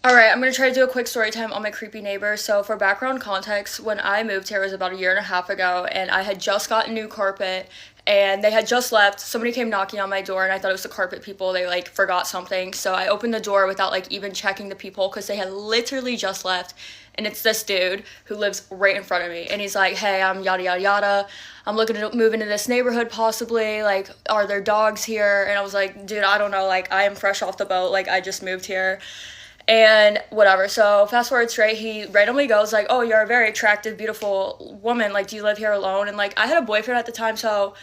Alright, I'm gonna try to do a quick story time on my creepy neighbor. So for background context, when I moved here, it was about a year and a half ago, and I had just gotten new carpet, and they had just left. Somebody came knocking on my door, and I thought it was the carpet people. They, like, forgot something. So I opened the door without, like, even checking the people, because they had literally just left. And it's this dude who lives right in front of me. And he's like, hey, I'm yada, yada, yada. I'm looking to move into this neighborhood possibly. Like, are there dogs here? And I was like, dude, I don't know. Like, I am fresh off the boat. Like, I just moved here. And whatever, so fast forward straight, he randomly goes like, oh, you're a very attractive, beautiful woman, like, do you live here alone? And, like, I had a boyfriend at the time, so,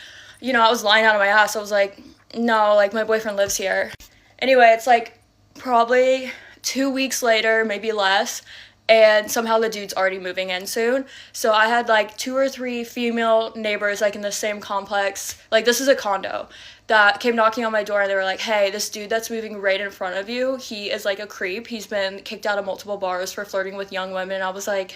you know, I was lying out of my ass. I was like, no, like, my boyfriend lives here. Anyway, it's, like, probably 2 weeks later, maybe less, and somehow the dude's already moving in soon. So I had, like, 2 or 3 female neighbors, like, in the same complex. Like, this is a condo, that came knocking on my door, and they were like, hey, this dude that's moving right in front of you, he is, like, a creep. He's been kicked out of multiple bars for flirting with young women. And I was like,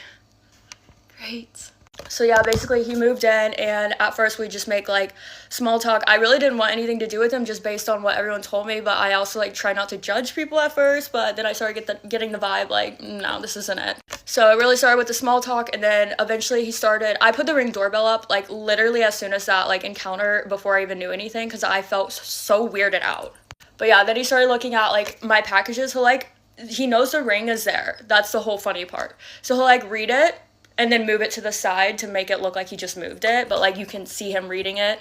great. So yeah, basically he moved in, and at first we just make, like, small talk. I really didn't want anything to do with him just based on what everyone told me, but I also, like, try not to judge people at first, but then I started getting the vibe, like, no, this isn't it. So it really started with the small talk, and then eventually I put the Ring doorbell up, like, literally as soon as that, like, encounter, before I even knew anything, because I felt so weirded out. But yeah, then he started looking at, like, my packages. He knows the Ring is there. That's the whole funny part. So he'll, like, read it, and then move it to the side to make it look like he just moved it, but, like, you can see him reading it.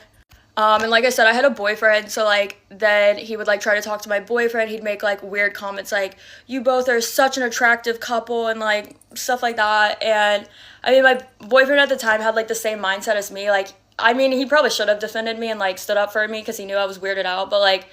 And like I said, I had a boyfriend, so, like, then he would, like, try to talk to my boyfriend. He'd make, like, weird comments, like, you both are such an attractive couple, and, like, stuff like that. And, I mean, my boyfriend at the time had, like, the same mindset as me. Like, I mean, he probably should have defended me and, like, stood up for me, because he knew I was weirded out, but, like,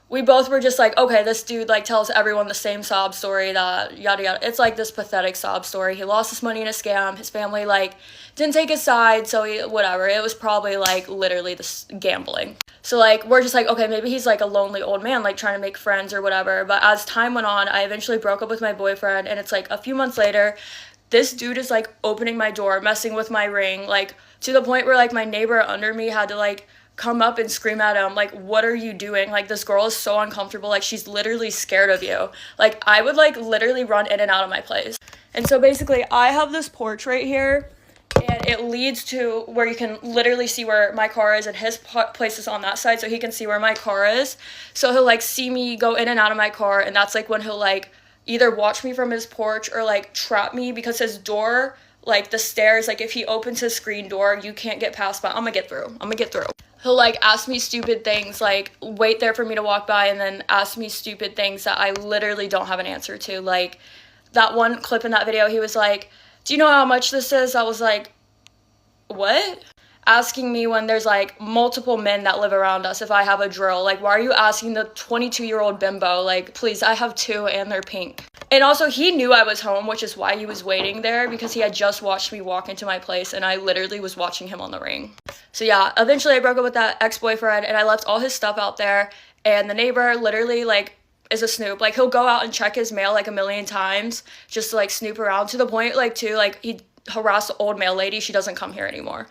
we both were just like, okay, this dude, like, tells everyone the same sob story, that yada yada. It's, like, this pathetic sob story. He lost his money in a scam. His family, like, didn't take his side, so whatever. It was probably, like, literally this gambling. So, like, we're just like, okay, maybe he's, like, a lonely old man, like, trying to make friends or whatever. But as time went on, I eventually broke up with my boyfriend, and it's, like, a few months later, this dude is, like, opening my door, messing with my Ring, like, to the point where, like, my neighbor under me had to, like, come up and scream at him, like, what are you doing? Like, this girl is so uncomfortable. Like, she's literally scared of you. Like, I would, like, literally run in and out of my place. And so basically, I have this porch right here, and it leads to where you can literally see where my car is, and his place is on that side, so he can see where my car is. So he'll, like, see me go in and out of my car, and that's, like, when he'll, like, either watch me from his porch or, like, trap me, because his door, like, the stairs, like, if he opens his screen door, you can't get past, but I'm gonna get through. He'll, like, ask me stupid things, like, wait there for me to walk by, and then ask me stupid things that I literally don't have an answer to. Like, that one clip in that video, he was like, do you know how much this is? I was like, what? Asking me when there's, like, multiple men that live around us if I have a drill. Like, why are you asking the 22-year-old bimbo? Like, please, I have 2 and they're pink. And also, he knew I was home, which is why he was waiting there, because he had just watched me walk into my place, and I literally was watching him on the Ring. So yeah, eventually I broke up with that ex-boyfriend, and I left all his stuff out there, and the neighbor literally, like, is a snoop. Like, he'll go out and check his mail, like, a million times, just to, like, snoop around, to the point, like, too, like, he harassed the old mail lady. She doesn't come here anymore.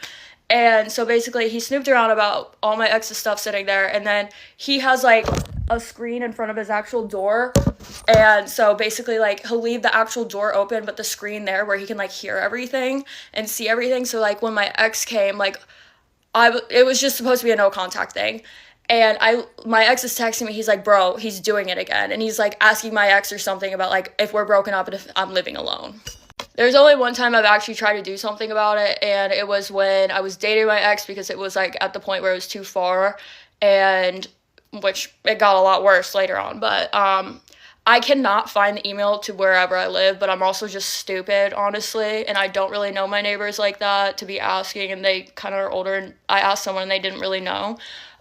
And so basically, he snooped around about all my ex's stuff sitting there, and then he has, like, a screen in front of his actual door, and so basically, like, he'll leave the actual door open, but the screen there where he can, like, hear everything and see everything. So, like, when my ex came, like, it was just supposed to be a no contact thing, and my ex is texting me. He's like, bro, he's doing it again, and he's, like, asking my ex or something about, like, if we're broken up and if I'm living alone. There's only one time I've actually tried to do something about it, and it was when I was dating my ex, because it was, like, at the point where it was too far, and which it got a lot worse later on. But I cannot find the email to wherever I live, but I'm also just stupid, honestly, and I don't really know my neighbors like that to be asking, and they kind of are older, and I asked someone and they didn't really know.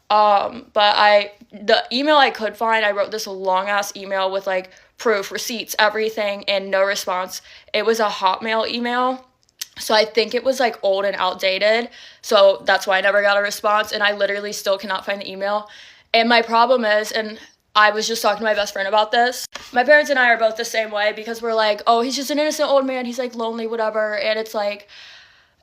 But the email I could find, I wrote this long-ass email with, like, proof, receipts, everything, and no response. It was a Hotmail email, so I think it was, like, old and outdated, so that's why I never got a response, and I literally still cannot find the email. And my problem is, and I was just talking to my best friend about this, my parents and I are both the same way, because we're like, oh, he's just an innocent old man, he's, like, lonely, whatever, and it's, like,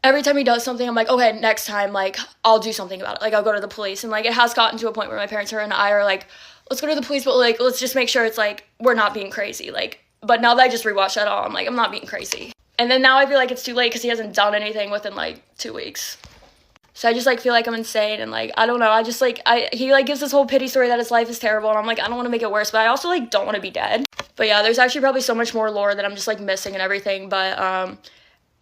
every time he does something, I'm like, okay, next time, like, I'll do something about it, like, I'll go to the police, and, like, it has gotten to a point where my parents and I are, like, let's go to the police, but, like, let's just make sure it's, like, we're not being crazy, like, But now that I just rewatched that all, I'm like, I'm not being crazy. And then now I feel like it's too late because he hasn't done anything within like 2 weeks. So I just like feel like I'm insane, and like I don't know, I just like he like gives this whole pity story that his life is terrible, and I'm like, I don't want to make it worse, but I also like don't want to be dead. But yeah, there's actually probably so much more lore that I'm just like missing and everything. But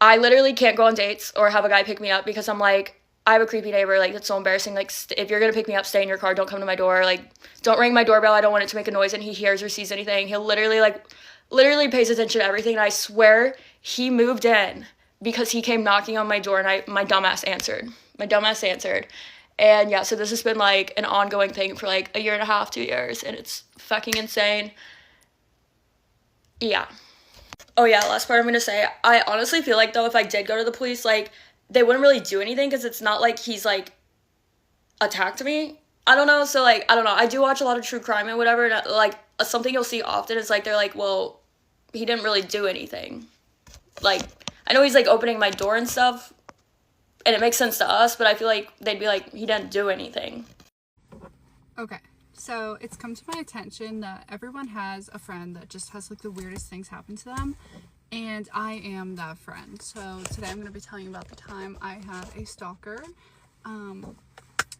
I literally can't go on dates or have a guy pick me up because I'm like, I have a creepy neighbor. Like, it's so embarrassing. Like, if you're gonna pick me up, stay in your car. Don't come to my door. Like, don't ring my doorbell. I don't want it to make a noise and he hears or sees anything. He'll literally pays attention to everything. And I swear he moved in because he came knocking on my door and my dumbass answered. My dumbass answered. And yeah, so this has been like an ongoing thing for like a year and a half, 2 years, and it's fucking insane. Yeah. Oh yeah, last part I'm gonna say, I honestly feel like though if I did go to the police, like they wouldn't really do anything because it's not like he's like attacked me. I don't know, so like I don't know. I do watch a lot of true crime and whatever, and like something you'll see often is like they're like, well, he didn't really do anything. Like I know he's like opening my door and stuff, and it makes sense to us, but I feel like they'd be like, he didn't do anything. Okay. So it's come to my attention that everyone has a friend that just has like the weirdest things happen to them, and I am that friend. So today I'm going to be telling you about the time I had a stalker.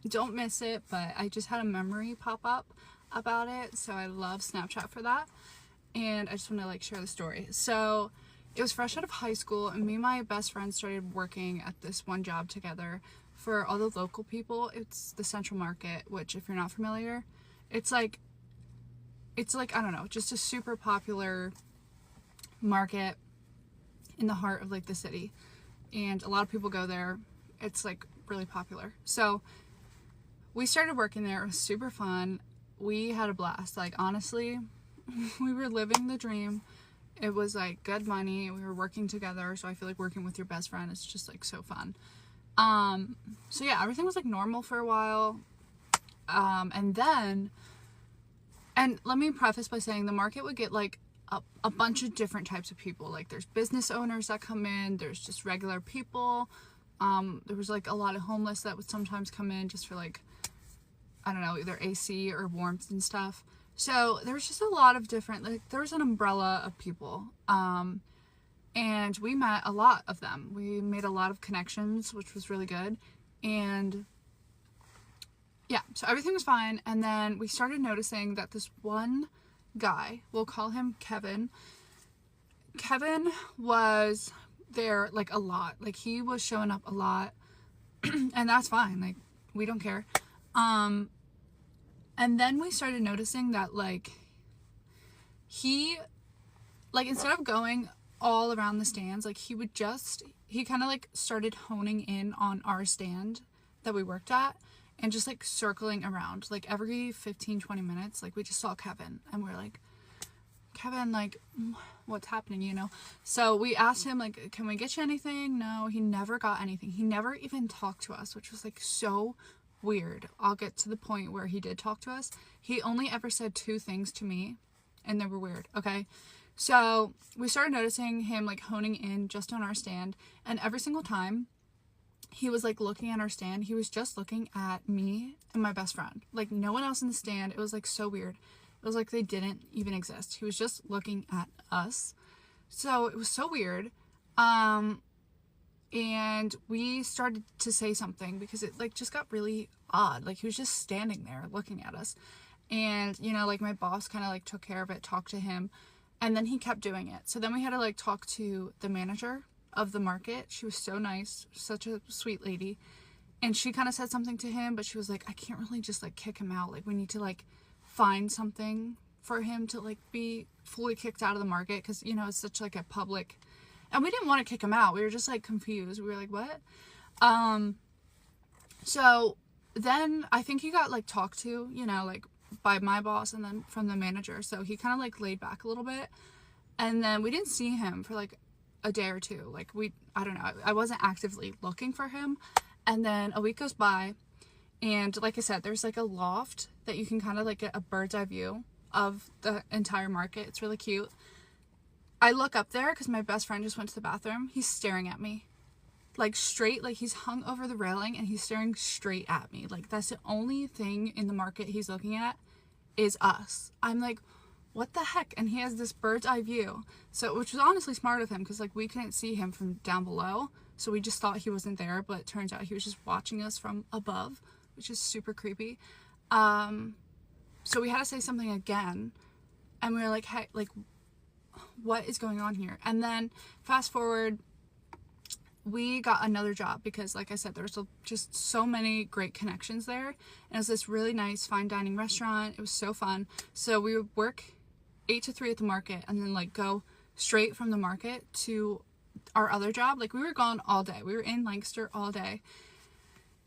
Don't miss it, but I just had a memory pop up about it, so I love Snapchat for that, and I just want to like share the story. So it was fresh out of high school, and me and my best friend started working at this one job together for all the local people. It's the Central Market, which if you're not familiar, it's like I don't know, just a super popular market in the heart of like the city, and a lot of people go there. It's like really popular. So we started working there. It was super fun. We had a blast. Like honestly, we were living the dream. It was like good money. We were working together, so I feel like working with your best friend is just like so fun. So yeah, everything was like normal for a while. And let me preface by saying the market would get like a bunch of different types of people. Like there's business owners that come in, there's just regular people. There was like a lot of homeless that would sometimes come in just for like, I don't know, either AC or warmth and stuff. So there was just a lot of different, like there was an umbrella of people. And we met a lot of them. We made a lot of connections, which was really good. And yeah, so everything was fine. And then we started noticing that this one guy, we'll call him Kevin. Kevin was there like a lot. Like he was showing up a lot. And that's fine. Like we don't care. And then we started noticing that like he, like instead of going all around the stands, like he kind of like started honing in on our stand that we worked at and just like circling around like every 15-20 minutes. Like we just saw Kevin and we're like, Kevin, like what's happening, you know? So we asked him like, can we get you anything? No, he never got anything. He never even talked to us, which was like so weird. I'll get to the point where he did talk to us. He only ever said 2 things to me and they were weird. Okay, so we started noticing him like honing in just on our stand, and every single time he was like looking at our stand, he was just looking at me and my best friend, like no one else in the stand. It was like so weird. It was like they didn't even exist. He was just looking at us. So it was so weird. And we started to say something because it like just got really odd. Like he was just standing there looking at us, and you know, like my boss kind of like took care of it, talked to him, and then he kept doing it. So then we had to like talk to the manager of the market. She was so nice, such a sweet lady, and she kind of said something to him, but she was like, I can't really just like kick him out. Like we need to like find something for him to like be fully kicked out of the market, because you know it's such like a public. And we didn't want to kick him out. We were just like confused. We were like, what? So then I think he got like talked to, you know, like by my boss and then from the manager. So he kind of like laid back a little bit. And then we didn't see him for like a day or two. Like I don't know. I wasn't actively looking for him. And then a week goes by. And like I said, there's like a loft that you can kind of like get a bird's eye view of the entire market. It's really cute. I look up there because my best friend just went to the bathroom. He's staring at me. Like straight, like he's hung over the railing and he's staring straight at me. Like that's the only thing in the market he's looking at is us. I'm like, what the heck? And he has this bird's eye view. So, which was honestly smart of him, because like we couldn't see him from down below. So we just thought he wasn't there, but it turns out he was just watching us from above, which is super creepy. So we had to say something again. And we were like, hey, like, what is going on here? And then fast forward, we got another job because, like I said, there was just so many great connections there. And it was this really nice fine dining restaurant. It was so fun. So we would work 8 to 3 at the market and then like go straight from the market to our other job. Like we were gone all day. We were in Lancaster all day.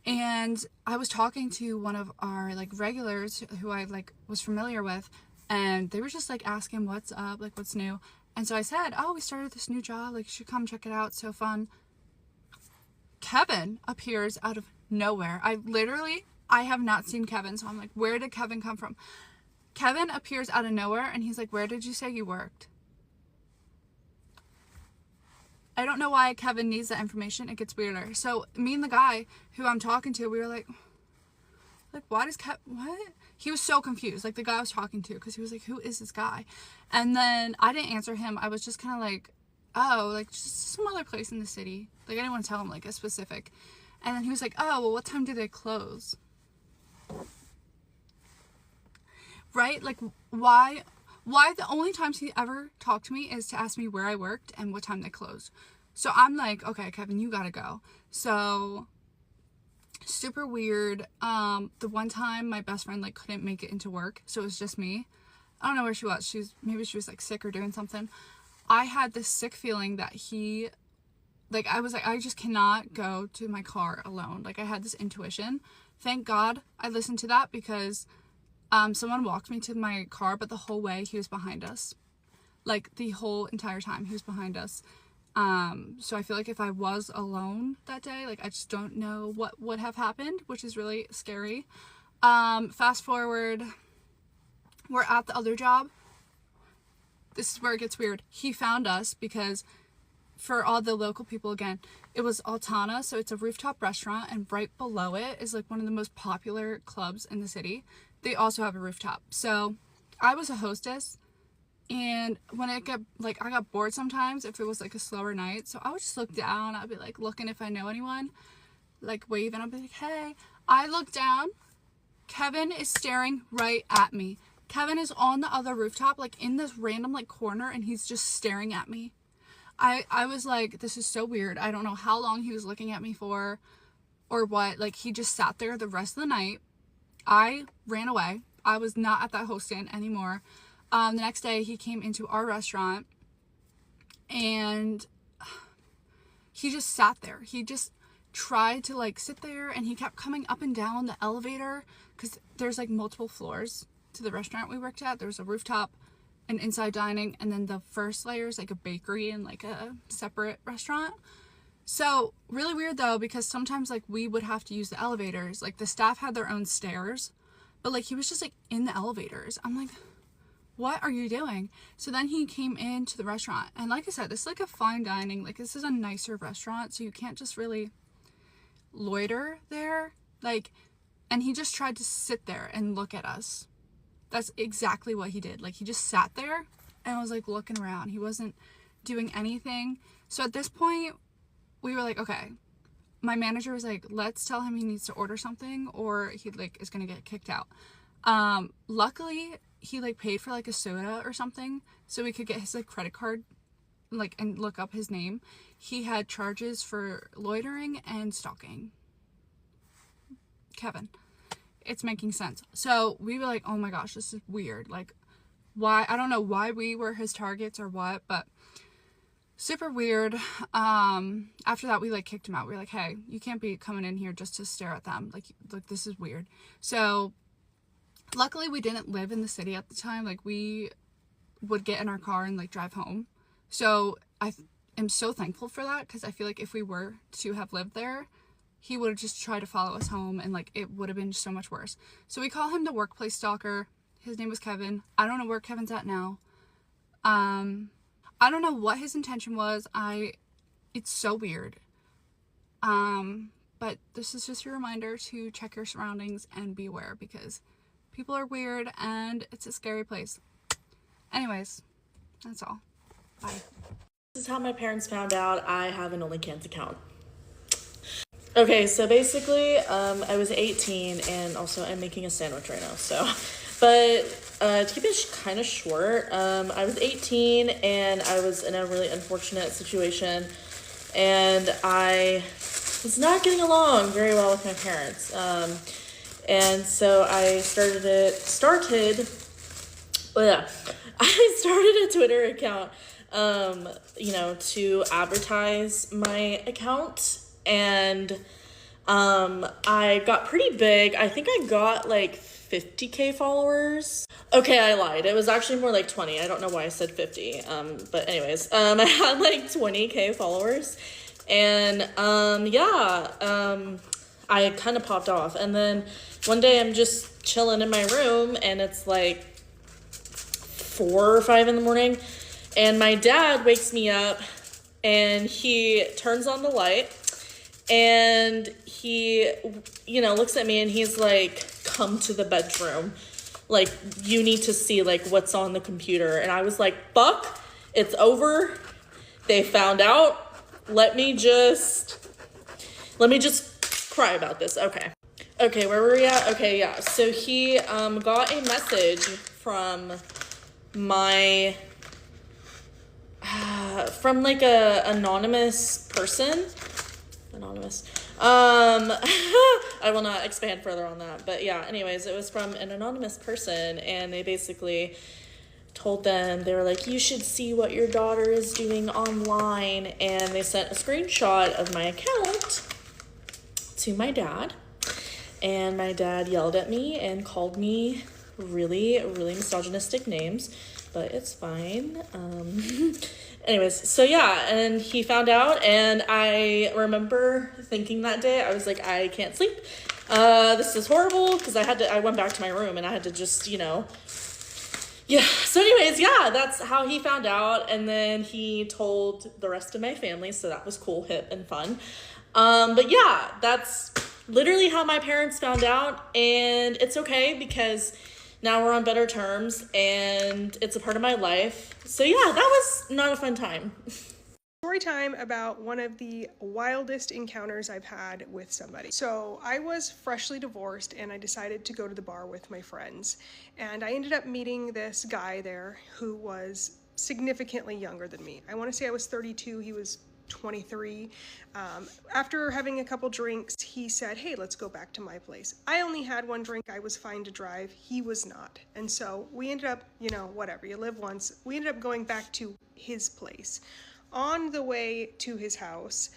And I was talking to one of our like regulars who I like was familiar with, and they were just like asking what's up, like what's new. And so I said, oh, we started this new job, like you should come check it out, it's so fun. Kevin appears out of nowhere. I have not seen Kevin, so I'm like, where did Kevin come from? Kevin appears out of nowhere and he's like, where did you say you worked? I don't know why Kevin needs that information. It gets weirder. So me and the guy who I'm talking to, we were like why does what? He was so confused, like the guy I was talking to, because he was like, who is this guy? And then I didn't answer him. I was just kind of like, oh, like just some other place in the city. Like I didn't want to tell him like a specific. And then he was like, oh, well, what time do they close? Right? Like why the only times he ever talked to me is to ask me where I worked and what time they closed. So I'm like, okay, Kevin, you gotta go. So super weird. The one time my best friend like couldn't make it into work, so it was just me. I don't know where she was. Maybe she was like sick or doing something. I had this sick feeling that he, like, I was like, I just cannot go to my car alone. Like I had this intuition. Thank God I listened to that, because someone walked me to my car, but the whole way he was behind us. Like the whole entire time he was behind us. So I feel like if I was alone that day, like I just don't know what would have happened, which is really scary. Fast forward, we're at the other job. This is where it gets weird. He found us because for all the local people, again, it was Altana, so it's a rooftop restaurant, and right below it is like one of the most popular clubs in the city. They also have a rooftop. So I was a hostess, and when I got bored sometimes if it was like a slower night, so I would just look down. I'd be like looking if I know anyone, like waving. I'd be like, hey. I look down. Kevin is staring right at me. Kevin is on the other rooftop, like in this random like corner, and he's just staring at me. I was like, this is so weird. I don't know how long he was looking at me for or what. Like he just sat there the rest of the night. I ran away. I was not at that host stand anymore. The next day he came into our restaurant and he just sat there. He just tried to like sit there, and he kept coming up and down the elevator, because there's like multiple floors to the restaurant we worked at. There was a rooftop, an inside dining, and then the first layer is like a bakery and like a separate restaurant. So really weird though, because sometimes like we would have to use the elevators. Like the staff had their own stairs, but like he was just like in the elevators. I'm like, what are you doing? So then he came into the restaurant, and like I said, this is like a fine dining, like this is a nicer restaurant, so you can't just really loiter there. Like, and he just tried to sit there and look at us. That's exactly what he did. Like he just sat there and was like looking around. He wasn't doing anything. So at this point we were like, okay, my manager was like, let's tell him he needs to order something or he like is gonna get kicked out. Luckily he like paid for like a soda or something so we could get his like credit card like and look up his name. He had charges for loitering and stalking. Kevin. It's making sense. So we were like, oh my gosh, this is weird. Like, why? I don't know why we were his targets or what, but super weird. After that, we like kicked him out. We were like, hey, you can't be coming in here just to stare at them. Like this is weird. So luckily we didn't live in the city at the time. Like we would get in our car and like drive home. So I am so thankful for that, because I feel like if we were to have lived there, he would have just tried to follow us home, and like it would have been so much worse. So we call him the workplace stalker. His name was Kevin. I don't know where Kevin's at now. I don't know what his intention was. It's so weird. But this is just a reminder to check your surroundings and be aware, because people are weird and it's a scary place. Anyways, that's all. Bye. This is how my parents found out I have an OnlyCans account. Okay, so basically, I was 18, and also I'm making a sandwich right now, so. But to keep it kind of short, I was 18, and I was in a really unfortunate situation, and I was not getting along very well with my parents. And so I started I started a Twitter account, to advertise my account. And I got pretty big. I think I got like 50K followers. Okay, I lied. It was actually more like 20. I don't know why I said 50. But anyways, I had like 20K followers. And I kind of popped off. And then one day I'm just chilling in my room, and it's like 4 or 5 in the morning, and my dad wakes me up, and he turns on the light, and he, looks at me, and he's like, "Come to the bedroom. Like, you need to see like what's on the computer." And I was like, "Fuck, it's over. They found out. Let me just cry about this." Okay, where were we at? Okay, yeah. So he got a message from my from like a anonymous person. Anonymous. I will not expand further on that. But yeah, anyways, it was from an anonymous person, and they basically told them, they were like, "You should see what your daughter is doing online." And they sent a screenshot of my account to my dad, and my dad yelled at me and called me really, really misogynistic names, but it's fine. Anyways, so yeah, and he found out, and I remember thinking that day, I was like, I can't sleep. This is horrible, because I went back to my room, and I had to just, yeah. So anyways, yeah, that's how he found out, and then he told the rest of my family, so that was cool, hip, and fun. But yeah, that's literally how my parents found out, and it's okay, because now we're on better terms, and it's a part of my life. So yeah, that was not a fun time. Story time about one of the wildest encounters I've had with somebody. So I was freshly divorced, and I decided to go to the bar with my friends. And I ended up meeting this guy there who was significantly younger than me. I want to say I was 32, he was 23. After having a couple drinks, he said, "Hey, let's go back to my place." I only had one drink. I was fine to drive. He was not. And so we ended up, whatever, you live once. We ended up going back to his place. On the way to his house,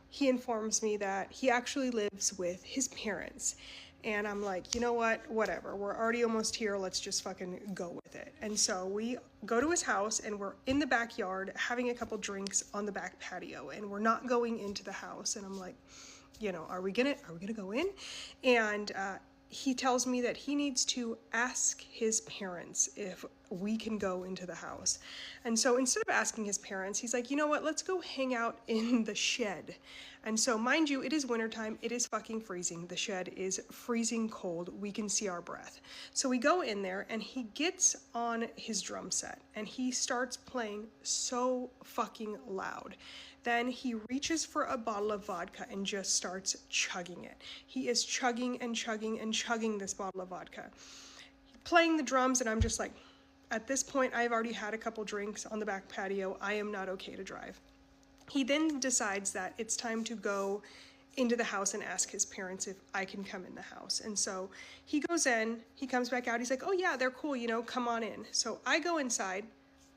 he informs me that he actually lives with his parents. And I'm like, you know what, whatever, we're already almost here, let's just fucking go with it. And so we go to his house, and we're in the backyard having a couple drinks on the back patio, and we're not going into the house. And I'm like, are we gonna go in? And he tells me that he needs to ask his parents if we can go into the house. And so instead of asking his parents, he's like, you know what, let's go hang out in the shed. And so, mind you, it is wintertime, it is fucking freezing. The shed is freezing cold, we can see our breath. So we go in there, and he gets on his drum set, and he starts playing so fucking loud. Then he reaches for a bottle of vodka and just starts chugging it. He is chugging and chugging and chugging this bottle of vodka, playing the drums, and I'm just like, at this point, I've already had a couple drinks on the back patio. I am not okay to drive. He then decides that it's time to go into the house and ask his parents if I can come in the house. And so he goes in, he comes back out, he's like, "Oh yeah, they're cool, come on in." So I go inside.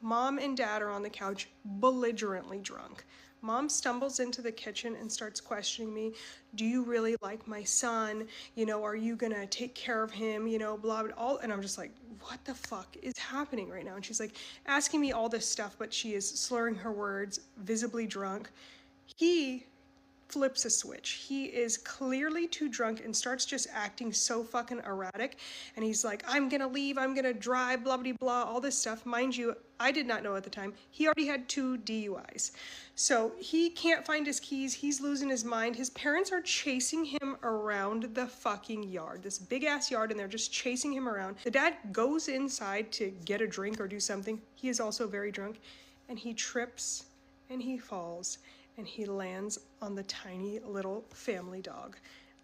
Mom and dad are on the couch, belligerently drunk. Mom stumbles into the kitchen and starts questioning me. "Do you really like my son? Are you gonna take care of him? Blah, blah, all." And I'm just like, what the fuck is happening right now? And she's like asking me all this stuff, but she is slurring her words, visibly drunk. He flips a switch. He is clearly too drunk and starts just acting so fucking erratic. And he's like, I'm gonna leave, I'm gonna drive, blah, blah, blah, all this stuff. Mind you, I did not know at the time, he already had 2 DUIs. So he can't find his keys, he's losing his mind. His parents are chasing him around the fucking yard, this big ass yard, and they're just chasing him around. The dad goes inside to get a drink or do something. He is also very drunk, and he trips and he falls and he lands on the tiny little family dog.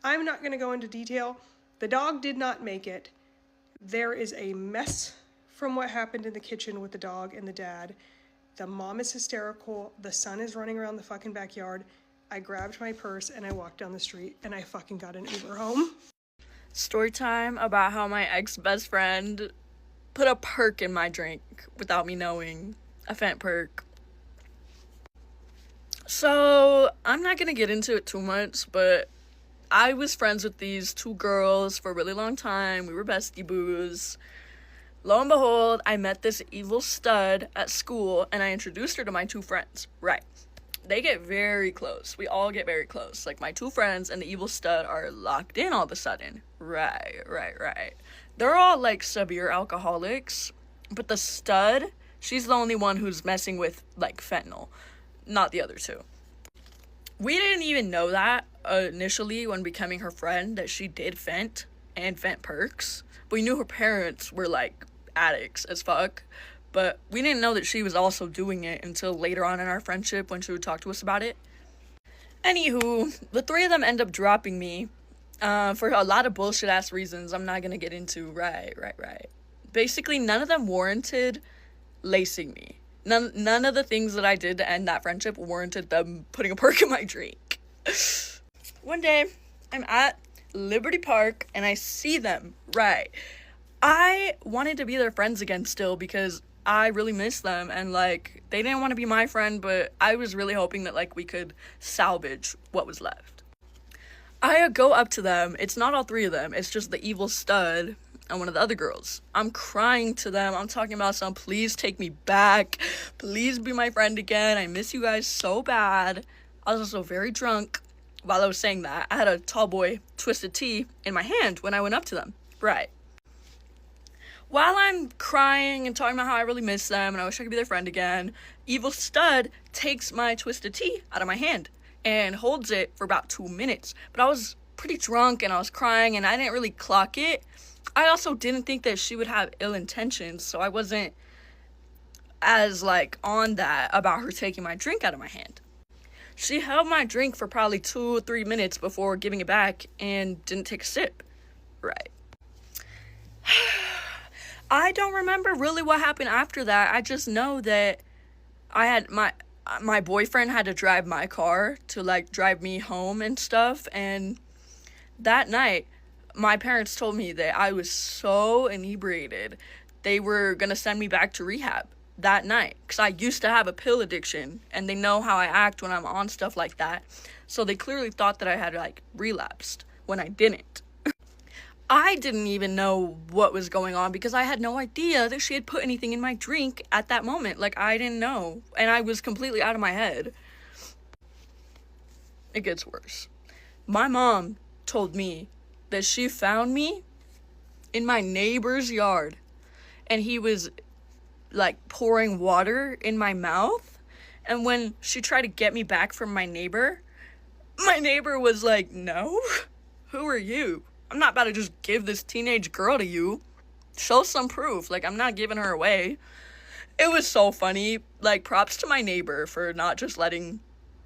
I'm not gonna go into detail. The dog did not make it. There is a mess from what happened in the kitchen with the dog and the dad. The mom is hysterical. The son is running around the fucking backyard. I grabbed my purse and I walked down the street and I fucking got an Uber home. Story time about how my ex-best friend put a perk in my drink without me knowing. A Fent perk. So, I'm not gonna get into it too much, but I was friends with these 2 girls for a really long time. We were bestie boos. Lo and behold, I met this evil stud at school, and I introduced her to my 2 friends. Right. They get very close. We all get very close. Like, my 2 friends and the evil stud are locked in all of a sudden. Right. They're all, like, severe alcoholics, but the stud, she's the only one who's messing with, like, fentanyl, not the other 2. We didn't even know that initially when becoming her friend, that she did Fent and Fent perks. We knew her parents were, like, addicts as fuck, but we didn't know that she was also doing it until later on in our friendship when she would talk to us about it. Anywho, the 3 of them end up dropping me for a lot of bullshit ass reasons I'm not gonna get into. Right. Basically, none of them warranted lacing me. None of the things that I did to end that friendship warranted them putting a perk in my drink. One day, I'm at Liberty Park and I see them. Right. I wanted to be their friends again still because I really miss them, and, like, they didn't want to be my friend, but I was really hoping that, like, we could salvage what was left. I go up to them. It's not all 3 of them. It's just the evil stud and one of the other girls. I'm crying to them. I'm talking about some, please take me back. Please be my friend again. I miss you guys so bad. I was also very drunk while I was saying that. I had a tall boy twisted tea in my hand when I went up to them. Right. While I'm crying and talking about how I really miss them and I wish I could be their friend again, evil stud takes my twisted tea out of my hand and holds it for about 2 minutes. But I was pretty drunk and I was crying and I didn't really clock it. I also didn't think that she would have ill intentions, so I wasn't as, like, on that about her taking my drink out of my hand. She held my drink for probably 2 or 3 minutes before giving it back and didn't take a sip. Right. I don't remember really what happened after that. I just know that I had my boyfriend had to drive my car to, like, drive me home and stuff, and that night my parents told me that I was so inebriated they were gonna send me back to rehab that night, because I used to have a pill addiction and they know how I act when I'm on stuff like that, so they clearly thought that I had, like, relapsed when I didn't. I didn't even know what was going on because I had no idea that she had put anything in my drink at that moment. Like, I didn't know, and I was completely out of my head. It gets worse. My mom told me that she found me in my neighbor's yard, and he was, like, pouring water in my mouth, and when she tried to get me back from my neighbor was like, no, who are you? I'm not about to just give this teenage girl to you. Show some proof. Like, I'm not giving her away. It was so funny. Like, props to my neighbor for not just letting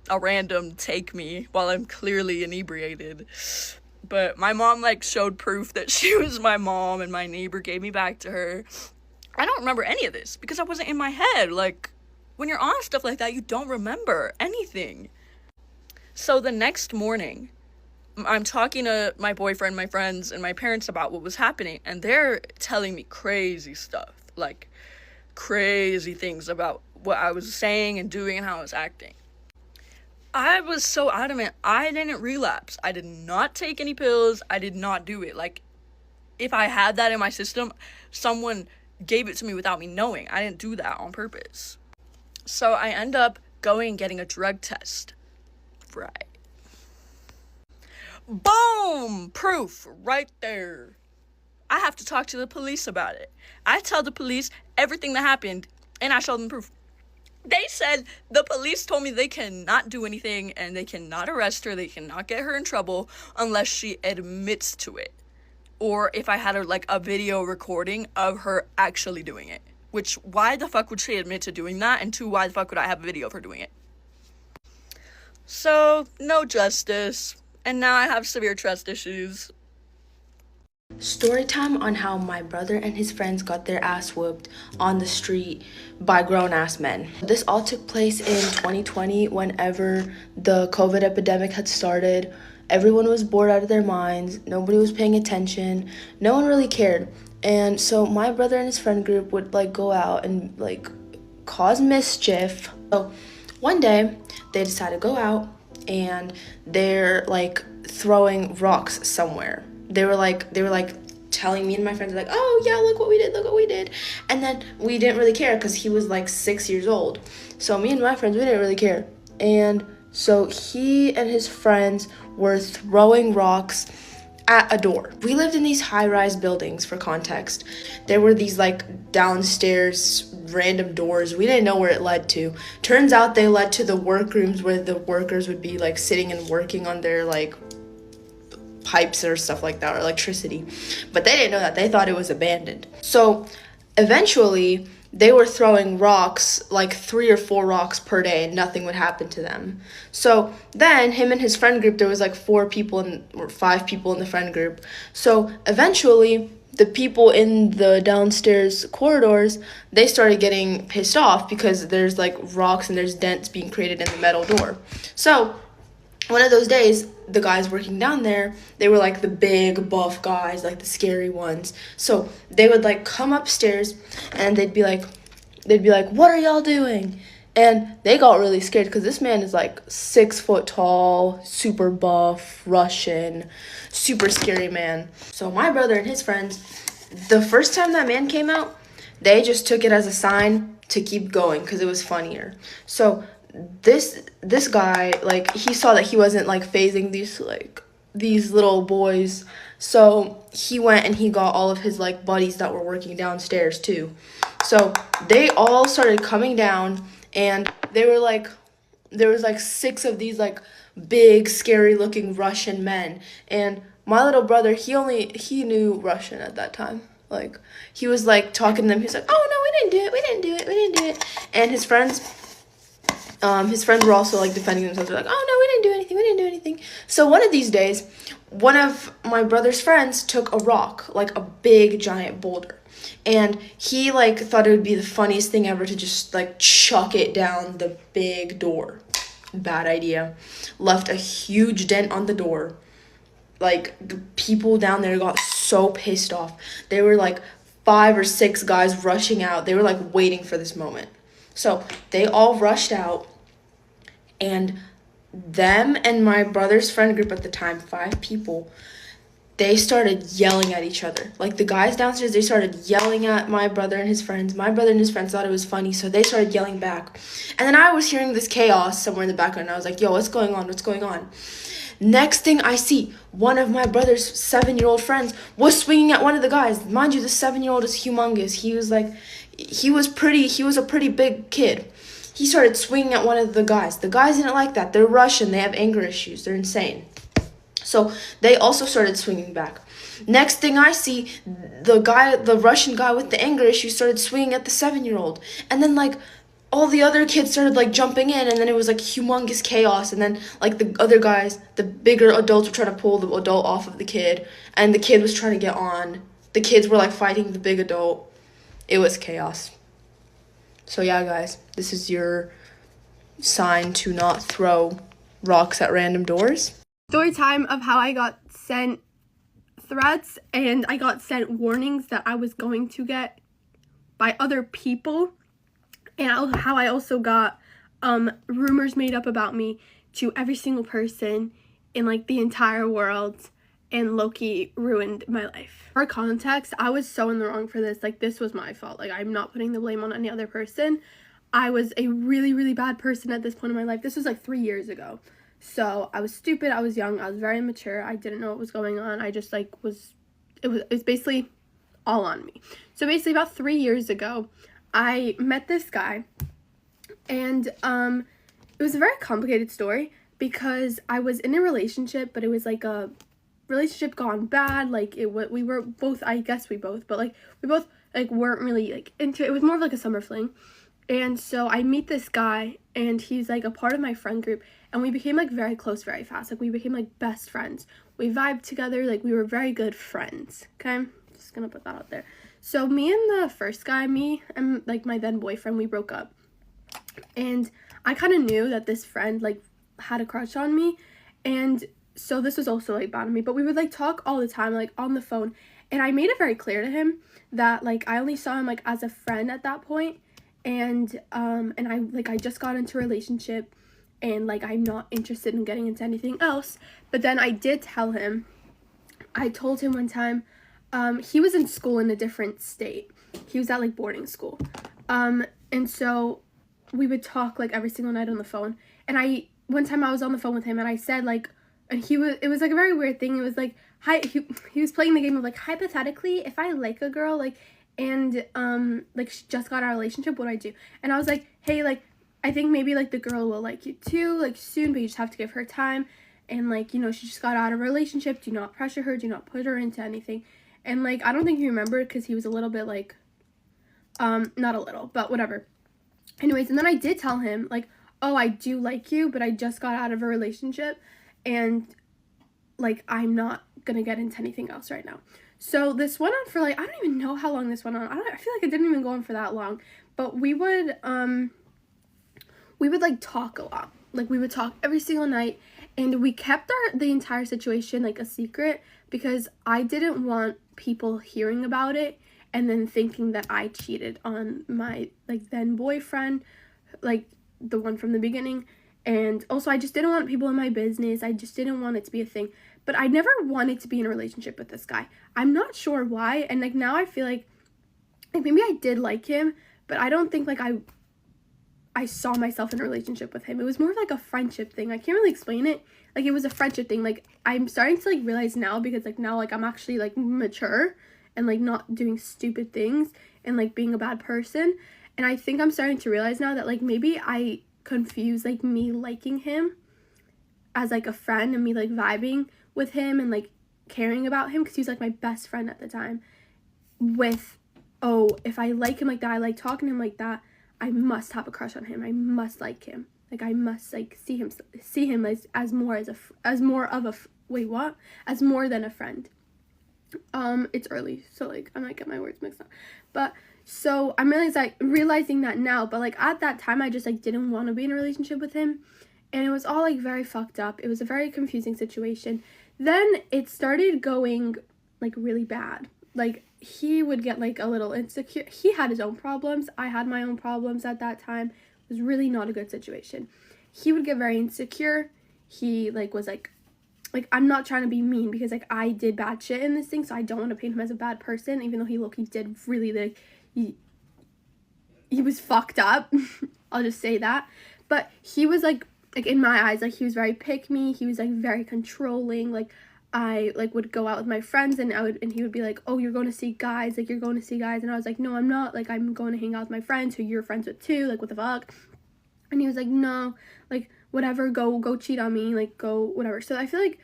a random take me while I'm clearly inebriated. But my mom, like, showed proof that she was my mom, and my neighbor gave me back to her. I don't remember any of this because I wasn't in my head. Like, when you're on stuff like that, you don't remember anything. So the next morning, I'm talking to my boyfriend, my friends, and my parents about what was happening, and they're telling me crazy stuff, like crazy things about what I was saying and doing and how I was acting. I was so adamant I didn't relapse. I did not take any pills. I did not do it. Like, if I had that in my system, someone gave it to me without me knowing. I didn't do that on purpose. So I end up going and getting a drug test. Right. Boom! Proof right there. I have to talk to the police about it. I tell the police everything that happened, and I show them proof. They said the police told me they cannot do anything, and they cannot arrest her, they cannot get her in trouble unless she admits to it. Or if I had a video recording of her actually doing it. Which, why the fuck would she admit to doing that? And two, why the fuck would I have a video of her doing it? So, no justice. And now I have severe trust issues. Story time on how my brother and his friends got their ass whooped on the street by grown-ass men. This all took place in 2020 whenever the COVID epidemic had started. Everyone was bored out of their minds. Nobody was paying attention. No one really cared. And so my brother and his friend group would go out and cause mischief. So one day they decided to go out and they're throwing rocks somewhere. They were telling me and my friends oh yeah, look what we did. And then we didn't really care because he was 6 years old. So me and my friends, we didn't really care. And so he and his friends were throwing rocks at a door. We lived in these high-rise buildings, for context. There were these downstairs random doors. We didn't know where it led to. Turns out they led to the workrooms where the workers would be sitting and working on their pipes or stuff like that, or electricity. But they didn't know that. They thought it was abandoned. So eventually they were throwing rocks, 3 or 4 rocks per day, and nothing would happen to them. So then him and his friend group, there was 4 people or 5 people in the friend group. So eventually the people in the downstairs corridors, they started getting pissed off because there's rocks and there's dents being created in the metal door. So one of those days, the guys working down there, they were the big buff guys, the scary ones. So they would come upstairs and they'd be like, what are y'all doing? And they got really scared because this man is 6 foot tall, super buff, Russian, super scary man. So my brother and his friends, the first time that man came out, they just took it as a sign to keep going because it was funnier. So this guy, he saw that he wasn't phasing these little boys, so he went and he got all of his buddies that were working downstairs too. So they all started coming down, and they were there was 6 of these big scary looking Russian men, and my little brother, he knew Russian at that time. He was talking to them. He was oh no, we didn't do it. And his friends were also defending themselves. They're oh no, we didn't do anything. So one of these days, one of my brother's friends took a rock, a big giant boulder, and he thought it would be the funniest thing ever to just chuck it down the big door. Bad idea. Left a huge dent on the door. The people down there got so pissed off. They were 5 or 6 guys rushing out. They were waiting for this moment. So they all rushed out, and them and my brother's friend group at the time, 5 people, they started yelling at each other. The guys downstairs, they started yelling at my brother and his friends. My brother and his friends thought it was funny, so they started yelling back. And then I was hearing this chaos somewhere in the background, and I was yo, what's going on? Next thing I see, one of my brother's 7-year-old friends was swinging at one of the guys. Mind you, the 7-year-old is humongous. He was a pretty big kid. He started swinging at one of the guys. The guys didn't like that. They're Russian. They have anger issues. They're insane. So they also started swinging back. Next thing I see, the Russian guy with the anger issues started swinging at the 7-year-old. And then all the other kids started jumping in, and then it was humongous chaos. And then the other guys, the bigger adults, were trying to pull the adult off of the kid, and the kid was trying to get on. The kids were fighting the big adult. It was chaos. So yeah, guys, this is your sign to not throw rocks at random doors. Story time of how I got sent threats and I got sent warnings that I was going to get by other people, and how I also got rumors made up about me to every single person in the entire world, and low-key ruined my life. For context, I was so in the wrong for this. This was my fault. I'm not putting the blame on any other person. I was a really, really bad person at this point in my life. This was 3 years ago. So I was stupid, I was young, I was very immature, I didn't know what was going on. I just like it was basically all on me. So basically about 3 years ago, I met this guy, and it was a very complicated story because I was in a relationship, but it was like a relationship gone bad. Like we were both, I guess we both, but like we both like weren't really like into it. It was more of like a summer fling. And so I meet this guy, and he's like a part of my friend group, and we became like very close very fast. Like we became like best friends. We vibed together, like we were very good friends. Okay, just gonna put that out there. So me and the first guy, me and like my then boyfriend, we broke up, and I kind of knew that this friend like had a crush on me, and so this was also like bad on me. But we would like talk all the time, like on the phone, and I made it very clear to him that like I only saw him like as a friend at that point. And I just got into a relationship, and like I'm not interested in getting into anything else. But then I did tell him, I told him one time, he was in school in a different state. He was at like boarding school. And so we would talk like every single night on the phone. And one time I was on the phone with him, and I said like, and it was like a very weird thing. It was like, he was playing the game of like, hypothetically, if I like a girl, like, and like she just got out of a relationship, what do I do? And I was like, hey, like I think maybe like the girl will like you too, like soon, but you just have to give her time. And like, you know, she just got out of a relationship, do not pressure her, do not put her into anything. And like I don't think he remembered because he was a little bit like not a little, but whatever. Anyways, and then I did tell him like, oh, I do like you, but I just got out of a relationship, and like I'm not gonna get into anything else right now. So this went on for like, I don't even know how long this went on. I feel like it didn't even go on for that long. But we would like talk a lot. Like we would talk every single night, and we kept the entire situation like a secret because I didn't want people hearing about it and then thinking that I cheated on my like then boyfriend, like the one from the beginning. And also I just didn't want people in my business. I just didn't want it to be a thing. But I never wanted to be in a relationship with this guy. I'm not sure why. And like now I feel like maybe I did like him, but I don't think like I saw myself in a relationship with him. It was more of like a friendship thing. I can't really explain it. Like it was a friendship thing. Like I'm starting to like realize now, because like now like I'm actually like mature and like not doing stupid things and like being a bad person. And I think I'm starting to realize now that like maybe I confuse like me liking him as like a friend and me like vibing with him and like caring about him because he was like my best friend at the time, with, oh, if I like him like that, I like talking to him like that, I must have a crush on him, I must like him, like I must like see him as more than a friend. It's early, so like I might get my words mixed up, but so I'm realizing that now, but like at that time I just like didn't want to be in a relationship with him, and it was all like very fucked up. It was a very confusing situation. Then it started going like really bad. Like he would get like a little insecure. He had his own problems. I had my own problems at that time. It was really not a good situation. He would get very insecure. He like was like I'm not trying to be mean because like I did bad shit in this thing, so I don't want to paint him as a bad person, even though he did really like he was fucked up. I'll just say that. But he was like in my eyes, like he was very pick me. He was like very controlling. Like I like would go out with my friends, and he would be like, oh, you're going to see guys, like you're going to see guys, and I was like, no, I'm not, like I'm going to hang out with my friends who you're friends with too, like what the fuck. And he was like, no, like whatever, go cheat on me, like go whatever. So I feel like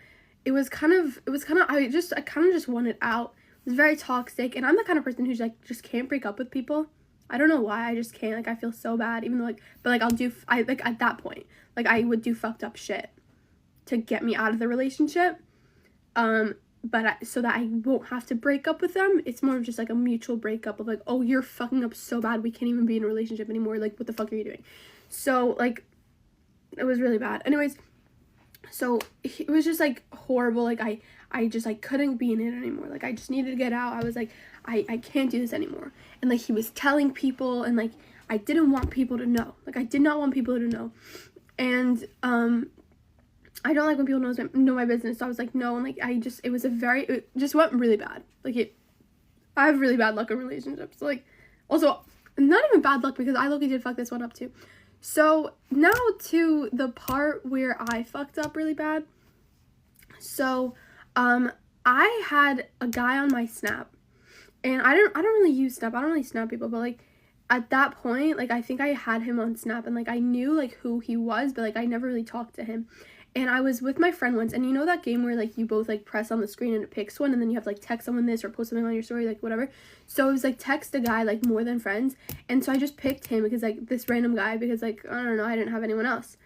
it was kind of I kind of just wanted out. It was very toxic, and I'm the kind of person who's like just can't break up with people. I don't know why, I just can't. Like I feel so bad, even though like, but like I like at that point, like I would do fucked up shit to get me out of the relationship, so that I won't have to break up with them. It's more of just like a mutual breakup of like, oh, you're fucking up so bad, we can't even be in a relationship anymore, like what the fuck are you doing? So like it was really bad. Anyways, so it was just like horrible. Like I just like couldn't be in it anymore. Like I just needed to get out. I was like, I can't do this anymore. And like he was telling people, and like I didn't want people to know. Like I did not want people to know. And I don't like when people know my business. So I was like, no. And like it just went really bad. Like I have really bad luck in relationships. Like also not even bad luck, because I low-key did fuck this one up too. So now to the part where I fucked up really bad. So I had a guy on my Snap, and I don't really use Snap. I don't really Snap people, but like at that point, like I think I had him on Snap, and like I knew like who he was, but like I never really talked to him. And I was with my friend once, and you know that game where like you both like press on the screen and it picks one, and then you have to like text someone this or post something on your story, like whatever. So it was like text a guy like more than friends, and so I just picked him because like this random guy, because like I don't know, I didn't have anyone else.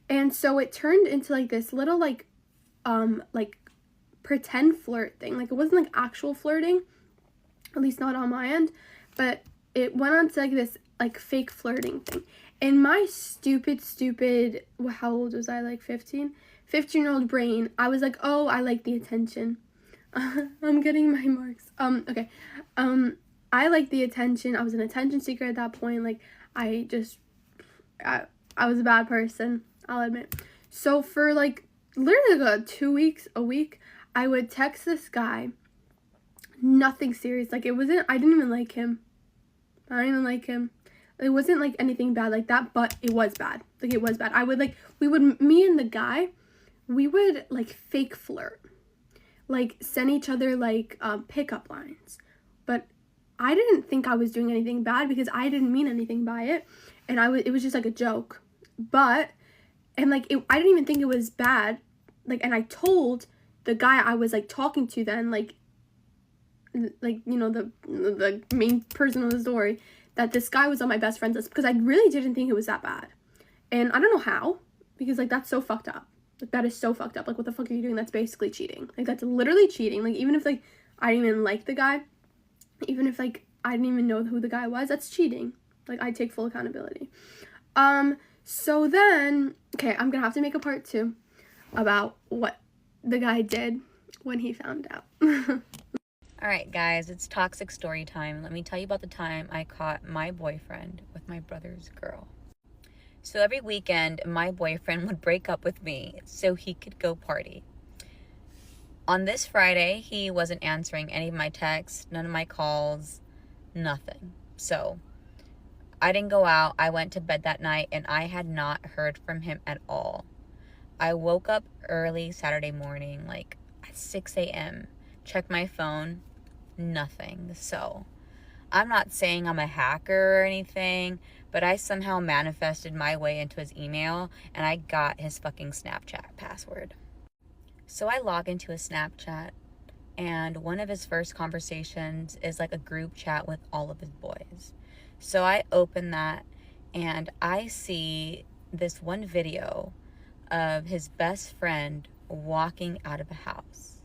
And so it turned into like this little like pretend flirt thing. Like it wasn't like actual flirting, at least not on my end, but it went on to like this like fake flirting thing. And my stupid, how old was I, like 15-year-old brain, I was like, oh, I like the attention. I'm getting my marks. Okay. I like the attention. I was an attention seeker at that point. Like I was a bad person, I'll admit. So for like literally like 2 weeks, a week, I would text this guy. Nothing serious. Like I didn't even like him. I don't even like him. It wasn't like anything bad like that, but it was bad. Like it was bad. Me and the guy, we would like fake flirt. Like send each other like pickup lines. But I didn't think I was doing anything bad because I didn't mean anything by it. And it was just like a joke. I didn't even think it was bad. Like, and I told the guy I was like talking to then, like you know, the main person of the story, that this guy was on my best friend's list, because I really didn't think it was that bad. And I don't know how, because like that's so fucked up. Like that is so fucked up. Like what the fuck are you doing? That's basically cheating. Like that's literally cheating. Like even if like I didn't even like the guy, even if like I didn't even know who the guy was, that's cheating. Like I take full accountability. So then, okay, I'm gonna have to make a part 2 about what the guy did when he found out. Alright guys, it's toxic story time. Let me tell you about the time I caught my boyfriend with my brother's girl. So every weekend, my boyfriend would break up with me so he could go party. On this Friday, he wasn't answering any of my texts, none of my calls, nothing. So I didn't go out. I went to bed that night and I had not heard from him at all. I woke up early Saturday morning, like at 6 a.m., checked my phone, nothing. So I'm not saying I'm a hacker or anything, but I somehow manifested my way into his email and I got his fucking Snapchat password. So I log into his Snapchat, and one of his first conversations is like a group chat with all of his boys. So I open that and I see this one video of his best friend walking out of a house.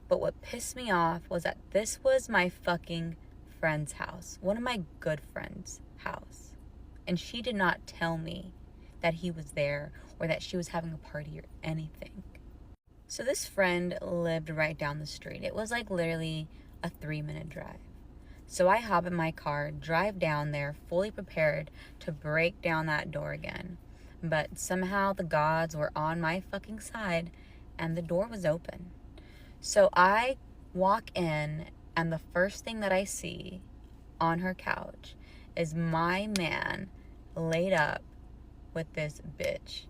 But what pissed me off was that this was my fucking friend's house, one of my good friends' house. And she did not tell me that he was there or that she was having a party or anything. So this friend lived right down the street. It was like literally a 3-minute drive. So I hop in my car, drive down there, fully prepared to break down that door again. But somehow the gods were on my fucking side and the door was open. So I walk in and the first thing that I see on her couch is my man laid up with this bitch.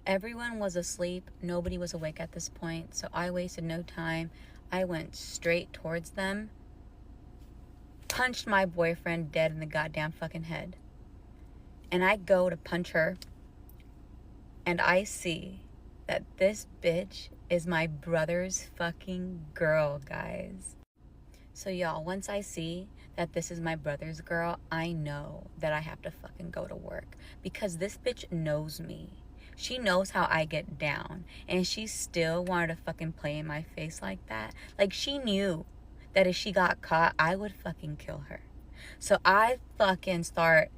Everyone was asleep. Nobody was awake at this point. So I wasted no time. I went straight towards them, punched my boyfriend dead in the goddamn fucking head. And I go to punch her and I see that this bitch is my brother's fucking girl, guys. So y'all, once I see that this is my brother's girl, I know that I have to fucking go to work, because this bitch knows me. She knows how I get down, and she still wanted to fucking play in my face like that. Like, she knew that if she got caught, I would fucking kill her. So I fucking start,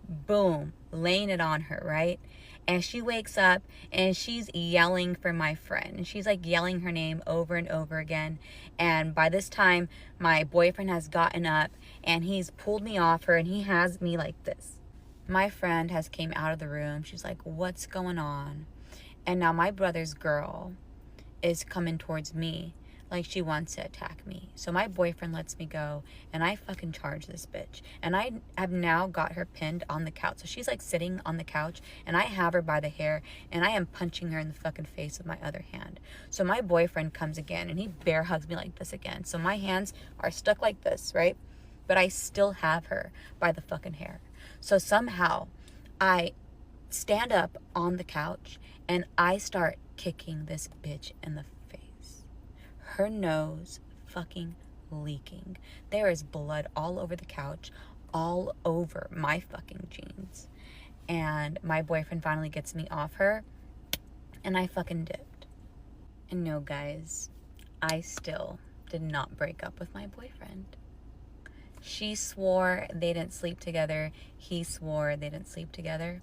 boom, laying it on her, right? And she wakes up and she's yelling for my friend. And she's like yelling her name over and over again. And by this time, my boyfriend has gotten up and he's pulled me off her and he has me like this. My friend has came out of the room. She's like, what's going on? And now my brother's girl is coming towards me. like she wants to attack me. So my boyfriend lets me go, and I fucking charge this bitch. And I have now got her pinned on the couch. So she's like sitting on the couch, and I have her by the hair, and I am punching her in the fucking face with my other hand. So my boyfriend comes again, and he bear hugs me like this again. So my hands are stuck like this, right? But I still have her by the fucking hair. So somehow I stand up on the couch, and I start kicking this bitch in the face. Her nose fucking leaking. There is blood all over the couch, all over my fucking jeans. And my boyfriend finally gets me off her, and I fucking dipped. And no, guys, I still did not break up with my boyfriend. She swore they didn't sleep together. He swore they didn't sleep together.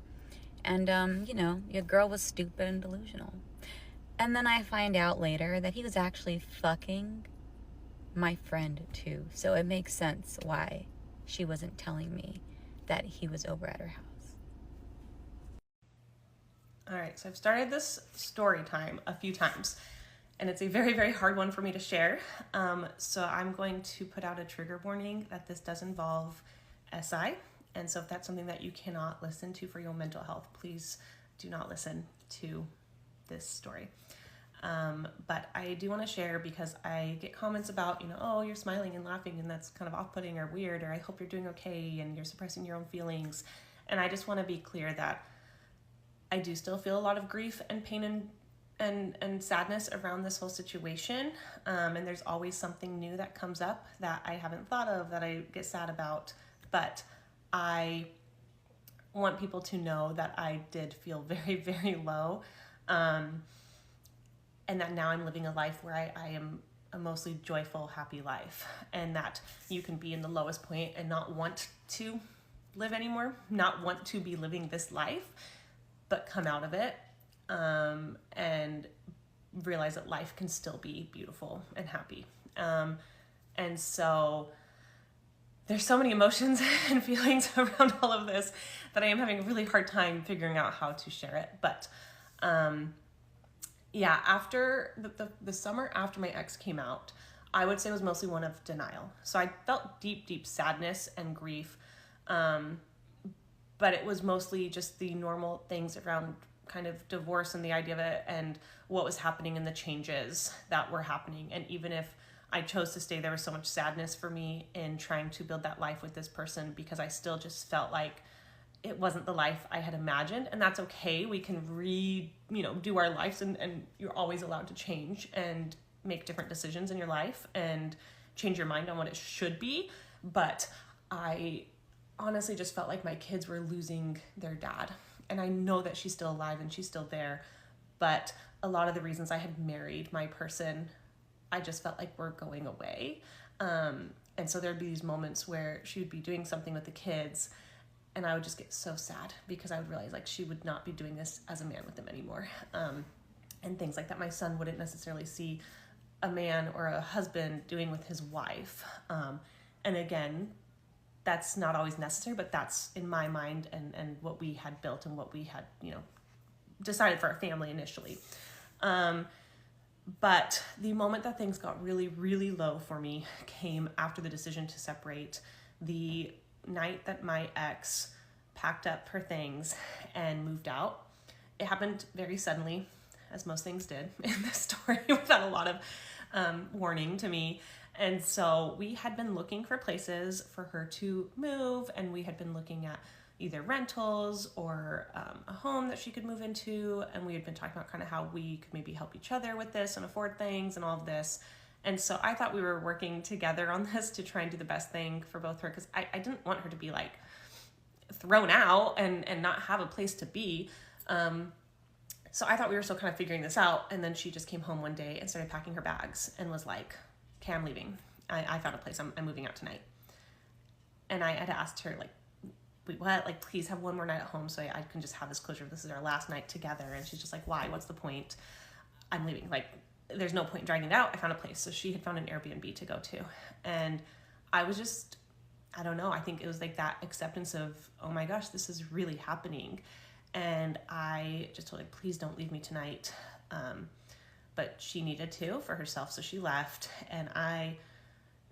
And, you know, your girl was stupid and delusional. And then I find out later that he was actually fucking my friend too. So it makes sense why she wasn't telling me that he was over at her house. All right, so I've started this story time a few times, and it's a very, very hard one for me to share. So I'm going to put out a trigger warning that this does involve SI. And so if that's something that you cannot listen to for your mental health, please do not listen to this story. But I do want to share because I get comments about, you know, oh, you're smiling and laughing and that's kind of off-putting or weird, or I hope you're doing okay and you're suppressing your own feelings. And I just want to be clear that I do still feel a lot of grief and pain and sadness around this whole situation. And there's always something new that comes up that I haven't thought of that I get sad about. But I want people to know that I did feel very, very low. And that now I'm living a life where I am a mostly joyful, happy life. And that you can be in the lowest point and not want to live anymore, not want to be living this life, but come out of it and realize that life can still be beautiful and happy. And so there's so many emotions and feelings around all of this that I am having a really hard time figuring out how to share it. But yeah, after the summer after my ex came out, I would say it was mostly one of denial. So I felt deep, deep sadness and grief. But it was mostly just the normal things around kind of divorce and the idea of it and what was happening and the changes that were happening. And even if I chose to stay, there was so much sadness for me in trying to build that life with this person because I still just felt like it wasn't the life I had imagined. And that's okay. We can do our lives and you're always allowed to change and make different decisions in your life and change your mind on what it should be. But I honestly just felt like my kids were losing their dad. And I know that she's still alive and she's still there. But a lot of the reasons I had married my person, I just felt like were going away. And so there'd be these moments where she would be doing something with the kids and I would just get so sad because I would realize like she would not be doing this as a man with them anymore. And things like that my son wouldn't necessarily see a man or a husband doing with his wife. And again, that's not always necessary, but that's in my mind and what we had built and what we had, decided for our family initially. But the moment that things got really, really low for me came after the decision to separate. The night that my ex packed up her things and moved out. It happened very suddenly, as most things did in this story, without a lot of warning to me. And so we had been looking for places for her to move, and we had been looking at either rentals or a home that she could move into. And we had been talking about kind of how we could maybe help each other with this and afford things and all of this. And so I thought we were working together on this to try and do the best thing for both her, because I didn't want her to be like thrown out and not have a place to be. So I thought we were still kind of figuring this out. And then she just came home one day and started packing her bags and was like, okay, I'm leaving. I found a place. I'm moving out tonight. And I had asked her, like, wait, what? Like, please have one more night at home so I can just have this closure. This is our last night together. And she's just like, why? What's the point? I'm leaving. Like, there's no point in dragging it out. I found a place. So she had found an Airbnb to go to. And I was just, I don't know. I think it was like that acceptance of, oh my gosh, this is really happening. And I just told her, please don't leave me tonight. but she needed to for herself, so she left. And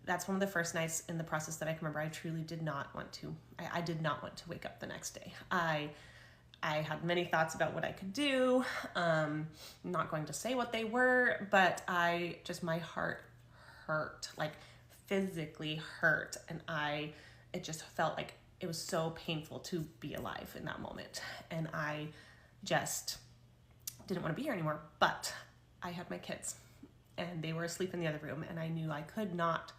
that's one of the first nights in the process that I can remember I truly did not want to. I did not want to wake up the next day. I had many thoughts about what I could do. I'm not going to say what they were, but my heart hurt, like physically hurt. And it just felt like it was so painful to be alive in that moment. And I just didn't want to be here anymore, but I had my kids and they were asleep in the other room, and I knew I could not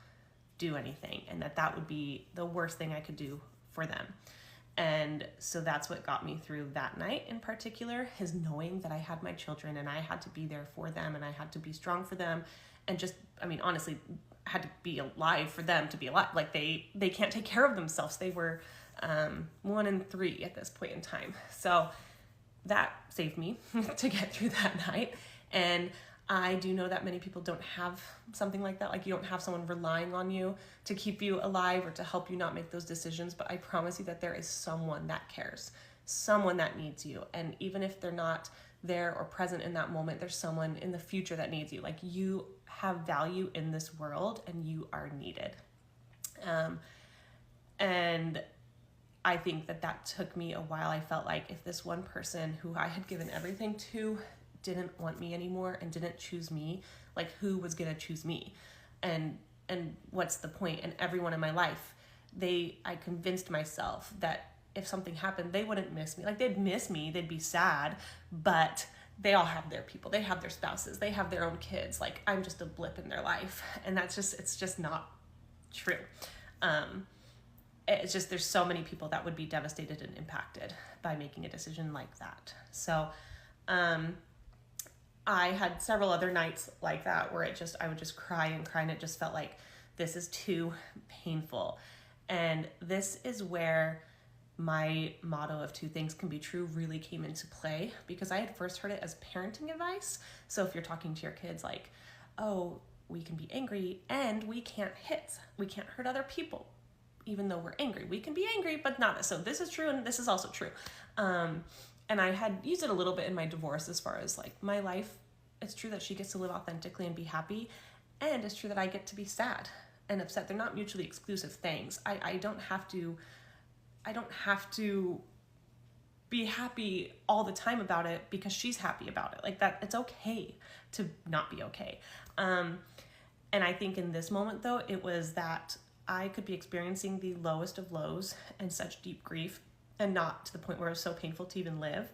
do anything, and that would be the worst thing I could do for them. And so that's what got me through that night in particular, is knowing that I had my children and I had to be there for them, and I had to be strong for them, and just, I mean, honestly, I had to be alive for them to be alive. Like they can't take care of themselves. They were 1 and 3 at this point in time. So that saved me to get through that night. And I do know that many people don't have something like that. Like, you don't have someone relying on you to keep you alive or to help you not make those decisions. But I promise you that there is someone that cares, someone that needs you. And even if they're not there or present in that moment, there's someone in the future that needs you. Like, you have value in this world and you are needed. And I think that took me a while. I felt like if this one person who I had given everything to didn't want me anymore and didn't choose me, like, who was gonna choose me? And what's the point? And everyone in my life, I convinced myself that if something happened, they wouldn't miss me. Like, they'd miss me, they'd be sad, but they all have their people, they have their spouses, they have their own kids. Like, I'm just a blip in their life. And it's just not true. It's just, there's so many people that would be devastated and impacted by making a decision like that. So, I had several other nights like that where I would just cry and cry, and it just felt like this is too painful. And this is where my motto of 2 things can be true really came into play, because I had first heard it as parenting advice. So if you're talking to your kids like, oh, we can be angry and we can't hurt other people, even though we're angry. We can be angry, but not. So this is true, and this is also true. And I had used it a little bit in my divorce as far as like my life. It's true that she gets to live authentically and be happy. And it's true that I get to be sad and upset. They're not mutually exclusive things. I don't have to be happy all the time about it because she's happy about it. Like, that, it's okay to not be okay. And I think in this moment though, it was that I could be experiencing the lowest of lows and such deep grief, and not to the point where it was so painful to even live,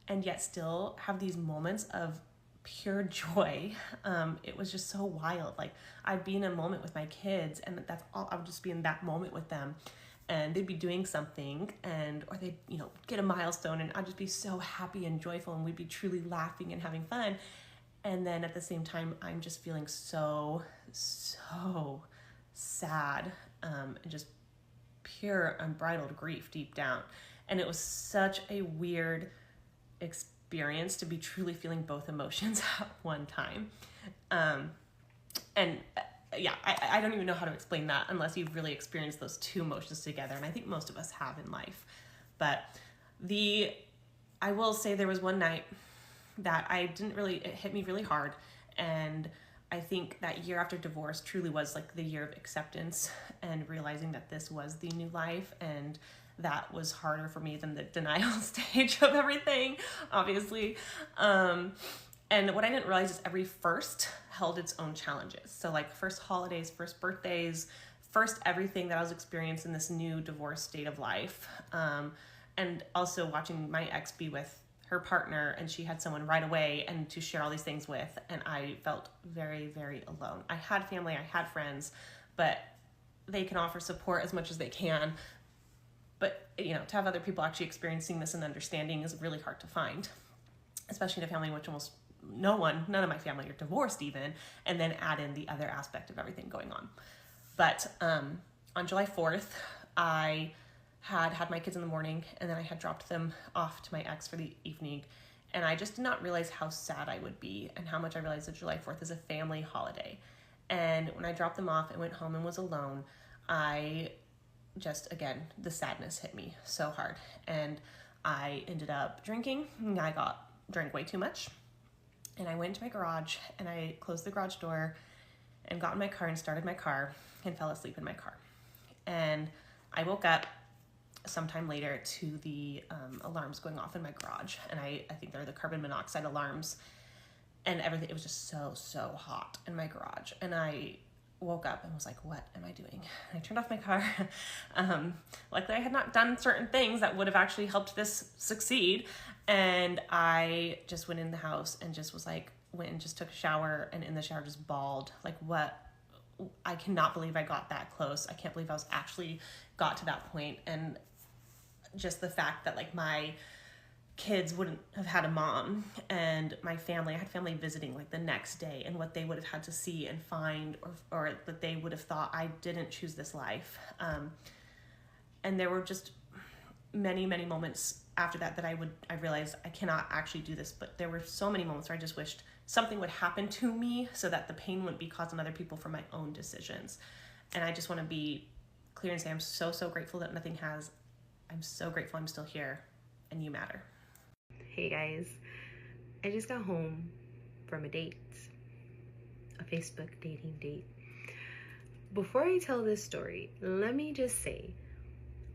and yet still have these moments of pure joy. It was just so wild. Like, I'd be in a moment with my kids, and that's all. I would just be in that moment with them, and they'd be doing something, or they'd, get a milestone, and I'd just be so happy and joyful, and we'd be truly laughing and having fun. And then at the same time, I'm just feeling so sad, and just pure unbridled grief deep down. And it was such a weird experience to be truly feeling both emotions at one time. I don't even know how to explain that unless you've really experienced those 2 emotions together. And I think most of us have in life. But I will say there was one night that it hit me really hard. And I think that year after divorce truly was like the year of acceptance and realizing that this was the new life, and that was harder for me than the denial stage of everything, obviously. And what I didn't realize is every first held its own challenges. So like first holidays, first birthdays, first everything that I was experiencing in this new divorce state of life. And also watching my ex be with her partner, and she had someone right away and to share all these things with, and I felt very, very alone. I had family, I had friends, but they can offer support as much as they can. But, to have other people actually experiencing this and understanding is really hard to find, especially in a family in which almost none of my family are divorced even, and then add in the other aspect of everything going on. But on July 4th, I had my kids in the morning, and then I had dropped them off to my ex for the evening, and I just did not realize how sad I would be, and how much I realized that July 4th is a family holiday. And when I dropped them off and went home and was alone, the sadness hit me so hard, and I ended up drinking. I drank way too much, And I went to my garage and I closed the garage door and got in my car and started my car and fell asleep in my car. And I woke up sometime later to the alarms going off in my garage. And I think they're the carbon monoxide alarms and everything. It was just so hot in my garage. And I woke up and was like, what am I doing? And I turned off my car. Luckily I had not done certain things that would have actually helped this succeed. And I just went in the house and just was like, went and just took a shower, and in the shower just bawled. Like, what? I cannot believe I got that close. I can't believe I was actually got to that point. And just the fact that like my kids wouldn't have had a mom, and my family, I had family visiting like the next day, and what they would have had to see and find, or that they would have thought I didn't choose this life. And there were just many moments after that I realized I cannot actually do this. But there were so many moments where I just wished something would happen to me so that the pain wouldn't be caused on other people for my own decisions. And I just want to be clear and say I'm so grateful that nothing has. I'm so grateful I'm still here, and you matter. Hey guys, I just got home from a date, a Facebook dating date. Before I tell this story, let me just say,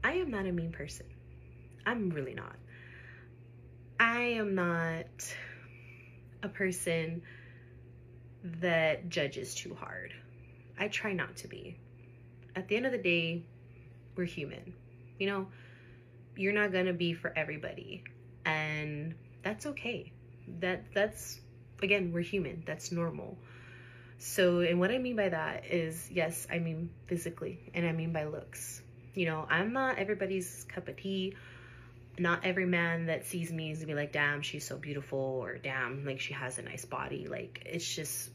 I am not a mean person. I'm really not. I am not a person that judges too hard. I try not to be. At the end of the day, we're human. You know, you're not gonna be for everybody. And that's okay. That's again, we're human. That's normal. So, and what I mean by that is, yes, I mean physically, and I mean by looks. You know, I'm not everybody's cup of tea. Not every man that sees me is gonna be like, damn, she's so beautiful, or damn, like she has a nice body. Like, it's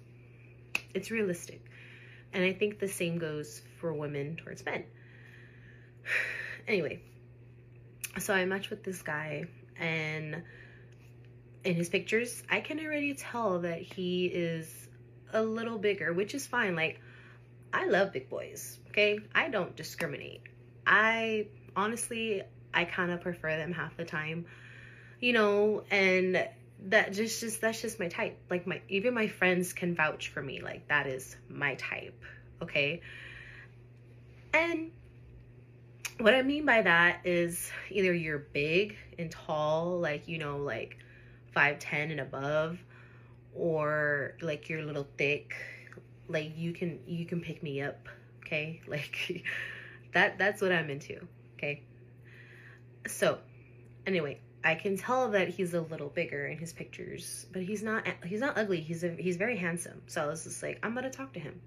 realistic. And I think the same goes for women towards men. Anyway, so I matched with this guy, and in his pictures, I can already tell that he is a little bigger, which is fine. Like, I love big boys, okay? I don't discriminate. I honestly kind of prefer them half the time, you know, and that's just my type. Like, even my friends can vouch for me. Like, that is my type, okay? And what I mean by that is either you're big and tall, like, you know, like 5'10" and above, or like you're a little thick, like you can pick me up, okay? Like that's what I'm into, okay? So anyway, I can tell that he's a little bigger in his pictures, but he's not ugly. He's very handsome. So I was just like, I'm gonna talk to him.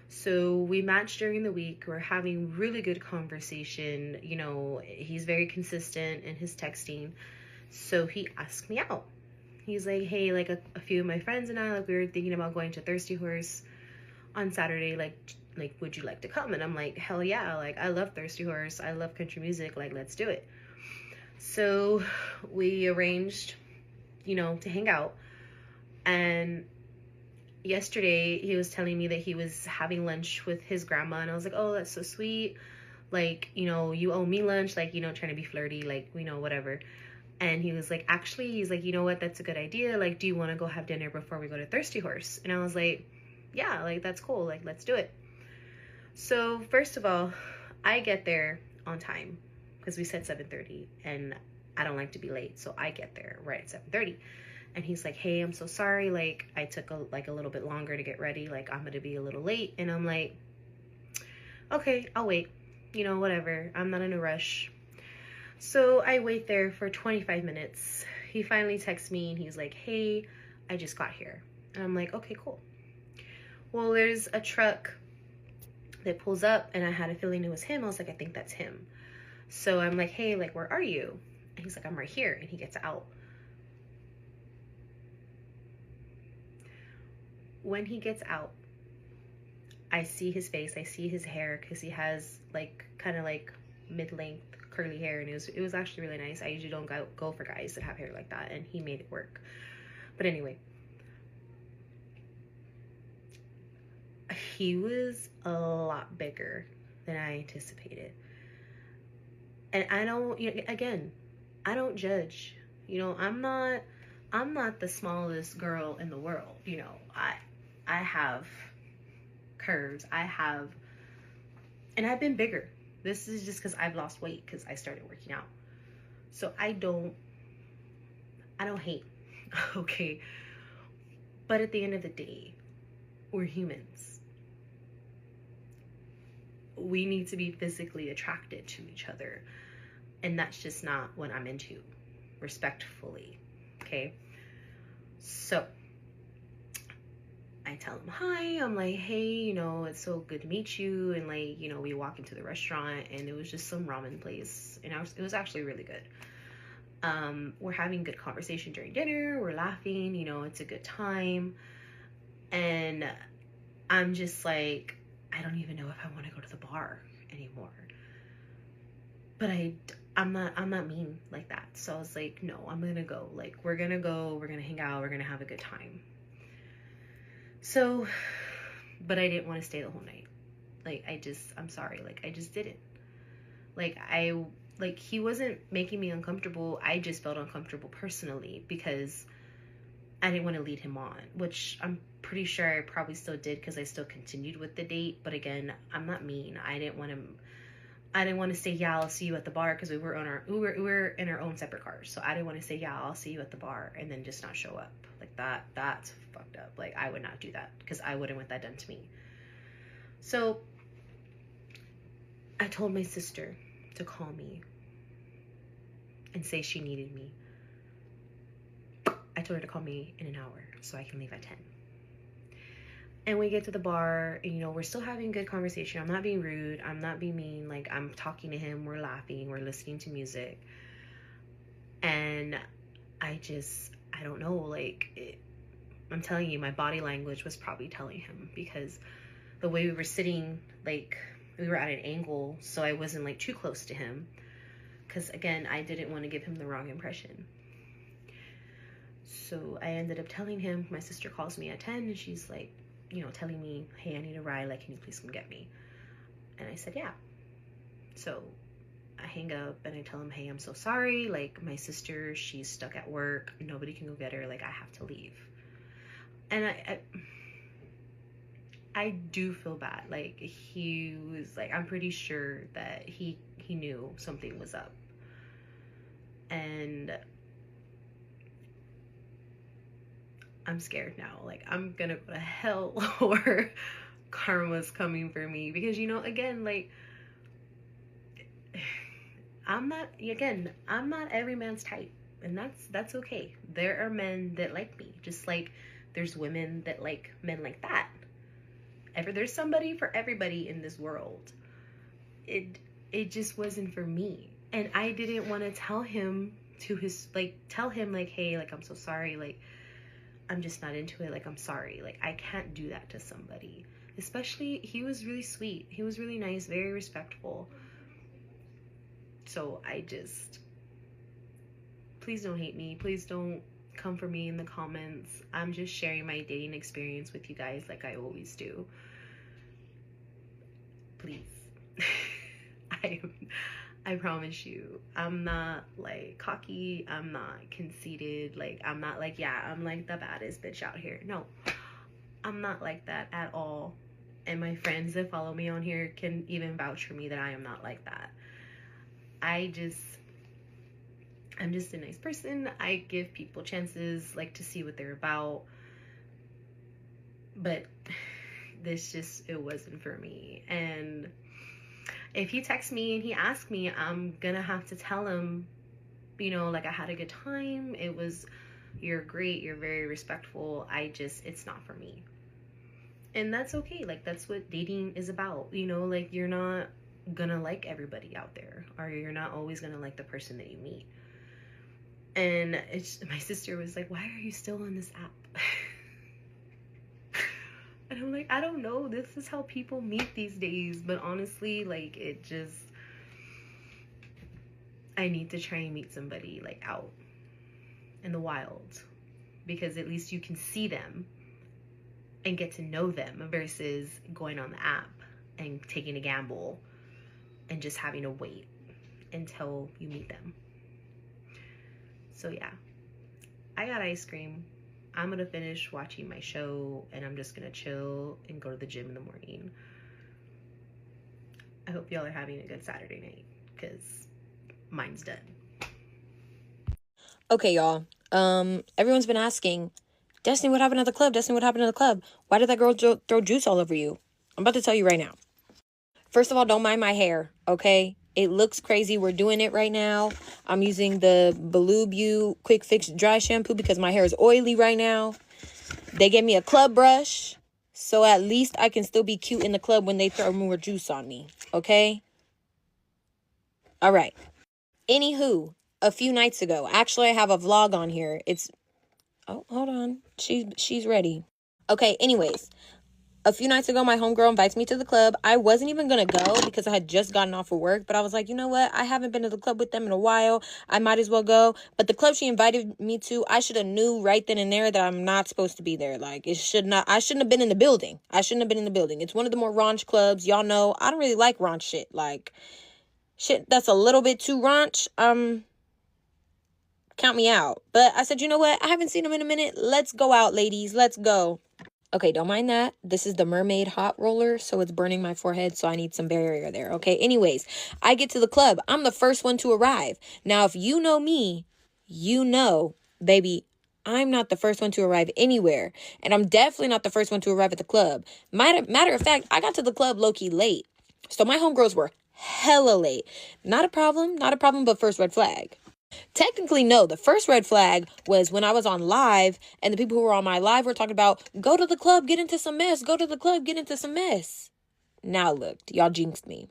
So we matched during the week. We're having really good conversation. You know, he's very consistent in his texting. So he asked me out. He's like, hey, like a few of my friends and I, like, we were thinking about going to Thirsty Horse on Saturday. Like, would you like to come? And I'm like, hell yeah. Like, I love Thirsty Horse. I love country music. Like, let's do it. So we arranged, you know, to hang out. And yesterday he was telling me that he was having lunch with his grandma, and I was like, oh, that's so sweet. Like, you know, you owe me lunch, like, you know, trying to be flirty, like, you know, whatever. And he was like, actually, he's like, you know what, that's a good idea. Like, do you want to go have dinner before we go to Thirsty Horse? And I was like, yeah, like, that's cool. Like, let's do it. So first of all, I get there on time because we said 7:30, and I don't like to be late. So I get there right at 7:30. And he's like, hey, I'm so sorry. Like, I took a little bit longer to get ready. Like, I'm going to be a little late. And I'm like, okay, I'll wait. You know, whatever. I'm not in a rush. So I wait there for 25 minutes. He finally texts me and he's like, hey, I just got here. And I'm like, okay, cool. Well, there's a truck that pulls up, and I had a feeling it was him. I was like, I think that's him. So I'm like, hey, like, where are you? And he's like, I'm right here. And he gets out. When he gets out, I see his face. I see his hair, because he has like kind of like mid-length curly hair, and it was actually really nice. I usually don't go for guys that have hair like that, and he made it work. But anyway, he was a lot bigger than I anticipated. And I don't, you know, again, I don't judge. You know, I'm not I'm not the smallest girl in the world. You know, I have curves. And I've been bigger. This is just because I've lost weight because I started working out. So I don't hate, okay? But at the end of the day, we're humans. We need to be physically attracted to each other. And that's just not what I'm into, respectfully, okay? So I tell him hi. I'm like, hey, you know, it's so good to meet you. And like, you know, we walk into the restaurant and it was just some ramen place. And it was actually really good. We're having good conversation during dinner. We're laughing, you know, it's a good time. And I'm just like, I don't even know if I want to go to the bar anymore. But I'm not mean like that. So I was like, no, I'm gonna go. Like, we're gonna go, we're gonna hang out, we're gonna have a good time. So, but I didn't want to stay the whole night. Like, I'm sorry. Like, I just didn't. Like, he wasn't making me uncomfortable. I just felt uncomfortable personally because I didn't want to lead him on, which I'm pretty sure I probably still did because I still continued with the date. But again, I'm not mean. I didn't want to say, yeah, I'll see you at the bar, because we were in our own separate cars. So I didn't want to say, yeah, I'll see you at the bar, and then just not show up. Like, that's fucked up. Like, I would not do that because I wouldn't want that done to me. So I told my sister to call me and say she needed me. I told her to call me in an hour so I can leave at 10. And we get to the bar, and, you know, we're still having good conversation. I'm not being rude. I'm not being mean. Like, I'm talking to him. We're laughing. We're listening to music. And I don't know, like, I'm telling you, my body language was probably telling him, because the way we were sitting, like, we were at an angle, so I wasn't, like, too close to him. Because, again, I didn't want to give him the wrong impression. So I ended up telling him, my sister calls me at 10, and she's like, you know, telling me, hey, I need a ride, like, can you please come get me? And I said, yeah. So I hang up and I tell him, hey, I'm so sorry, like, my sister, she's stuck at work, nobody can go get her, like, I have to leave. And I do feel bad. Like, he was like, I'm pretty sure that he knew something was up. And I'm scared now. Like, I'm gonna go to hell or karma's coming for me, because, you know, again, like, I'm not every man's type, and that's okay. There are men that like me, just like there's women that like men like that. There's somebody for everybody in this world. It just wasn't for me, and I didn't want to tell him like, hey, like, I'm so sorry, like, I'm just not into it, like, I'm sorry, like, I can't do that to somebody. Especially, he was really sweet, he was really nice, very respectful. So please don't hate me, please don't come for me in the comments. I'm just sharing my dating experience with you guys like I always do. Please. I promise you, I'm not, like, cocky, I'm not conceited, like, I'm not like, yeah, I'm like the baddest bitch out here. No, I'm not like that at all. And my friends that follow me on here can even vouch for me that I am not like that. I'm just a nice person. I give people chances, like, to see what they're about. But it wasn't for me. And if he texts me and he asks me, I'm gonna have to tell him, you know, like, I had a good time. You're great. You're very respectful. It's not for me. And that's okay. Like, that's what dating is about. You know, like, you're not gonna like everybody out there, or you're not always gonna like the person that you meet. And my sister was like, why are you still on this app? And I'm like, I don't know, this is how people meet these days. But honestly, like, I need to try and meet somebody, like, out in the wild, because at least you can see them and get to know them, versus going on the app and taking a gamble and just having to wait until you meet them. So yeah, I got ice cream. I'm gonna finish watching my show and I'm just gonna chill and go to the gym in the morning. I hope y'all are having a good Saturday night, because mine's done. Okay, y'all. Everyone's been asking, Destiny, what happened at the club? Destiny, what happened at the club? Why did that girl throw juice all over you? I'm about to tell you right now. First of all, don't mind my hair, okay? It looks crazy. We're doing it right now. I'm using the Belubu Quick Fix Dry Shampoo because my hair is oily right now. They gave me a club brush, so at least I can still be cute in the club when they throw more juice on me, okay? All right. Anywho, a few nights ago, actually, I have a vlog on here. Oh, hold on. She's ready. Okay, anyways. A few nights ago, my homegirl invites me to the club. I wasn't even going to go because I had just gotten off of work. But I was like, you know what? I haven't been to the club with them in a while. I might as well go. But the club she invited me to, I should have knew right then and there that I'm not supposed to be there. Like, I shouldn't have been in the building. It's one of the more raunch clubs. Y'all know, I don't really like raunch shit. Like, shit that's a little bit too raunch. Count me out. But I said, you know what? I haven't seen them in a minute. Let's go out, ladies. Let's go. Okay, don't mind that. This is the mermaid hot roller, so it's burning my forehead, so I need some barrier there. Okay, anyways, I get to the club. I'm the first one to arrive. Now, if you know me, you know, baby, I'm not the first one to arrive anywhere. And I'm definitely not the first one to arrive at the club. Matter of fact, I got to the club low-key late. So my homegirls were hella late. Not a problem, but first red flag. Technically, no. The first red flag was when I was on live and the people who were on my live were talking about, go to the club, get into some mess. Go to the club, get into some mess. Now look, y'all jinxed me.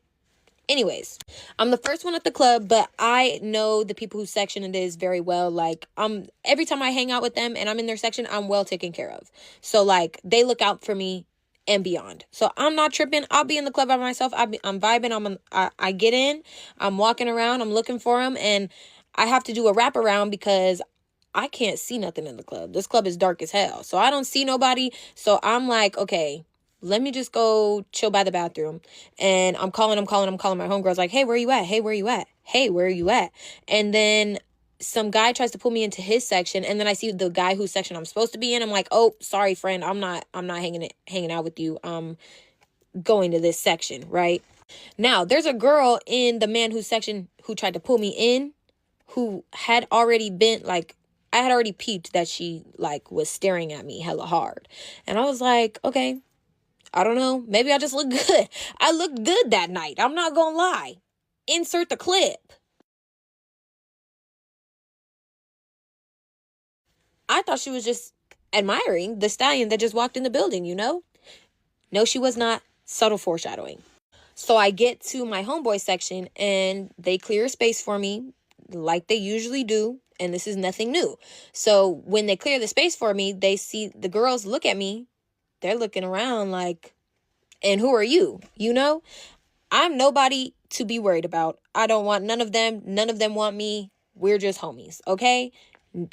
Anyways, I'm the first one at the club, but I know the people whose section it is very well. Like, every time I hang out with them and I'm in their section, I'm well taken care of. So, like, they look out for me and beyond. So I'm not tripping. I'll be in the club by myself. I'm vibing. I get in. I'm walking around. I'm looking for them, and I have to do a wraparound because I can't see nothing in the club. This club is dark as hell. So I don't see nobody. So I'm like, okay, let me just go chill by the bathroom. And I'm calling my homegirls like, hey, where you at? Hey, where you at? Hey, where are you at? And then some guy tries to pull me into his section. And then I see the guy whose section I'm supposed to be in. I'm like, oh, sorry, friend. I'm not hanging out with you. I'm going to this section, right? Now, there's a girl in the man whose section who tried to pull me in, who had already been, like, I had already peeped that she, like, was staring at me hella hard. And I was like, okay, I don't know. Maybe I just look good. I looked good that night. I'm not gonna lie. Insert the clip. I thought she was just admiring the stallion that just walked in the building, you know? No, she was not. Subtle foreshadowing. So I get to my homeboy section and they clear a space for me, like they usually do, and this is nothing new. So when they clear the space for me, they see the girls look at me. They're looking around like, and who are you? You know, I'm nobody to be worried about. I don't want none of them. None of them want me. We're just homies, okay?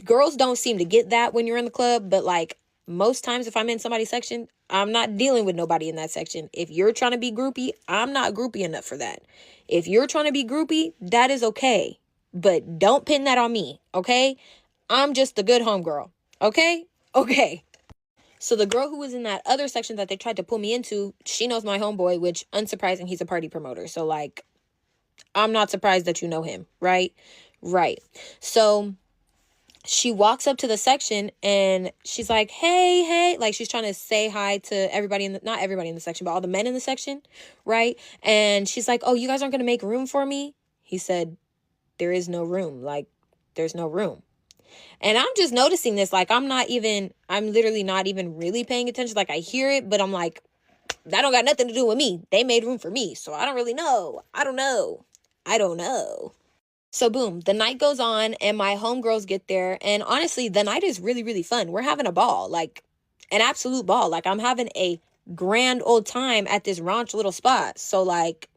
Girls don't seem to get that when you're in the club, but like most times if I'm in somebody's section, I'm not dealing with nobody in that section. If you're trying to be groupie, I'm not groupie enough for that. If you're trying to be groupie, that is okay. But don't pin that on me, okay? I'm just the good homegirl, okay? Okay. So the girl who was in that other section that they tried to pull me into, she knows my homeboy, which, unsurprising, he's a party promoter. So, like, I'm not surprised that you know him, right? Right. So she walks up to the section and she's like, hey, like she's trying to say hi to everybody not everybody in the section, but all the men in the section, right? And she's like, oh, you guys aren't going to make room for me? He said, there is no room. Like, there's no room. And I'm just noticing this. Like, I'm literally not even really paying attention. Like, I hear it, but I'm like, that don't got nothing to do with me. They made room for me. So I don't really know. I don't know. So boom, the night goes on and my homegirls get there. And honestly, the night is really, really fun. We're having a ball, like an absolute ball. Like, I'm having a grand old time at this raunch little spot. So like,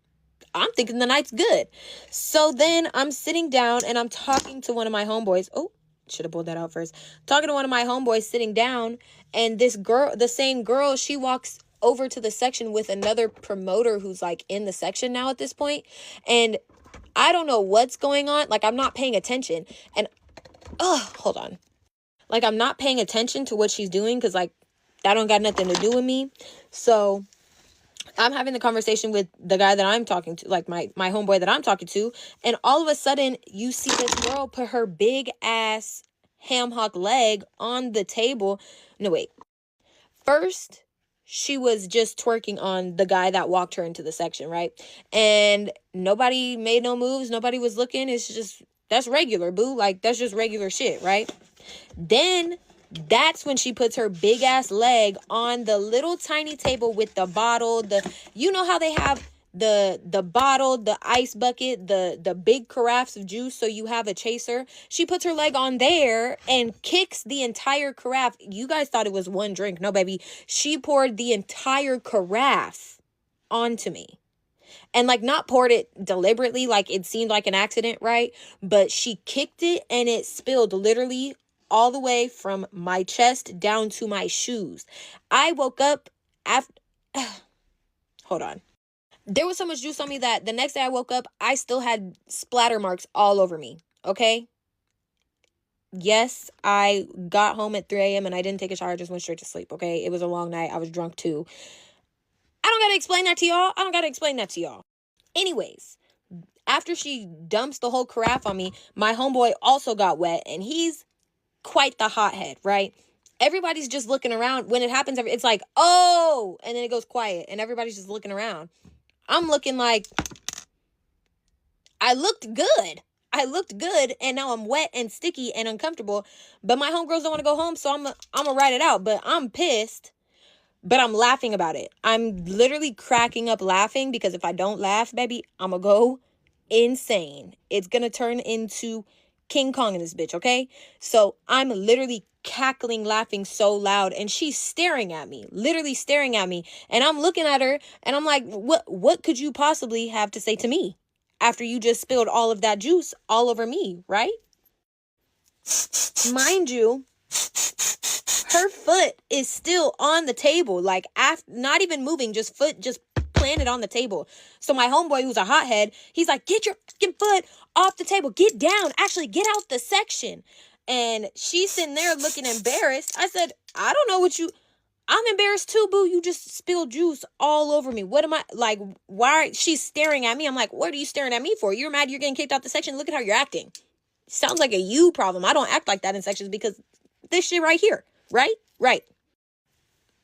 I'm thinking the night's good. So then I'm sitting down and I'm talking to one of my homeboys. Oh, should have pulled that out first. Talking to one of my homeboys sitting down, and this girl, the same girl, she walks over to the section with another promoter who's like in the section now at this point. And I don't know what's going on. Like, I'm not paying attention. And, hold on. Like, I'm not paying attention to what she's doing because, like, that don't got nothing to do with me. So I'm having the conversation with the guy that I'm talking to, like my homeboy that I'm talking to. And all of a sudden, you see this girl put her big ass ham hock leg on the table. No, wait. First, she was just twerking on the guy that walked her into the section, right? And nobody made no moves. Nobody was looking. It's just, that's regular, boo. Like, that's just regular shit, right? Then that's when she puts her big ass leg on the little tiny table with the bottle, you know how they have the bottle, the ice bucket, the big carafes of juice, so you have a chaser. She puts her leg on there and kicks the entire carafe. You guys thought it was one drink. No, baby. She poured the entire carafe onto me. And, like, not poured it deliberately, like it seemed like an accident, right? But she kicked it and it spilled literally all the way from my chest down to my shoes. I woke up after... Hold on. There was so much juice on me that the next day I woke up, I still had splatter marks all over me, okay? Yes, I got home at 3 a.m. and I didn't take a shower. I just went straight to sleep, okay? It was a long night. I was drunk too. I don't gotta explain that to y'all. Anyways, after she dumps the whole carafe on me, my homeboy also got wet, and he's quite the hothead, right? Everybody's just looking around. When it happens, it's like, oh, and then it goes quiet, and everybody's just looking around. I'm looking like I looked good, and now I'm wet and sticky and uncomfortable, but my homegirls don't want to go home, so I'm gonna ride it out, but I'm pissed, but I'm laughing about it. I'm literally cracking up laughing, because if I don't laugh, baby, I'm gonna go insane. It's gonna turn into King Kong in this bitch, okay? So I'm literally cackling, laughing so loud, and she's staring at me, literally staring at me, and I'm looking at her, and I'm like, what could you possibly have to say to me after you just spilled all of that juice all over me, right? Mind you, her foot is still on the table, like, not even moving, just foot just planted on the table. So my homeboy, who's a hothead, he's like, get your fucking foot off the table, get down, actually get out the section. And she's sitting there looking embarrassed. I said, I don't know I'm embarrassed too, boo. You just spilled juice all over me. What am I, like, why? She's staring at me. I'm like, what are you staring at me for? You're mad you're getting kicked out the section? Look at how you're acting. Sounds like a you problem. I don't act like that in sections because this shit right here, right? Right.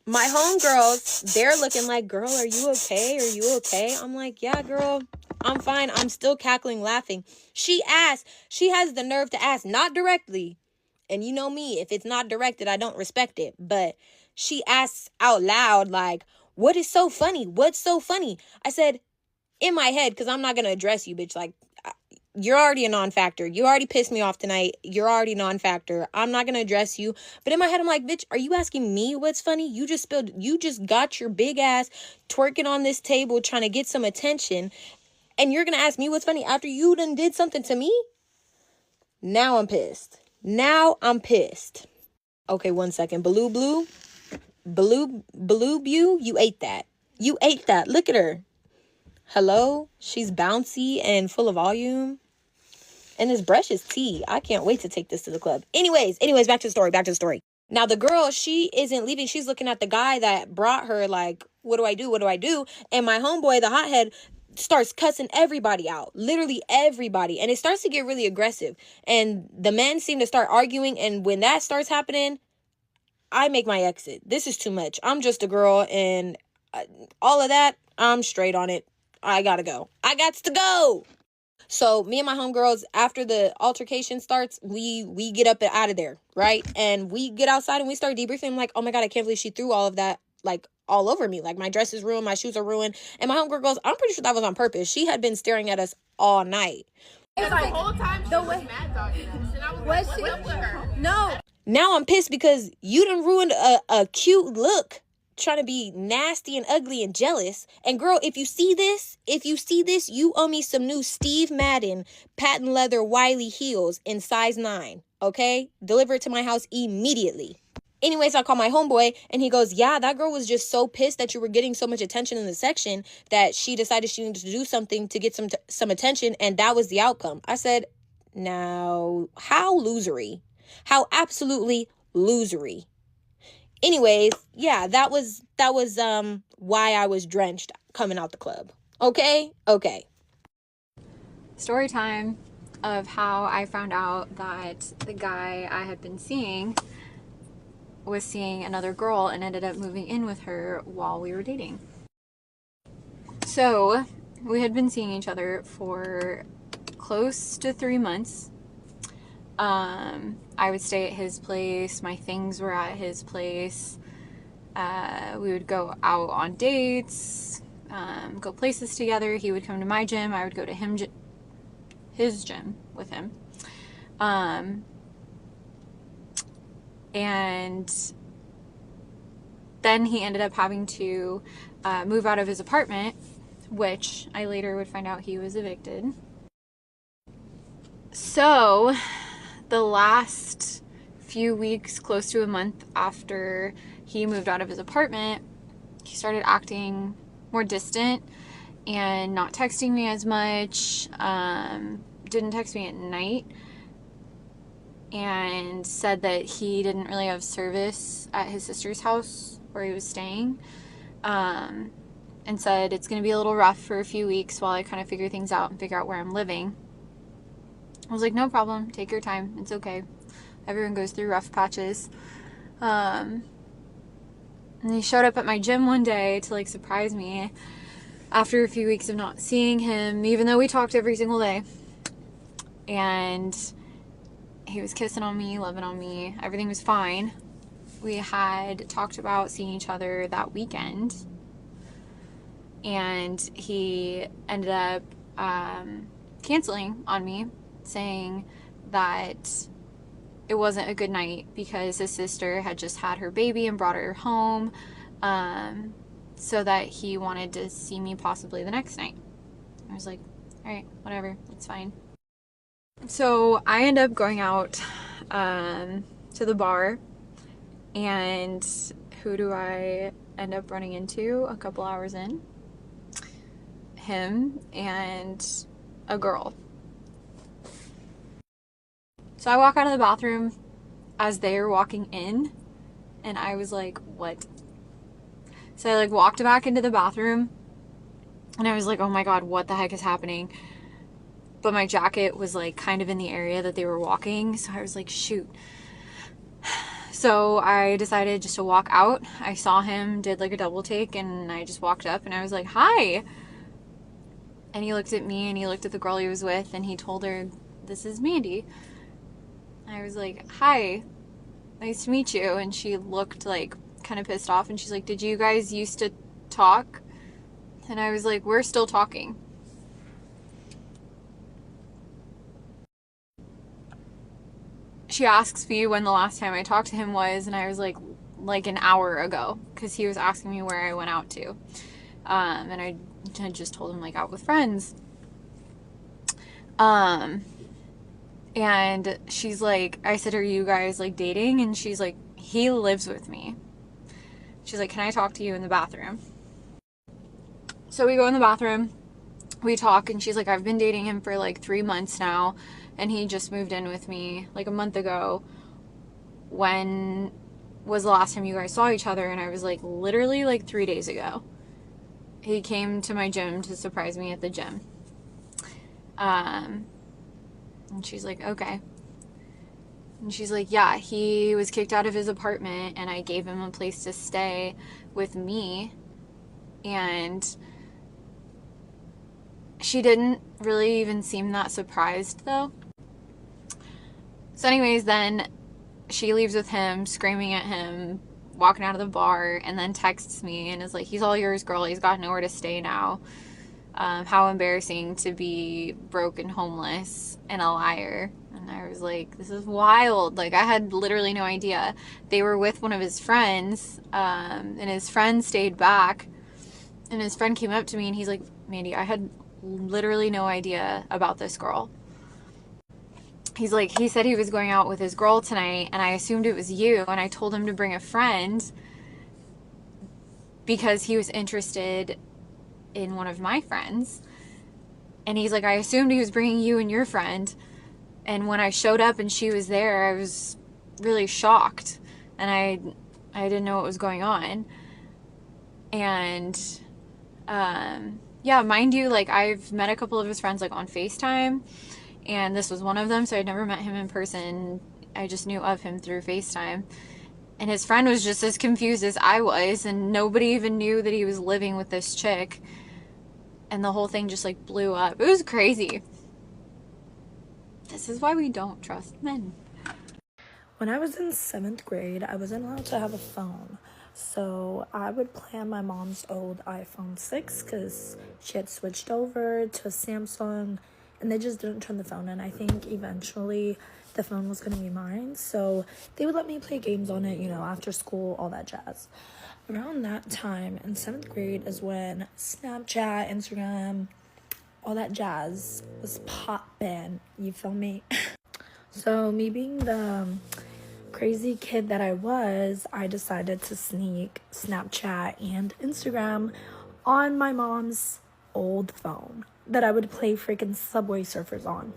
My homegirls, they're looking like, girl, are you okay? Are you okay? I'm like, yeah, girl, I'm fine. I'm still cackling, laughing. She has the nerve to ask, not directly. And you know me, if it's not directed, I don't respect it. But she asks out loud, like, what is so funny? What's so funny? I said, in my head, because I'm not going to address you, bitch. Like, you're already a non-factor. You already pissed me off tonight. You're already non-factor. I'm not going to address you. But in my head, I'm like, bitch, are you asking me what's funny? You just got your big ass twerking on this table trying to get some attention. And you're going to ask me what's funny after you done did something to me? Now I'm pissed. Okay, 1 second. Blue, you ate that. Look at her. Hello? She's bouncy and full of volume. And this brush is tea. I can't wait to take this to the club. Anyways, back to the story. Now, the girl, she isn't leaving. She's looking at the guy that brought her, like, what do I do? And my homeboy, the hothead, starts cussing everybody out. Literally everybody. And it starts to get really aggressive. And the men seem to start arguing. And when that starts happening, I make my exit. This is too much. I'm just a girl. And all of that, I'm straight on it. I gotta go. I got to go. So me and my homegirls, after the altercation starts, we get up and out of there, right? And we get outside and we start debriefing. I'm like, oh my God, I can't believe she threw all of that, like, all over me. Like, my dress is ruined, my shoes are ruined. And my homegirl goes, I'm pretty sure that was on purpose. She had been staring at us all night. It was like, the whole time she was mad dogging us. And I was like, what's with her? No. Now I'm pissed because you done ruined a cute look, trying to be nasty and ugly and jealous. And girl, if you see this, you owe me some new Steve Madden patent leather Wiley heels in size 9, okay? Deliver it to my house immediately. Anyways, I call my homeboy and he goes, yeah, that girl was just so pissed that you were getting so much attention in the section that she decided she needed to do something to get some attention, and that was the outcome. I said, now, how losery? How absolutely losery. Anyways, yeah, that was why I was drenched coming out the club. Okay? Okay. Story time of how I found out that the guy I had been seeing was seeing another girl and ended up moving in with her while we were dating. So, we had been seeing each other for close to 3 months. I would stay at his place. My things were at his place. We would go out on dates, go places together. He would come to my gym. I would go to his gym with him. And then he ended up having to move out of his apartment, which I later would find out he was evicted. So, the last few weeks, close to a month after he moved out of his apartment, he started acting more distant and not texting me as much. Didn't text me at night, and said that he didn't really have service at his sister's house where he was staying, and said it's going to be a little rough for a few weeks while I kind of figure things out and figure out where I'm living. I was like, no problem, take your time, it's okay. Everyone goes through rough patches. And he showed up at my gym one day to like surprise me after a few weeks of not seeing him, even though we talked every single day. And he was kissing on me, loving on me, everything was fine. We had talked about seeing each other that weekend, and he ended up canceling on me, saying that it wasn't a good night because his sister had just had her baby and brought her home, so that he wanted to see me possibly the next night. I was like, all right, whatever, it's fine. So I end up going out to the bar, and who do I end up running into a couple hours in? Him and a girl. So I walk out of the bathroom as they're walking in, and I was like, what? So I like walked back into the bathroom, and I was like, oh my god, what the heck is happening? But my jacket was like kind of in the area that they were walking, so I was like, shoot. So I decided just to walk out. I saw him, did like a double take, and I just walked up and I was like, hi. And he looked at me and he looked at the girl he was with, and he told her, this is Mandy. I was like, hi, nice to meet you. And she looked like kind of pissed off, and she's like, did you guys used to talk? And I was like, we're still talking. She asks me when the last time I talked to him was, and I was like an hour ago, because he was asking me where I went out to. And I had just told him like out with friends. And she's like, I said, are you guys like dating? And she's like, he lives with me. She's like, can I talk to you in the bathroom? So we go in the bathroom, we talk, and she's like, I've been dating him for like 3 months now, and he just moved in with me like a month ago. When was the last time you guys saw each other? And I was like, literally like 3 days ago. He came to my gym to surprise me at the gym. And she's like, okay. And she's like, yeah, he was kicked out of his apartment, and I gave him a place to stay with me. And she didn't really even seem that surprised, though. So anyways, then she leaves with him, screaming at him, walking out of the bar, and then texts me and is like, he's all yours, girl. He's got nowhere to stay now. How embarrassing to be broke and homeless and a liar. And I was like, this is wild. Like, I had literally no idea. They were with one of his friends, and his friend stayed back, and his friend came up to me and he's like, Mandy, I had literally no idea about this girl. He's like, he said he was going out with his girl tonight, and I assumed it was you, and I told him to bring a friend because he was interested in one of my friends. And he's like, I assumed he was bringing you and your friend. And when I showed up and she was there, I was really shocked. And I didn't know what was going on. And yeah, mind you, like I've met a couple of his friends like on FaceTime, and this was one of them, so I'd never met him in person. I just knew of him through FaceTime. And his friend was just as confused as I was, and nobody even knew that he was living with this chick. And the whole thing just like blew up. It was crazy. This is why we don't trust men. When I was in 7th grade, I wasn't allowed to have a phone. So I would play on my mom's old iPhone 6 because she had switched over to a Samsung and they just didn't turn the phone in. I think eventually the phone was going to be mine. So they would let me play games on it, you know, after school, all that jazz. Around that time in 7th grade is when Snapchat, Instagram, all that jazz was poppin'. You feel me? So me being the crazy kid that I was, I decided to sneak Snapchat and Instagram on my mom's old phone that I would play freaking Subway Surfers on.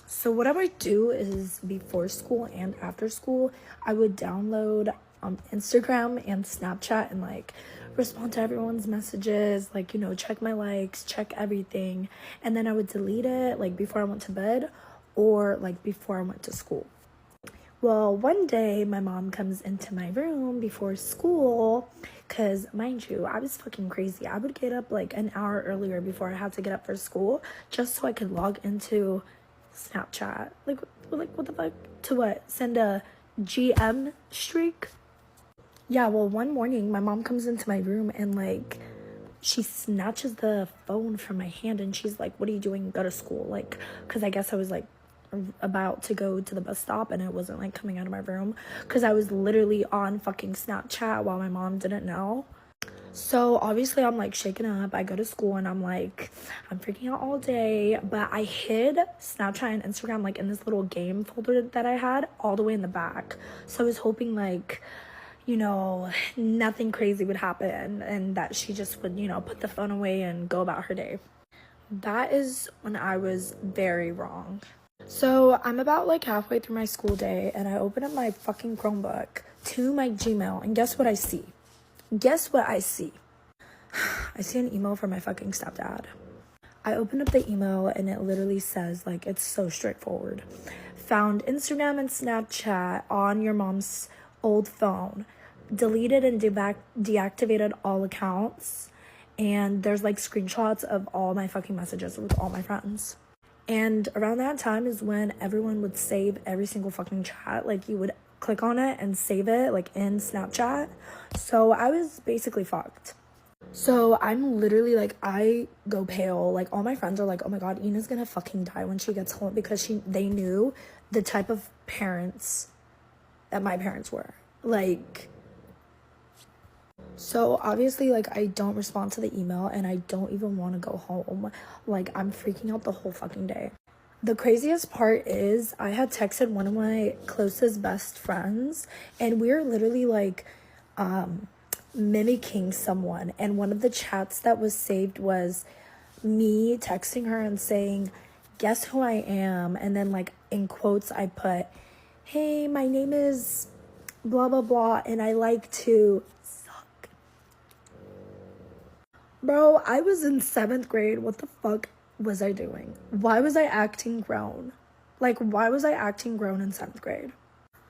So what I would do is before school and after school, I would download Instagram and Snapchat and like respond to everyone's messages, like, you know, check my likes, check everything. And then I would delete it like before I went to bed or like before I went to school. Well, one day my mom comes into my room before school because, mind you, I was fucking crazy. I would get up like an hour earlier before I had to get up for school just so I could log into Snapchat. Like what the fuck? To what? Send a GM streak? Yeah, well, one morning my mom comes into my room and like she snatches the phone from my hand and she's like, what are you doing? Go to school. Like, because I guess I was like about to go to the bus stop and it wasn't like coming out of my room because I was literally on fucking Snapchat while my mom didn't know. So obviously I'm like shaking up. I go to school and I'm like, I'm freaking out all day, but I hid Snapchat and Instagram like in this little game folder that I had all the way in the back. So I was hoping like, you know, nothing crazy would happen and that she just would, you know, put the phone away and go about her day. That is when I was very wrong. So I'm about like halfway through my school day and I open up my fucking Chromebook to my Gmail and guess what I see? Guess what I see? I see an email from my fucking stepdad. I open up the email and it literally says, like, it's so straightforward. Found Instagram and Snapchat on your mom's old phone. Deleted and deactivated all accounts. And there's like screenshots of all my fucking messages with all my friends. And around that time is when everyone would save every single fucking chat. Like you would click on it and save it like in Snapchat. So I was basically fucked. So I'm literally like, I go pale. Like all my friends are like, oh my god, Ina's gonna fucking die when she gets home because they knew the type of parents that my parents were. Like, so obviously like I don't respond to the email and I don't even want to go home. Like I'm freaking out the whole fucking day. The craziest part is I had texted one of my closest best friends and we were literally like mimicking someone, and one of the chats that was saved was me texting her and saying, guess who I am, and then like in quotes I put, hey, my name is blah blah blah and I like to suck. Bro, I was in 7th grade. What the fuck was I doing? Why was I acting grown? Like, why was I acting grown in 7th grade?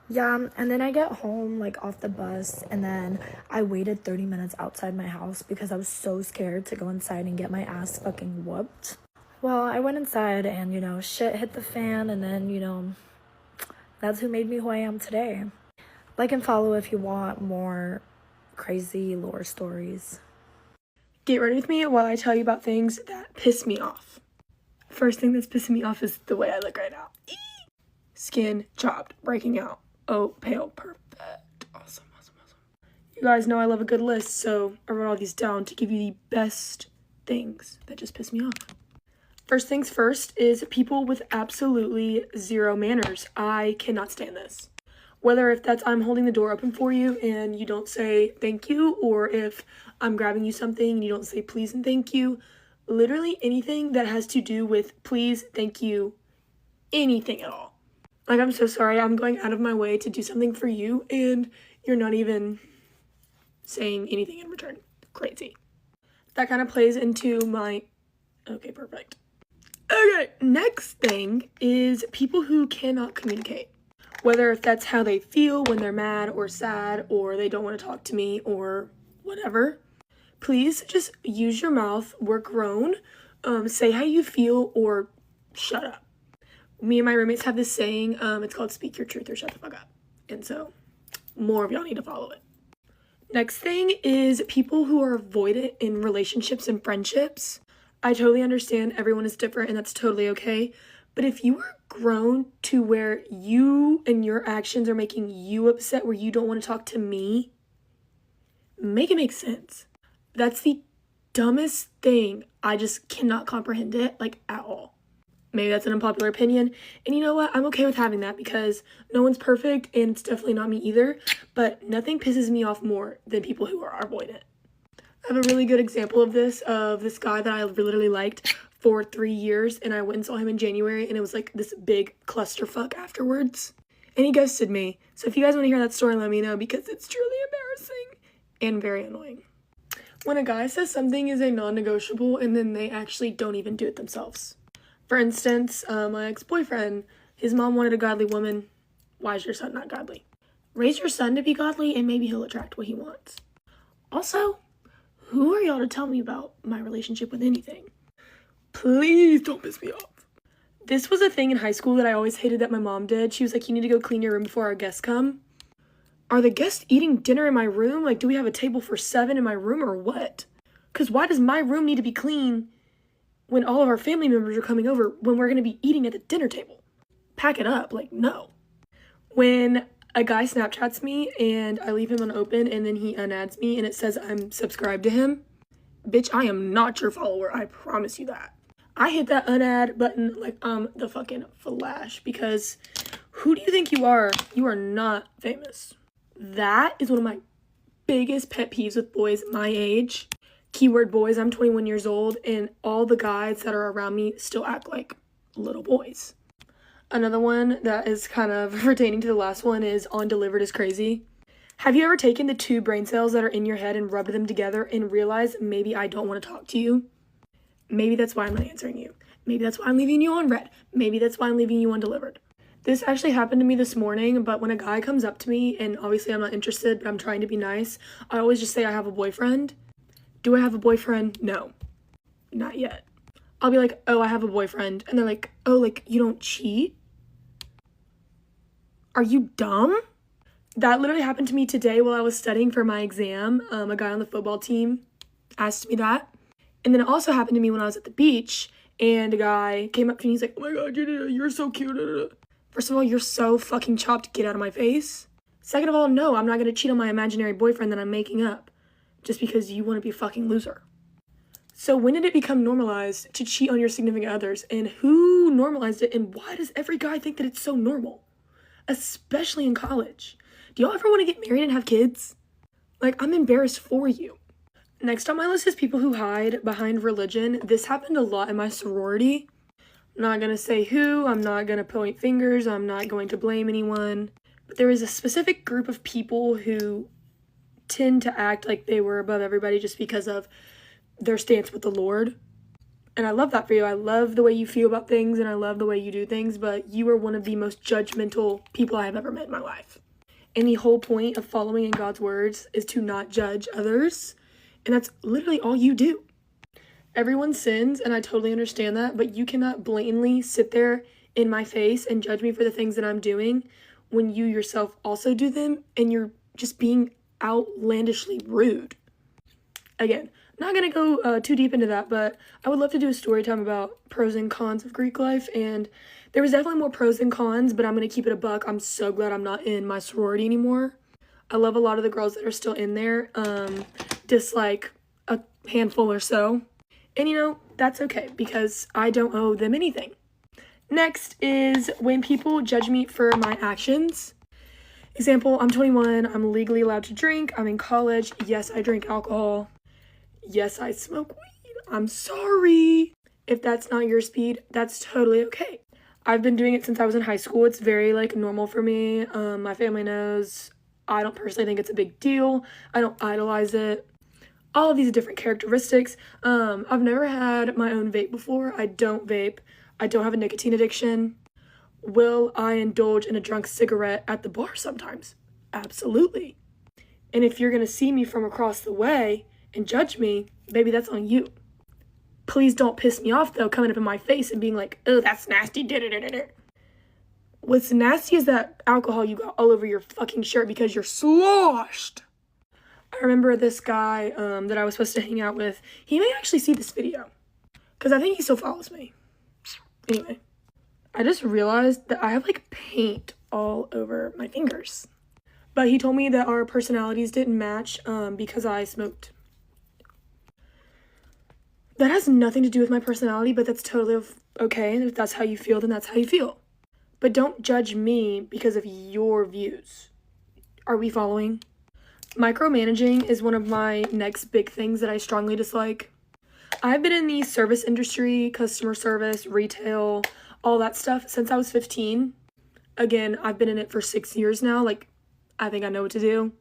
Yeah, and then I get home, like, off the bus, and then I waited 30 minutes outside my house because I was so scared to go inside and get my ass fucking whooped. Well, I went inside, and, you know, shit hit the fan, and then, you know, that's who made me who I am today. Like and follow if you want more crazy lore stories. Get ready with me while I tell you about things that piss me off. First thing that's pissing me off is the way I look right now. Skin chopped, breaking out. Oh, pale, perfect. Awesome. You guys know I love a good list, so I wrote all these down to give you the best things that just piss me off. First things first is people with absolutely zero manners. I cannot stand this. Whether if that's I'm holding the door open for you and you don't say thank you, or if I'm grabbing you something and you don't say please and thank you. Literally anything that has to do with please, thank you, anything at all. Like, I'm so sorry, I'm going out of my way to do something for you, and you're not even saying anything in return. Crazy. That kind of plays into my... Okay, perfect. Okay, next thing is people who cannot communicate. Whether if that's how they feel when they're mad or sad, or they don't want to talk to me, or whatever. Please just use your mouth. We're grown. Say how you feel or shut up. Me and my roommates have this saying, it's called speak your truth or shut the fuck up. And so more of y'all need to follow it. Next thing is people who are avoidant in relationships and friendships. I totally understand everyone is different and that's totally okay. But if you are grown to where you and your actions are making you upset, where you don't want to talk to me, make it make sense. That's the dumbest thing. I just cannot comprehend it, like, at all. Maybe that's an unpopular opinion. And you know what? I'm okay with having that because no one's perfect and it's definitely not me either. But nothing pisses me off more than people who are avoidant. I have a really good example of this guy that I literally liked for 3 years, and I went and saw him in January, and it was like this big clusterfuck afterwards. And he ghosted me. So if you guys want to hear that story, let me know because it's truly embarrassing and very annoying. When a guy says something is a non-negotiable and then they actually don't even do it themselves. For instance, my ex-boyfriend, his mom wanted a godly woman. Why is your son not godly? Raise your son to be godly and maybe he'll attract what he wants. Also, who are y'all to tell me about my relationship with anything? Please don't piss me off. This was a thing in high school that I always hated that my mom did. She was like, you need to go clean your room before our guests come. Are the guests eating dinner in my room? Like, do we have a table for 7 in my room or what? Because why does my room need to be clean when all of our family members are coming over when we're going to be eating at the dinner table? Pack it up. Like, no. When a guy Snapchats me and I leave him unopened and then he unadds me and it says I'm subscribed to him, bitch, I am not your follower. I promise you that. I hit that unadd button like I'm the fucking Flash because who do you think you are? You are not famous. That is one of my biggest pet peeves with boys my age. Keyword boys, I'm 21 years old and all the guys that are around me still act like little boys. Another one that is kind of pertaining to the last one is on delivered is crazy. Have you ever taken the 2 brain cells that are in your head and rubbed them together and realized maybe I don't want to talk to you? Maybe that's why I'm not answering you. Maybe that's why I'm leaving you on red. Maybe that's why I'm leaving you undelivered. This actually happened to me this morning, but when a guy comes up to me, and obviously I'm not interested, but I'm trying to be nice, I always just say I have a boyfriend. Do I have a boyfriend? No. Not yet. I'll be like, oh, I have a boyfriend. And they're like, oh, like, you don't cheat? Are you dumb? That literally happened to me today while I was studying for my exam. A guy on the football team asked me that. And then it also happened to me when I was at the beach, and a guy came up to me, he's like, oh my god, you're so cute. First of all, you're so fucking chopped, get out of my face. Second of all, no, I'm not gonna cheat on my imaginary boyfriend that I'm making up just because you want to be a fucking loser. So when did it become normalized to cheat on your significant others, and who normalized it, and why does every guy think that it's so normal? Especially in college. Do y'all ever want to get married and have kids? Like, I'm embarrassed for you. Next on my list is people who hide behind religion. This happened a lot in my sorority. I'm not going to say who, I'm not going to point fingers, I'm not going to blame anyone. But there was a specific group of people who tend to act like they were above everybody just because of their stance with the Lord. And I love that for you. I love the way you feel about things and I love the way you do things, but you are one of the most judgmental people I have ever met in my life. And the whole point of following in God's words is to not judge others. And that's literally all you do. Everyone sins, and I totally understand that, but you cannot blatantly sit there in my face and judge me for the things that I'm doing when you yourself also do them, and you're just being outlandishly rude. Again, not going to go too deep into that, but I would love to do a story time about pros and cons of Greek life, and there was definitely more pros than cons, but I'm going to keep it a buck. I'm so glad I'm not in my sorority anymore. I love a lot of the girls that are still in there, dislike a handful or so. And you know, that's okay because I don't owe them anything. Next is when people judge me for my actions. Example, I'm 21, I'm legally allowed to drink, I'm in college, yes, I drink alcohol, yes, I smoke weed, I'm sorry. If that's not your speed, that's totally okay. I've been doing it since I was in high school. It's very like normal for me. My family knows. I don't personally think it's a big deal. I don't idolize it. All of these different characteristics. I've never had my own vape before. I don't vape. I don't have a nicotine addiction. Will I indulge in a drunk cigarette at the bar sometimes? Absolutely. And if you're gonna see me from across the way and judge me, baby, that's on you. Please don't piss me off though, coming up in my face and being like, oh, that's nasty. What's nasty is that alcohol you got all over your fucking shirt because you're sloshed. I remember this guy that I was supposed to hang out with. He may actually see this video because I think he still follows me. Anyway, I just realized that I have like paint all over my fingers. But he told me that our personalities didn't match because I smoked. That has nothing to do with my personality, but that's totally okay. If that's how you feel, then that's how you feel. But don't judge me because of your views. Are we following? Micromanaging is one of my next big things that I strongly dislike. I've been in the service industry, customer service, retail, all that stuff since I was 15. Again, I've been in it for 6 years now. Like, I think I know what to do.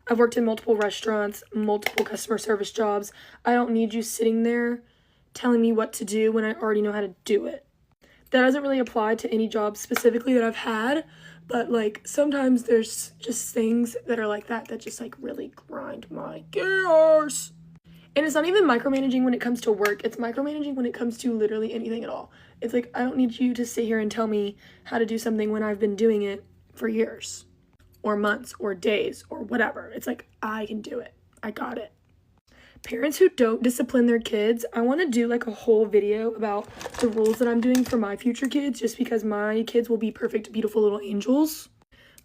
I've worked in multiple restaurants, multiple customer service jobs. I don't need you sitting there telling me what to do when I already know how to do it. That doesn't really apply to any job specifically that I've had, but like sometimes there's just things that are like that just like really grind my gears. And it's not even micromanaging when it comes to work. It's micromanaging when it comes to literally anything at all. It's like, I don't need you to sit here and tell me how to do something when I've been doing it for years or months or days or whatever. It's like, I can do it. I got it. Parents who don't discipline their kids, I want to do like a whole video about the rules that I'm doing for my future kids, just because my kids will be perfect, beautiful little angels.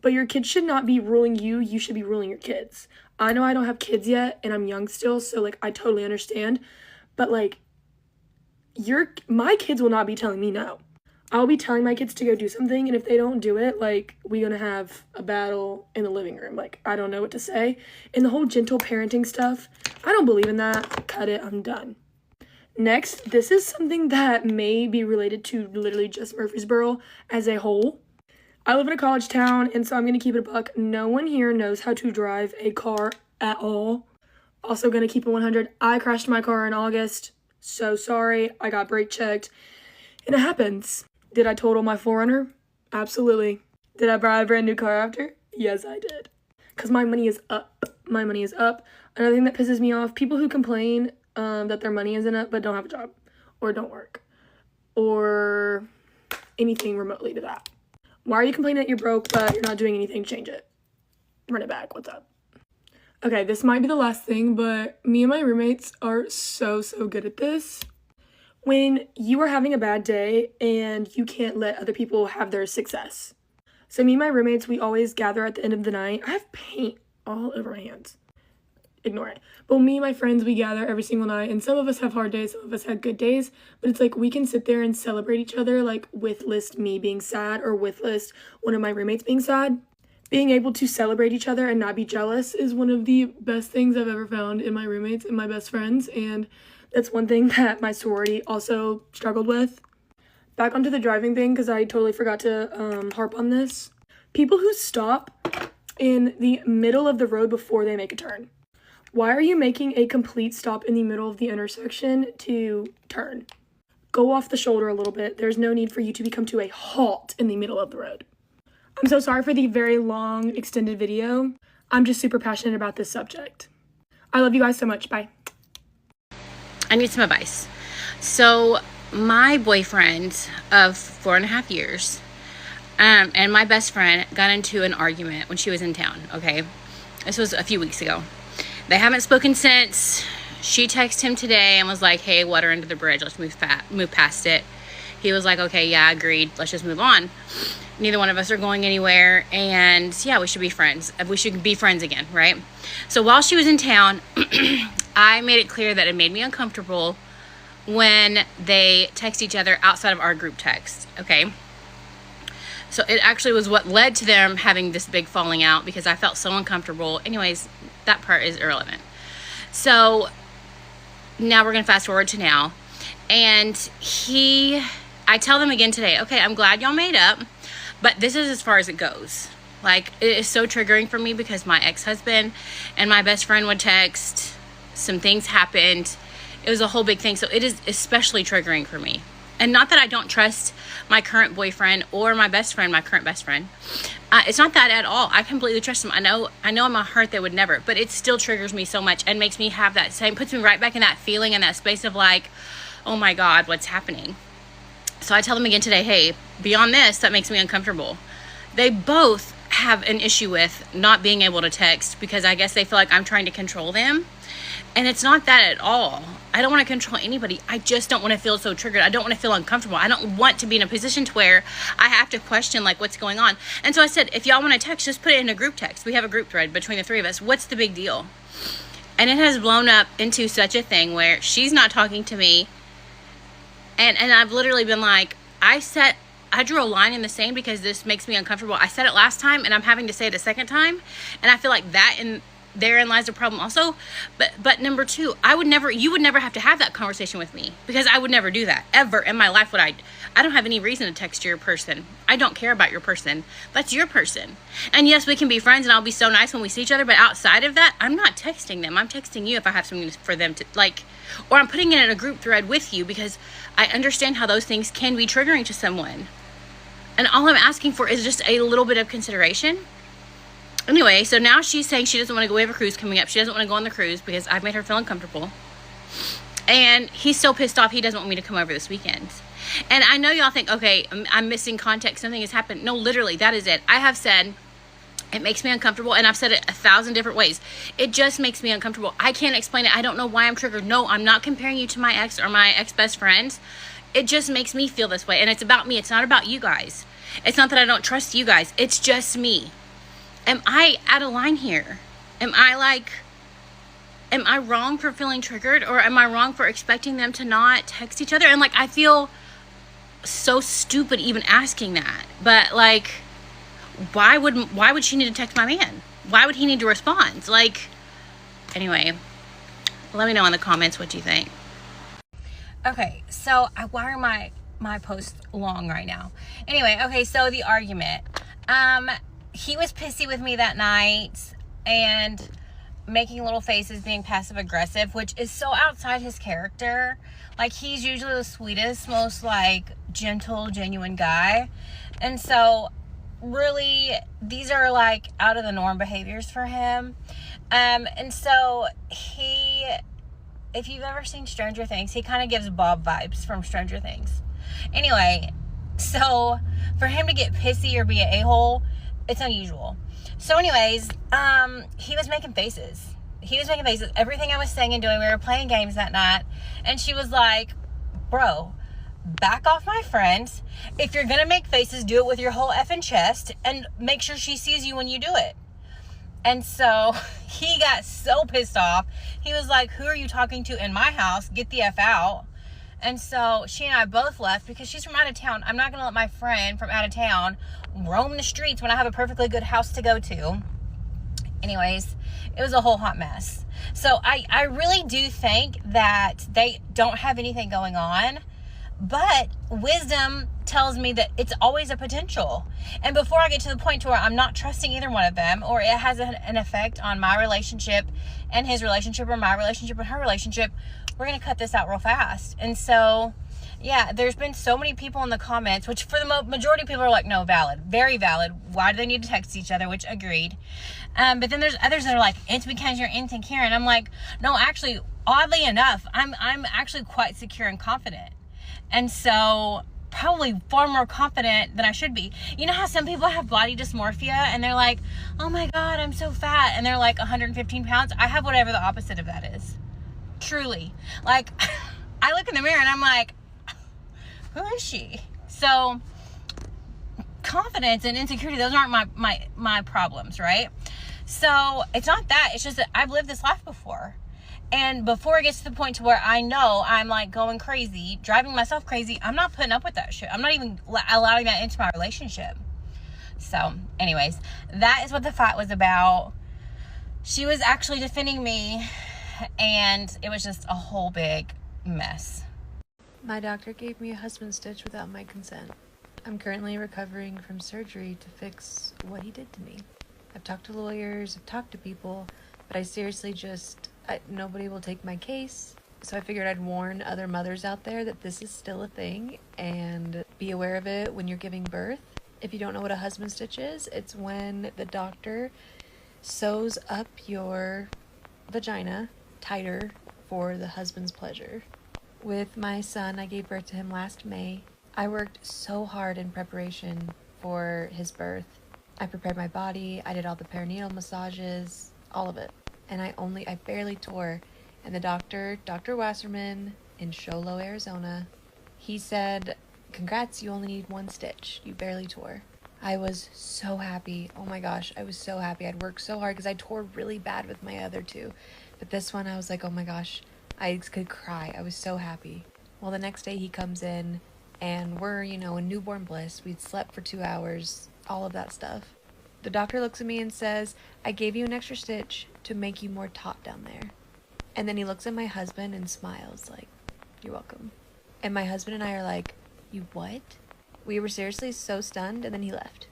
But your kids should not be ruling you. You should be ruling your kids. I know I don't have kids yet and I'm young still, so like I totally understand. But like my kids will not be telling me no. I'll be telling my kids to go do something, and if they don't do it, like, we're gonna have a battle in the living room. Like, I don't know what to say. And the whole gentle parenting stuff, I don't believe in that. Cut it, I'm done. Next, this is something that may be related to literally just Murfreesboro as a whole. I live in a college town, and so I'm gonna keep it a buck. No one here knows how to drive a car at all. Also gonna keep it 100. I crashed my car in August. So sorry. I got brake checked. And it happens. Did I total my 4Runner? Absolutely. Did I buy a brand new car after? Yes, I did. Because my money is up. My money is up. Another thing that pisses me off, people who complain that their money isn't up but don't have a job or don't work or anything remotely to that. Why are you complaining that you're broke but you're not doing anything to change it? Run it back. What's up? Okay, this might be the last thing, but me and my roommates are so good at this. When you are having a bad day and you can't let other people have their success. So me and my roommates, we always gather at the end of the night. I have paint all over my hands. Ignore it. But me and my friends, we gather every single night, and some of us have hard days, some of us have good days, but it's like we can sit there and celebrate each other, like with list me being sad or with list one of my roommates being sad. Being able to celebrate each other and not be jealous is one of the best things I've ever found in my roommates and my best friends, and that's one thing that my sorority also struggled with. Back onto the driving thing, because I totally forgot to harp on this. People who stop in the middle of the road before they make a turn. Why are you making a complete stop in the middle of the intersection to turn? Go off the shoulder a little bit. There's no need for you to come to a halt in the middle of the road. I'm so sorry for the very long, extended video. I'm just super passionate about this subject. I love you guys so much. Bye. I need some advice. So my boyfriend of 4.5 years and my best friend got into an argument when she was in town, okay? This was a few weeks ago. They haven't spoken since. She texted him today and was like, hey, water under the bridge. Let's move past it. He was like, okay, yeah, agreed. Let's just move on. Neither one of us are going anywhere. And yeah, we should be friends. We should be friends again, right? So while she was in town, I made it clear that it made me uncomfortable when they text each other outside of our group text, okay? So it actually was what led to them having this big falling out because I felt so uncomfortable. Anyways, that part is irrelevant. So now we're going to fast forward to now. And he I tell them again today, okay, I'm glad y'all made up, but this is as far as it goes. Like, it is so triggering for me because my ex-husband and my best friend would text. Some things happened. It was a whole big thing. So it is especially triggering for me. And not that I don't trust my current boyfriend or my best friend, my current best friend. It's not that at all. I completely trust him. I know in my heart they would never, but it still triggers me so much and makes me have that same, puts me right back in that feeling and that space of like, oh my God, what's happening? So I tell them again today, hey, beyond this, that makes me uncomfortable. They both have an issue with not being able to text because I guess they feel like I'm trying to control them. And it's not that at all. I don't want to control anybody. I just don't want to feel so triggered. I don't want to feel uncomfortable. I don't want to be in a position to where I have to question like what's going on. And so I said, if y'all want to text, just put it in a group text. We have a group thread between the three of us. What's the big deal? And it has blown up into such a thing where she's not talking to me. And I've literally been like, I drew a line in the sand because this makes me uncomfortable. I said it last time and I'm having to say it a second time. And I feel like therein lies the problem also. But number two, you would never have to have that conversation with me because I would never do that ever in my life. I don't have any reason to text your person. I don't care about your person. That's your person. And yes, we can be friends and I'll be so nice when we see each other. But outside of that, I'm not texting them. I'm texting you if I have something for them to like, or I'm putting it in a group thread with you because I understand how those things can be triggering to someone. And all I'm asking for is just a little bit of consideration. Anyway, so now she's saying she doesn't want to go. We have a cruise coming up. She doesn't want to go on the cruise because I've made her feel uncomfortable. And he's so pissed off he doesn't want me to come over this weekend. And I know y'all think, okay, I'm missing context. Something has happened. No, literally, that is it. I have said it makes me uncomfortable, and I've said it 1,000 different ways. It just makes me uncomfortable. I can't explain it. I don't know why I'm triggered. No, I'm not comparing you to my ex or my ex-best friends. It just makes me feel this way, and it's about me. It's not about you guys. It's not that I don't trust you guys. It's just me. Am I out of line here? Am I wrong for feeling triggered, or am I wrong for expecting them to not text each other? And like, I feel so stupid even asking that. But like, why would she need to text my man? Why would he need to respond? Like, anyway, let me know in the comments what you think. Okay, so why are my posts long right now? Anyway, okay, so the argument. He was pissy with me that night and making little faces, being passive aggressive, which is so outside his character. Like, he's usually the sweetest, most like gentle, genuine guy. And so really these are like out of the norm behaviors for him. And so if you've ever seen Stranger Things, he kind of gives Bob vibes from Stranger Things. Anyway, so for him to get pissy or be an a-hole, it's unusual. So anyways, he was making faces. Everything I was saying and doing, we were playing games that night, and she was like, bro, back off my friends. If you're gonna make faces, do it with your whole effing chest, and make sure she sees you when you do it. And so he got so pissed off. He was like, who are you talking to in my house? Get the F out. And so she and I both left because she's from out of town. I'm not going to let my friend from out of town roam the streets when I have a perfectly good house to go to. Anyways, it was a whole hot mess. So I really do think that they don't have anything going on, but wisdom tells me that it's always a potential. And before I get to the point to where I'm not trusting either one of them, or it has an effect on my relationship and his relationship, or my relationship and her relationship, we're going to cut this out real fast. And so, yeah, there's been so many people in the comments, which for the majority of people are like, no, valid, very valid. Why do they need to text each other? Which agreed. But then there's others that are like, it's because you're insecure. And I'm like, no, actually, oddly enough, I'm actually quite secure and confident. And so probably far more confident than I should be. You know how some people have body dysmorphia and they're like, oh my God, I'm so fat. And they're like 115 pounds. I have whatever the opposite of that is. Truly. Like, I look in the mirror and I'm like, who is she? So confidence and insecurity, those aren't my problems, right? So it's not that. It's just that I've lived this life before. And before it gets to the point to where I know I'm like going crazy, driving myself crazy, I'm not putting up with that shit. I'm not even allowing that into my relationship. So anyways, that is what the fight was about. She was actually defending me, and it was just a whole big mess. My doctor gave me a husband stitch without my consent. I'm currently recovering from surgery to fix what he did to me. I've talked to lawyers, I've talked to people, but I seriously nobody will take my case. So I figured I'd warn other mothers out there that this is still a thing and be aware of it when you're giving birth. If you don't know what a husband stitch is, it's when the doctor sews up your vagina tighter for the husband's pleasure. With my son, I gave birth to him last May. I worked so hard in preparation for his birth. I prepared my body, I did all the perinatal massages, all of it. And I barely tore. And the doctor, Dr. Wasserman in Show Low, Arizona, he said, "Congrats, you only need one stitch. You barely tore." I was so happy. Oh my gosh, I was so happy. I'd worked so hard because I tore really bad with my other two. But this one, I was like, oh my gosh, I could cry. I was so happy. Well, the next day he comes in and we're, in newborn bliss. We'd slept for 2 hours, all of that stuff. The doctor looks at me and says, "I gave you an extra stitch to make you more taut down there." And then he looks at my husband and smiles like, "You're welcome." And my husband and I are like, "You what?" We were seriously so stunned, and then he left.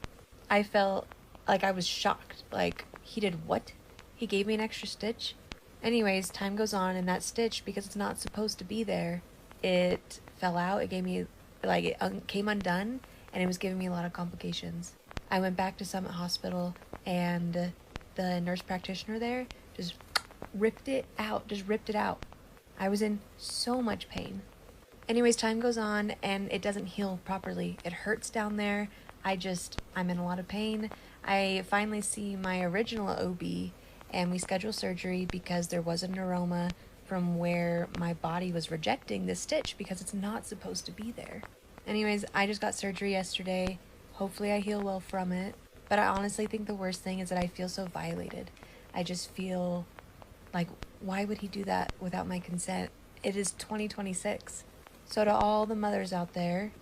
I felt like I was shocked. Like, he did what? He gave me an extra stitch? Anyways, time goes on, and that stitch, because it's not supposed to be there, it fell out. It gave me, came undone, and it was giving me a lot of complications. I went back to Summit Hospital, and the nurse practitioner there just ripped it out. I was in so much pain. Anyways, time goes on and it doesn't heal properly. It hurts down there. I'm in a lot of pain. I finally see my original OB and we schedule surgery because there was a neuroma from where my body was rejecting this stitch because it's not supposed to be there. Anyways, I just got surgery yesterday. Hopefully I heal well from it. But I honestly think the worst thing is that I feel so violated. I just feel like, why would he do that without my consent? It is 2026. So to all the mothers out there,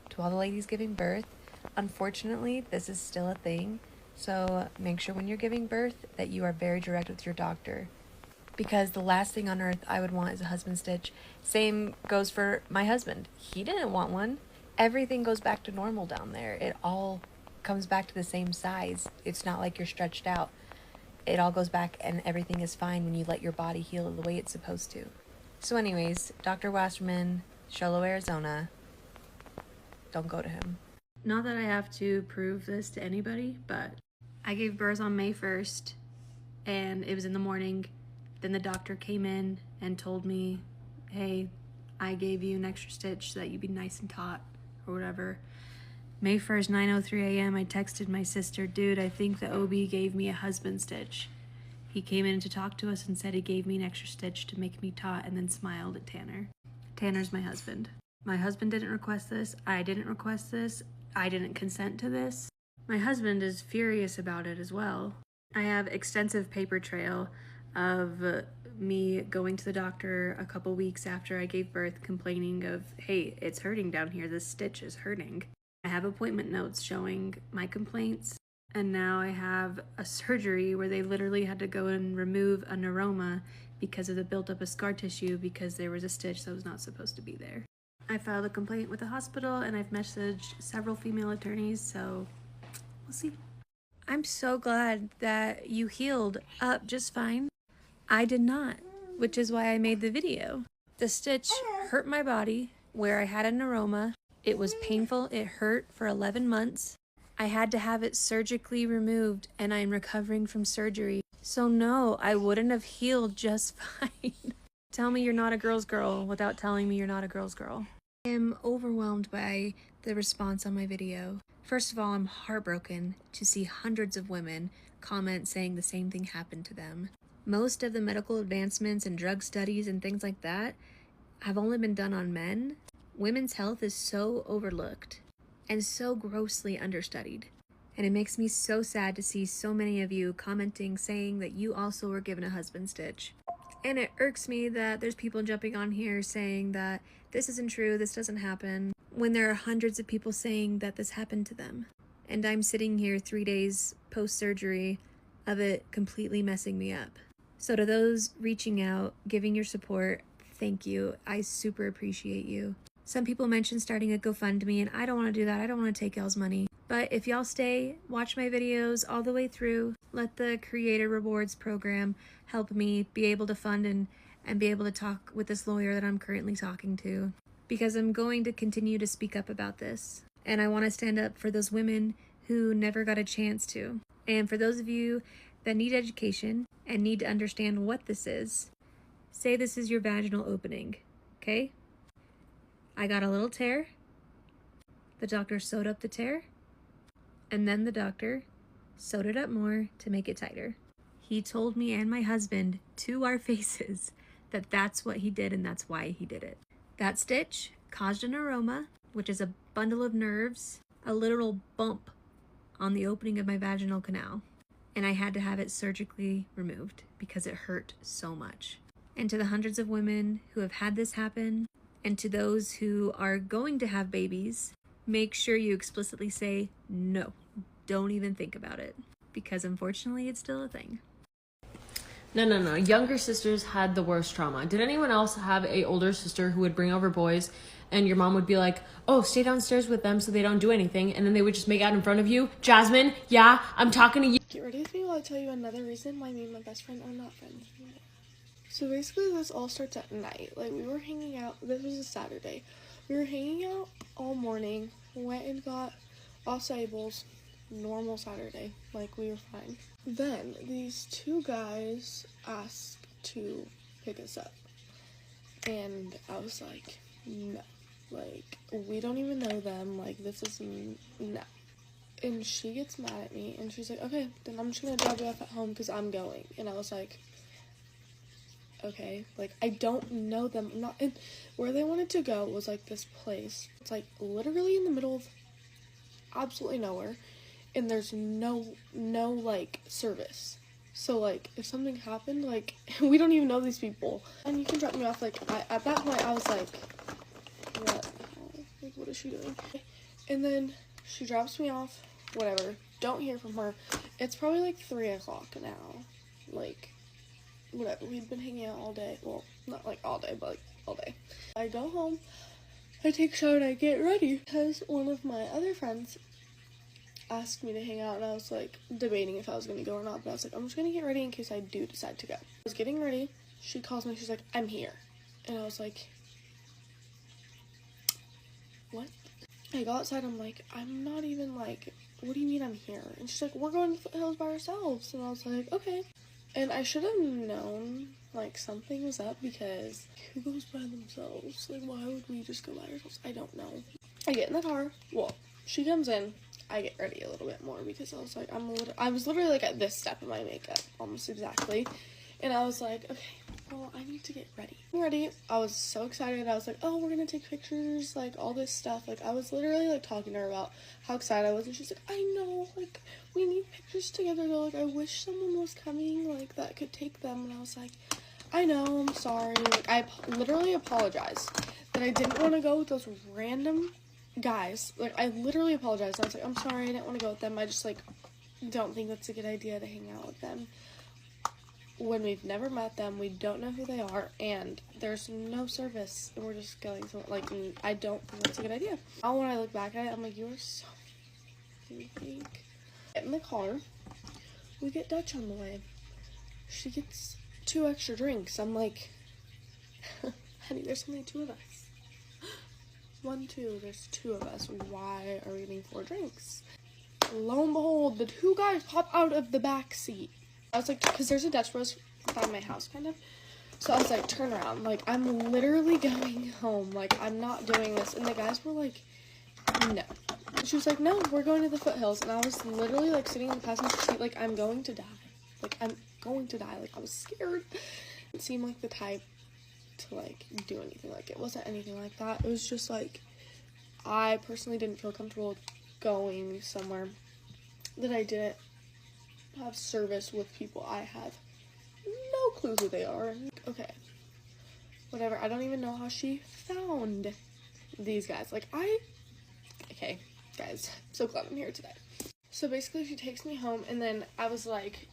to all the ladies giving birth, unfortunately, this is still a thing. So make sure when you're giving birth that you are very direct with your doctor. Because the last thing on earth I would want is a husband stitch. Same goes for my husband. He didn't want one. Everything goes back to normal down there. It all comes back to the same size. It's not like you're stretched out. It all goes back and everything is fine when you let your body heal the way it's supposed to. So anyways, Dr. Wasserman, Sholo, Arizona, don't go to him. Not that I have to prove this to anybody, but I gave birth on May 1st and it was in the morning. Then the doctor came in and told me, "Hey, I gave you an extra stitch so that you'd be nice and taut," or whatever. May 1st, 9:03 a.m., I texted my sister, "Dude, I think the OB gave me a husband stitch." He came in to talk to us and said he gave me an extra stitch to make me taut and then smiled at Tanner. Tanner's my husband. My husband didn't request this. I didn't request this. I didn't consent to this. My husband is furious about it as well. I have extensive paper trail of me going to the doctor a couple weeks after I gave birth complaining of, "Hey, it's hurting down here. This stitch is hurting." I have appointment notes showing my complaints. And now I have a surgery where they literally had to go and remove a neuroma because of the built up of scar tissue because there was a stitch that was not supposed to be there. I filed a complaint with the hospital and I've messaged several female attorneys, so we'll see. I'm so glad that you healed up just fine. I did not, which is why I made the video. The stitch hurt my body where I had a neuroma. It was painful. It hurt for 11 months. I had to have it surgically removed and I'm recovering from surgery. So no, I wouldn't have healed just fine. Tell me you're not a girl's girl without telling me you're not a girl's girl. I am overwhelmed by the response on my video. First of all, I'm heartbroken to see hundreds of women comment saying the same thing happened to them. Most of the medical advancements and drug studies and things like that have only been done on men. Women's health is so overlooked and so grossly understudied. And it makes me so sad to see so many of you commenting saying that you also were given a husband stitch. And it irks me that there's people jumping on here saying that this isn't true, this doesn't happen, when there are hundreds of people saying that this happened to them. And I'm sitting here 3 days post-surgery of it completely messing me up. So to those reaching out, giving your support, thank you. I super appreciate you. Some people mentioned starting a GoFundMe, and I don't want to do that. I don't want to take y'all's money. But if y'all stay, watch my videos all the way through, let the Creator Rewards program help me be able to fund and be able to talk with this lawyer that I'm currently talking to. Because I'm going to continue to speak up about this. And I want to stand up for those women who never got a chance to. And for those of you that need education and need to understand what this is, say this is your vaginal opening, okay? I got a little tear. The doctor sewed up the tear. And then the doctor sewed it up more to make it tighter. He told me and my husband to our faces that that's what he did and that's why he did it. That stitch caused an aroma, which is a bundle of nerves, a literal bump on the opening of my vaginal canal. And I had to have it surgically removed because it hurt so much. And to the hundreds of women who have had this happen, and to those who are going to have babies, make sure you explicitly say no. Don't even think about it, because unfortunately it's still a thing. No. Younger sisters had the worst trauma. Did anyone else have a older sister who would bring over boys and your mom would be like, oh, stay downstairs with them so they don't do anything, and then they would just make out in front of you? Jasmine, yeah, I'm talking to you. Get ready with me while I tell you another reason why me and my best friend are not friends anymore. So basically this all starts at night. Like, we were hanging out, this was a Saturday. We were hanging out all morning, went and got acai bowls, normal Saturday, like we were fine. Then these two guys asked to pick us up. And I was like, no. Like, we don't even know them, like, this is, no. And she gets mad at me, and she's like, okay, then I'm just gonna drop you off at home because I'm going. And I was like, okay, like, I don't know them. I'm not, and where they wanted to go was like this place. It's like literally in the middle of absolutely nowhere, and there's no like service. So like if something happened, like we don't even know these people, and you can drop me off. Like at that point I was like, what the hell? Like, what is she doing? And then she drops me off, whatever, don't hear from her. It's probably like 3 o'clock now, like whatever, we've been hanging out all day. Well, not like all day, but like all day. I go home, I take a shower, and I get ready because one of my other friends asked me to hang out, and I was like debating if I was gonna go or not, but I was like, I'm just gonna get ready in case I do decide to go. I was getting ready, she calls me, she's like, I'm here. And I was like, what? I go outside, I'm like, I'm not even like, what do you mean I'm here? And she's like, we're going to the foothills by ourselves. And I was like, okay. And I should have known, like, something was up, because who goes by themselves? Like, why would we just go by ourselves? I don't know. I get in the car. Well, she comes in. I get ready a little bit more, because I was like, I was literally, like, at this step of my makeup, almost exactly. And I was like, okay, well, I need to get ready. I'm ready. I was so excited. I was like, oh, we're gonna take pictures, like, all this stuff. Like, I was literally, like, talking to her about how excited I was, and she's like, I know, like, we need pictures together, though. Like, I wish someone was coming, like, that could take them. And I was like, I know, I'm sorry. Like, I literally apologized that I didn't want to go with those random guys. Like, I literally apologized. I was like, I'm sorry, I didn't want to go with them. I just, like, don't think that's a good idea to hang out with them when we've never met them, we don't know who they are, and there's no service, and we're just going to, like, I don't think that's a good idea. Now when I look back at it, I'm like, you are so fake. Get in the car, we get Dutch on the way. She gets 2 extra drinks. I'm like, honey, there's only 2 of us. 1, 2, there's 2 of us. Why are we getting 4 drinks? Lo and behold, the 2 guys pop out of the back seat. I was like, because there's a Dutch Bros by my house, kind of. So I was like, turn around. Like, I'm literally going home. Like, I'm not doing this. And the guys were like, no. She was like, no, we're going to the foothills. And I was literally, like, sitting in the passenger seat, like, I'm going to die. Like, I'm going to die. Like, I was scared. It seemed like the type to, like, do anything. Like, it wasn't anything like that. It was just, like, I personally didn't feel comfortable going somewhere that I didn't have service with people I have no clue who they are. Okay, whatever. I don't even know how she found these guys. Like, okay, guys, so glad I'm here today. So basically, she takes me home, and then I was like,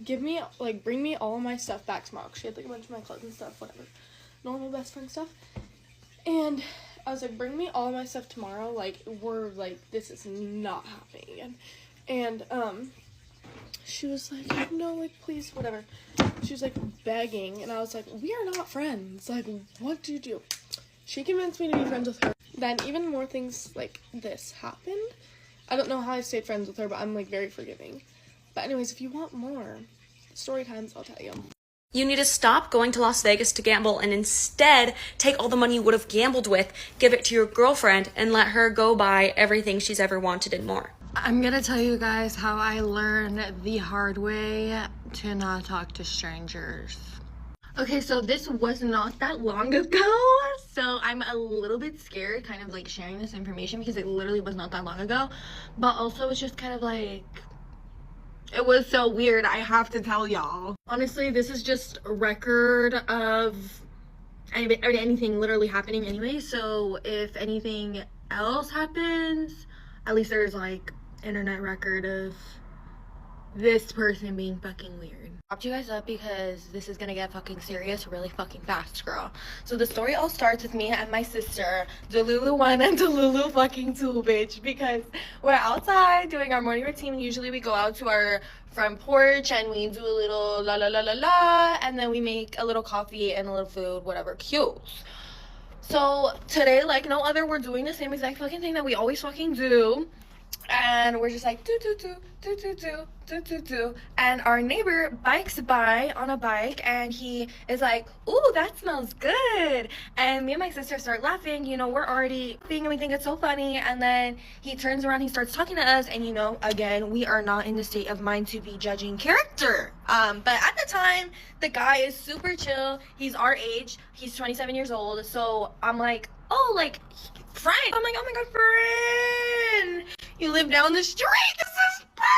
give me, like, bring me all of my stuff back tomorrow. She had, like, a bunch of my clothes and stuff, whatever. Normal best friend stuff. And I was like, bring me all my stuff tomorrow. Like, we're like, this is not happening again. And she was like, no, like, please, whatever. She was like begging, and I was like, we are not friends. Like, what do you do? She convinced me to be friends with her. Then even more things like this happened. I don't know how I stayed friends with her, but I'm like very forgiving. But anyways, if you want more story times, I'll tell you. You need to stop going to Las Vegas to gamble and instead take all the money you would have gambled with, give it to your girlfriend, and let her go buy everything she's ever wanted and more. I'm gonna tell you guys how I learned the hard way to not talk to strangers. Okay, so this was not that long ago, so I'm a little bit scared kind of like sharing this information because it literally was not that long ago, but also it's just kind of like, it was so weird, I have to tell y'all. Honestly, this is just a record of anything literally happening anyway, so if anything else happens, at least there's like internet record of this person being fucking weird. Popped you guys up because this is gonna get fucking serious really fucking fast, girl. So the story all starts with me and my sister, Delulu 1 and Delulu fucking 2, bitch, because we're outside doing our morning routine. Usually we go out to our front porch and we do a little la la la la la, and then we make a little coffee and a little food, whatever, cute. So today, like no other, we're doing the same exact fucking thing that we always fucking do. And we're just like do do do do do do do do do, and our neighbor bikes by on a bike and he is like, ooh, that smells good. And me and my sister start laughing, you know, we're already laughing and we think it's so funny. And then he turns around, he starts talking to us, and you know, again, we are not in the state of mind to be judging character, but at the time the guy is super chill. He's our age, he's 27 years old. So I'm like, oh, like friend. I'm like, oh my god, friend, you live down the street, this is perfect.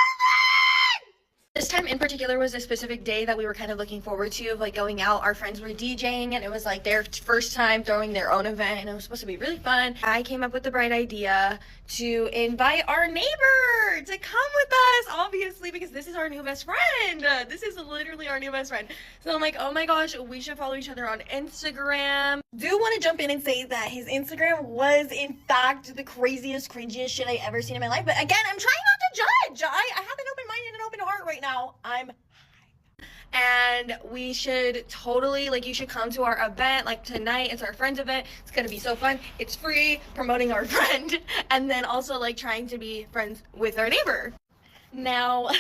This time in particular was a specific day that we were kind of looking forward to, of like going out. Our friends were DJing and it was like their first time throwing their own event and it was supposed to be really fun. I came up with the bright idea to invite our neighbor to come with us, obviously, because this is our new best friend. This is literally our new best friend. So I'm like, oh my gosh, we should follow each other on Instagram. Do want to jump in and say that his Instagram was in fact the craziest, cringiest shit I ever seen in my life. But again, I'm trying not to judge. I have an open mind and an open heart right now. I'm and we should totally, like, you should come to our event. Like tonight, it's our friend's event. It's gonna be so fun. It's free, promoting our friend, and then also like trying to be friends with our neighbor. Now,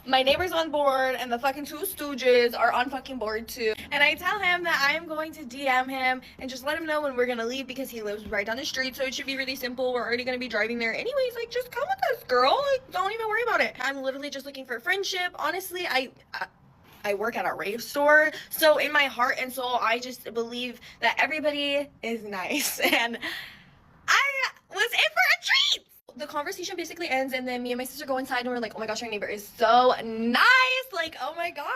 my neighbor's on board and the fucking two stooges are on fucking board too. And I tell him that I am going to DM him and just let him know when we're gonna leave because he lives right down the street. So it should be really simple. We're already gonna be driving there anyways. Like, just come with us, girl. Like, don't even worry about it. I'm literally just looking for friendship. Honestly, I work at a rave store. So in my heart and soul, I just believe that everybody is nice. And I was in for a treat. The conversation basically ends and then me and my sister go inside and we're like, oh my gosh, our neighbor is so nice. Like, oh my gosh,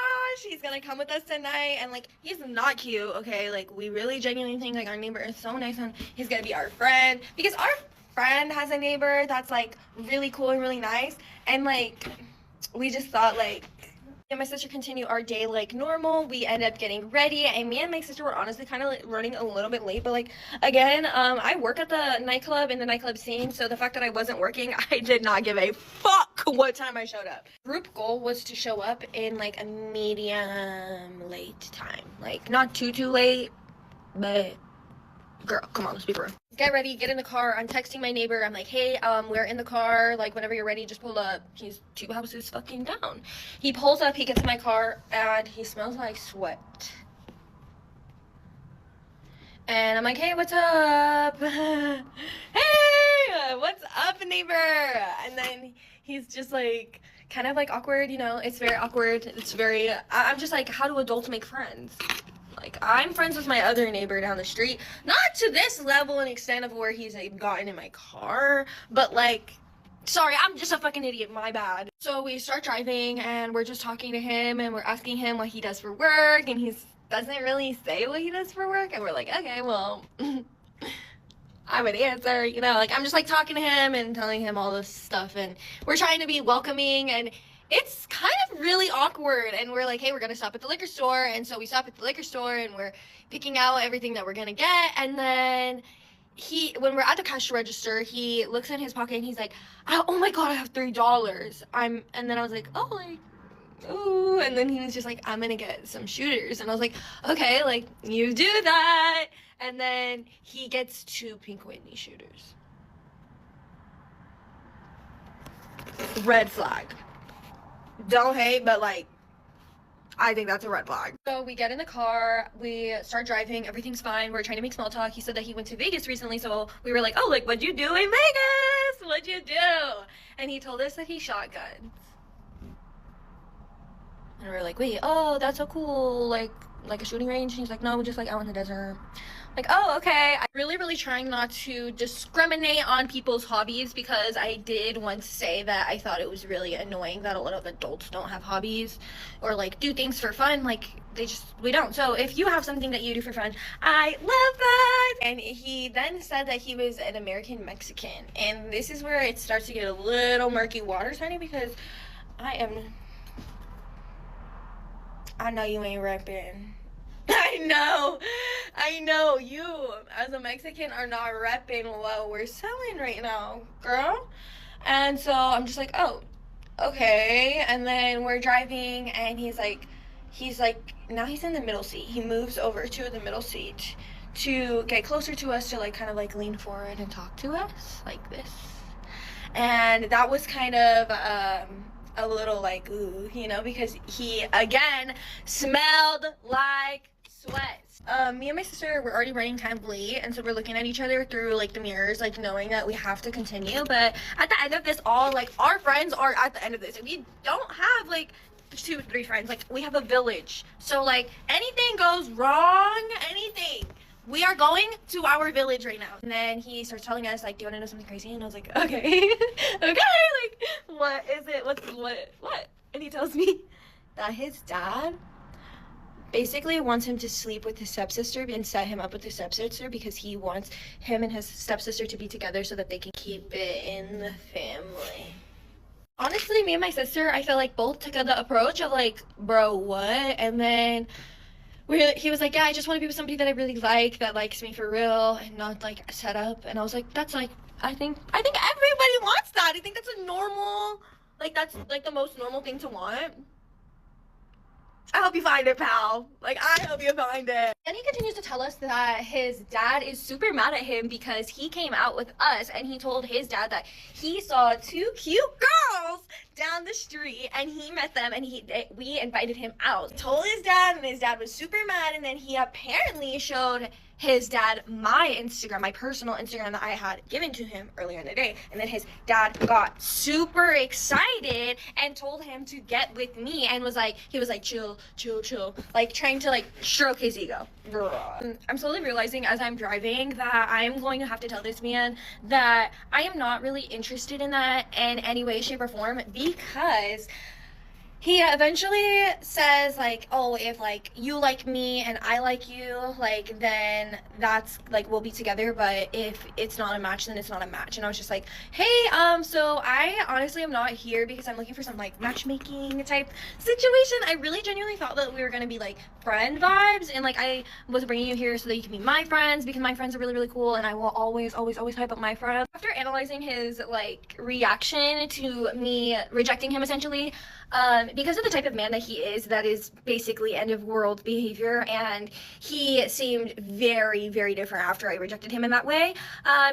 he's gonna come with us tonight. And like, he's not cute, okay? Like, we really genuinely think like our neighbor is so nice and he's gonna be our friend. Because our friend has a neighbor that's like really cool and really nice. And like, we just thought like, and my sister continued our day like normal. We ended up getting ready and me and my sister were honestly kind of like running a little bit late, but like again, I work at the nightclub in the nightclub scene, so the fact that I wasn't working, I did not give a fuck what time I showed up. Group goal was to show up in like a medium late time, like not too late, but girl, come on, let's be real. Get ready, get in the car. I'm texting my neighbor. I'm like, hey, we're in the car. Like, whenever you're ready, just pull up. He's 2 houses fucking down. He pulls up, he gets in my car, and he smells like sweat. And I'm like, hey, what's up? Hey, what's up, neighbor? And then he's just like, kind of like awkward, you know? It's very awkward. It's very, I'm just like, how do adults make friends? Like, I'm friends with my other neighbor down the street. Not to this level and extent of where he's gotten in my car, but like, sorry, I'm just a fucking idiot, my bad. So we start driving and we're just talking to him and we're asking him what he does for work, and he doesn't really say what he does for work, and we're like, okay, well, I would answer, you know, like I'm just like talking to him and telling him all this stuff, and we're trying to be welcoming, and it's kind of really awkward, and we're like, hey, we're gonna stop at the liquor store, and so we stop at the liquor store and we're picking out everything that we're gonna get, and then when we're at the cash register, he looks in his pocket and he's like, oh my god, I have $3. And then I was like, oh, like, ooh, and then he was just like, I'm gonna get some shooters, and I was like, okay, like, you do that. And then he gets 2 Pink Whitney shooters. Red flag. Don't hate, but like, I think that's a red flag. So we get in the car, we start driving, everything's fine, we're trying to make small talk. He said that he went to Vegas recently, so we were like, oh, like, what'd you do in Vegas? What'd you do? And he told us that he shot guns. And we were like, wait, oh, that's so cool, like a shooting range? And he's like, no, just like out in the desert. Like, oh, okay. I'm really trying not to discriminate on people's hobbies, because I did once say that I thought it was really annoying that a lot of adults don't have hobbies or like do things for fun. Like, we don't. So if you have something that you do for fun, I love that. And he then said that he was an American Mexican, and this is where it starts to get a little murky waters, honey, because I know you ain't repping. I know you as a Mexican are not repping what we're selling right now, girl. And so I'm just like, oh, okay. And then we're driving, and he's like, now he's in the middle seat. He moves over to the middle seat to get closer to us, to like kind of like lean forward and talk to us like this. And that was kind of a little like, ooh, you know, because he again smelled like sweat. Me and my sister were already running kind of late, and so we're looking at each other through like the mirrors, like knowing that we have to continue. But at the end of this, all like our friends are at the end of this, and we don't have like 2, 3 friends. Like, we have a village, so like anything goes wrong, anything, we are going to our village right now. And then he starts telling us like, do you want to know something crazy? And I was like, okay. Okay, like, what is it? What? And he tells me that his dad basically wants him to sleep with his stepsister and set him up with his stepsister, because he wants him and his stepsister to be together so that they can keep it in the family. Honestly, me and my sister, I feel like both took the approach of like, bro, what? And then he was like, yeah, I just want to be with somebody that I really like, that likes me for real and not like set up. And I was like, that's like, I think everybody wants that. I think that's a normal, like, that's like the most normal thing to want. I hope you find it, pal. Like, I hope you find it. And he continues to tell us that his dad is super mad at him because he came out with us, and he told his dad that he saw 2 cute girls down the street, and he met them, and we invited him out. Told his dad, and his dad was super mad, and then he apparently showed his dad my Instagram, my personal Instagram that I had given to him earlier in the day. And then his dad got super excited and told him to get with me, and he was like, chill, like trying to like stroke his ego. I'm slowly realizing as I'm driving that I'm going to have to tell this man that I am not really interested in that in any way, shape, or form, because he eventually says like, oh, if like you like me and I like you, like then that's like we'll be together, but if it's not a match, then it's not a match. And I was just like, hey, so I honestly am not here because I'm looking for some like matchmaking type situation. I really genuinely thought that we were gonna be like friend vibes, and like I was bringing you here so that you can be my friends, because my friends are really cool, and I will always hype up my friends. After analyzing his like reaction to me rejecting him, essentially, because of the type of man that he is, that is basically end of world behavior, and he seemed very different after I rejected him in that way.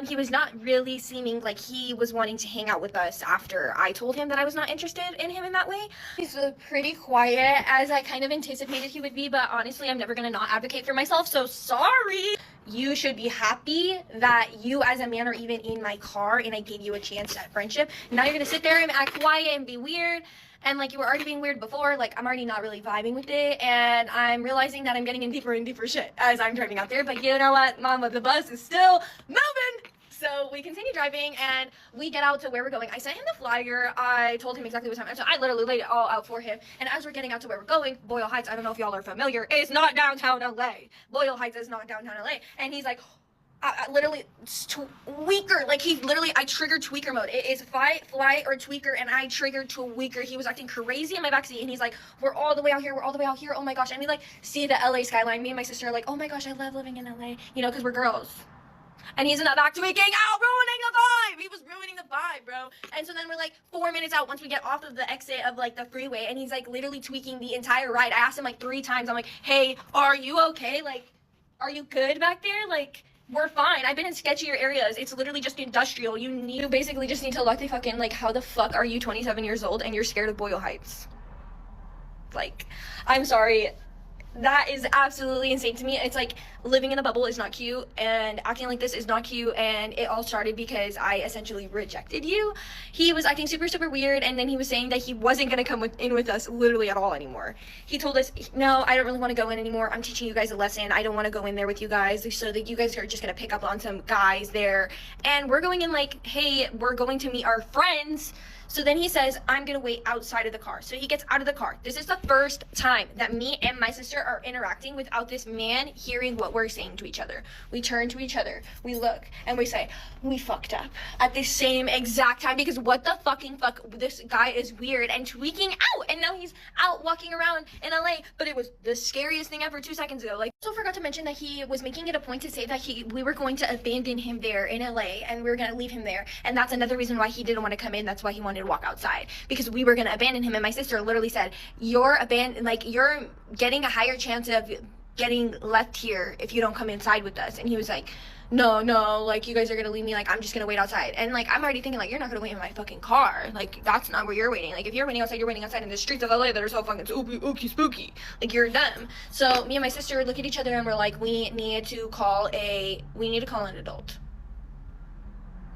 He was not really seeming like he was wanting to hang out with us after I told him that I was not interested in him in that way. He's pretty quiet, as I kind of anticipated he would be, but honestly, I'm never gonna not advocate for myself, so sorry. You should be happy that you as a man are even in my car and I gave you a chance at friendship. Now you're gonna sit there and act quiet and be weird, and like you were already being weird before. Like, I'm already not really vibing with it, and I'm realizing that I'm getting in deeper and deeper shit as I'm driving out there. But you know what, mama, the bus is still moving. So we continue driving, and we get out to where we're going. I sent him the flyer. I told him exactly what time. So I literally laid it all out for him. And as we're getting out to where we're going, Boyle Heights, I don't know if y'all are familiar, is not downtown LA. Boyle Heights is not downtown LA. And he's like, literally tweaker. Like, he literally, I triggered tweaker mode. It is fight, flight, or tweaker, and I triggered tweaker. He was acting crazy in my backseat, and he's like, we're all the way out here, oh my gosh. And we like see the LA skyline. Me and my sister are like, oh my gosh, I love living in LA, you know, because we're girls. And he's in the back tweaking out, ruining the vibe. He was ruining the vibe, bro. And so then we're like 4 minutes out once we get off of the exit of like the freeway, and he's like literally tweaking the entire ride. I asked him like 3 times. I'm like, hey, are you okay? Like, are you good back there? Like, we're fine. I've been in sketchier areas. It's literally just industrial. You basically just need to look the fucking, like, how the fuck are you 27 years old and you're scared of Boyle Heights? Like, I'm sorry. That is absolutely insane to me. It's like, living in a bubble is not cute, and acting like this is not cute, and it all started because I essentially rejected you. He was acting super, super weird, and then he was saying that he wasn't going to come in with us literally at all anymore. He told us, no, I don't really want to go in anymore. I'm teaching you guys a lesson. I don't want to go in there with you guys, so that you guys are just going to pick up on some guys there. And we're going in like, hey, we're going to meet our friends. So then he says, I'm gonna wait outside of the car. So he gets out of the car. This is the first time that me and my sister are interacting without this man hearing what we're saying to each other. We turn to each other, we look, and we say, we fucked up at the same exact time, because what the fucking fuck, this guy is weird and tweaking out, and now he's out walking around in LA, but it was the scariest thing ever 2 seconds ago. Like, also forgot to mention that he was making it a point to say that we were going to abandon him there in LA, and we were gonna leave him there, and that's another reason why he didn't want to come in. That's why he wanted to walk outside, because we were going to abandon him. And my sister literally said, you're getting a higher chance of getting left here if you don't come inside with us. And he was like, no, like, you guys are going to leave me, like, I'm just going to wait outside. And like, I'm already thinking, like, you're not going to wait in my fucking car. Like, that's not where you're waiting. Like, if you're waiting outside, you're waiting outside in the streets of LA that are so fucking spooky. Like, you're dumb. So me and my sister look at each other and we're like, we need to call an adult,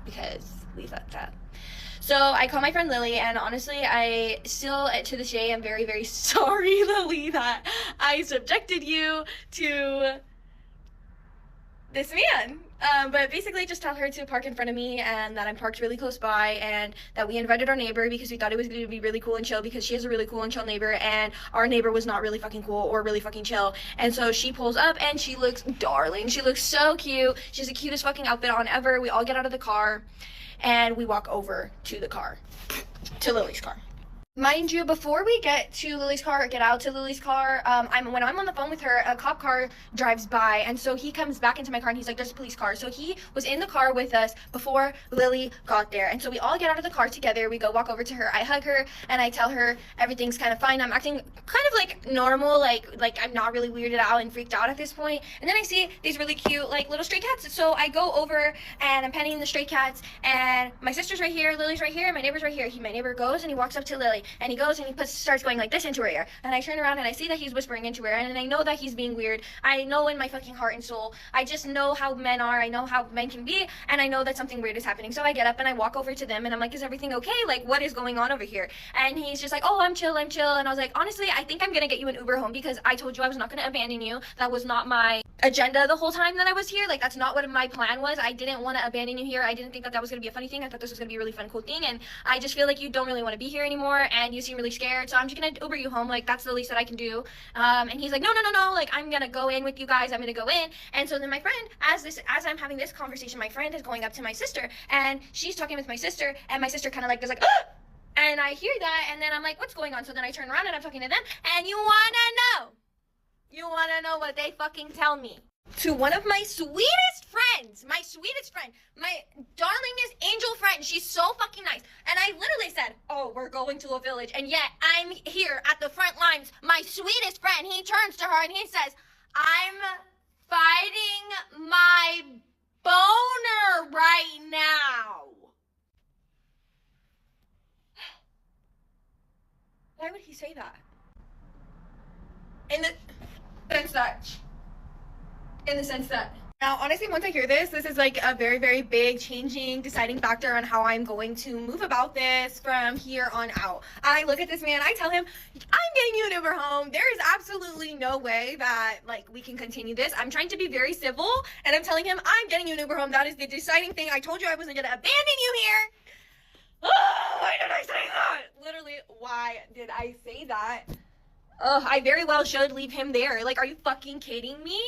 because we fucked up. So I call my friend Lily, and honestly, I still, to this day, am very, very sorry, Lily, that I subjected you to this man. But basically just tell her to park in front of me, and that I'm parked really close by, and that we invited our neighbor because we thought it was going to be really cool and chill, because she has a really cool and chill neighbor, and our neighbor was not really fucking cool or really fucking chill. And so she pulls up, and she looks darling. She looks so cute. She has the cutest fucking outfit on ever. We all get out of the car, and we walk over to the car, to Lily's car. Mind you, before we get out to Lily's car, when I'm on the phone with her, a cop car drives by, and so he comes back into my car, and he's like, there's a police car. So he was in the car with us before Lily got there, and so we all get out of the car together. We go walk over to her, I hug her, and I tell her everything's kind of fine. I'm acting kind of like normal, like I'm not really weirded out and freaked out at this point. And then I see these really cute, like, little stray cats, so I go over, and I'm petting the stray cats, and my sister's right here, Lily's right here, and my neighbor's right here. My neighbor goes, and he walks up to Lily, and he goes and he starts going like this into her ear, and I turn around and I see that he's whispering into her, and I know that he's being weird. I know in my fucking heart and soul, I just know how men are, I know how men can be, and I know that something weird is happening. So I get up and I walk over to them, and I'm like, is everything okay? Like, what is going on over here? And he's just like, oh, I'm chill. And I was like, honestly, I think I'm gonna get you an Uber home, because I told you I was not gonna abandon you. That was not my agenda the whole time that I was here. Like, that's not what my plan was. I didn't want to abandon you here. I didn't think that that was gonna be a funny thing. I thought this was gonna be a really fun, cool thing, and I just feel like you don't really want to be here anymore, and you seem really scared, so I'm just gonna Uber you home. Like, that's the least that I can do. And he's like, no, like, I'm gonna go in with you guys. I'm gonna go in. And so then my friend, as I'm having this conversation, my friend is going up to my sister, and she's talking with my sister, and my sister kind of like goes like, ah! And I hear that, and then I'm like, what's going on? So then I turn around and I'm talking to them, and you wanna know what they fucking tell me? To one of my sweetest friends, my darlingest angel friend. She's so fucking nice. And I literally said, oh, we're going to a village, and yet I'm here at the front lines. My sweetest friend, he turns to her and he says, I'm fighting my boner right now. Why would he say that? In the sense that now, honestly, once I hear this is like a very, very big deciding factor on how I'm going to move about this from here on out. I look at this man, I tell him, I'm getting you an Uber home. There is absolutely no way that, like, we can continue this. I'm trying to be very civil, and I'm telling him, I'm getting you an Uber home. That is the deciding thing. I told you I wasn't going to abandon you here. Oh, why did I say that? Literally, why did I say that? I very well should leave him there. Like, are you fucking kidding me?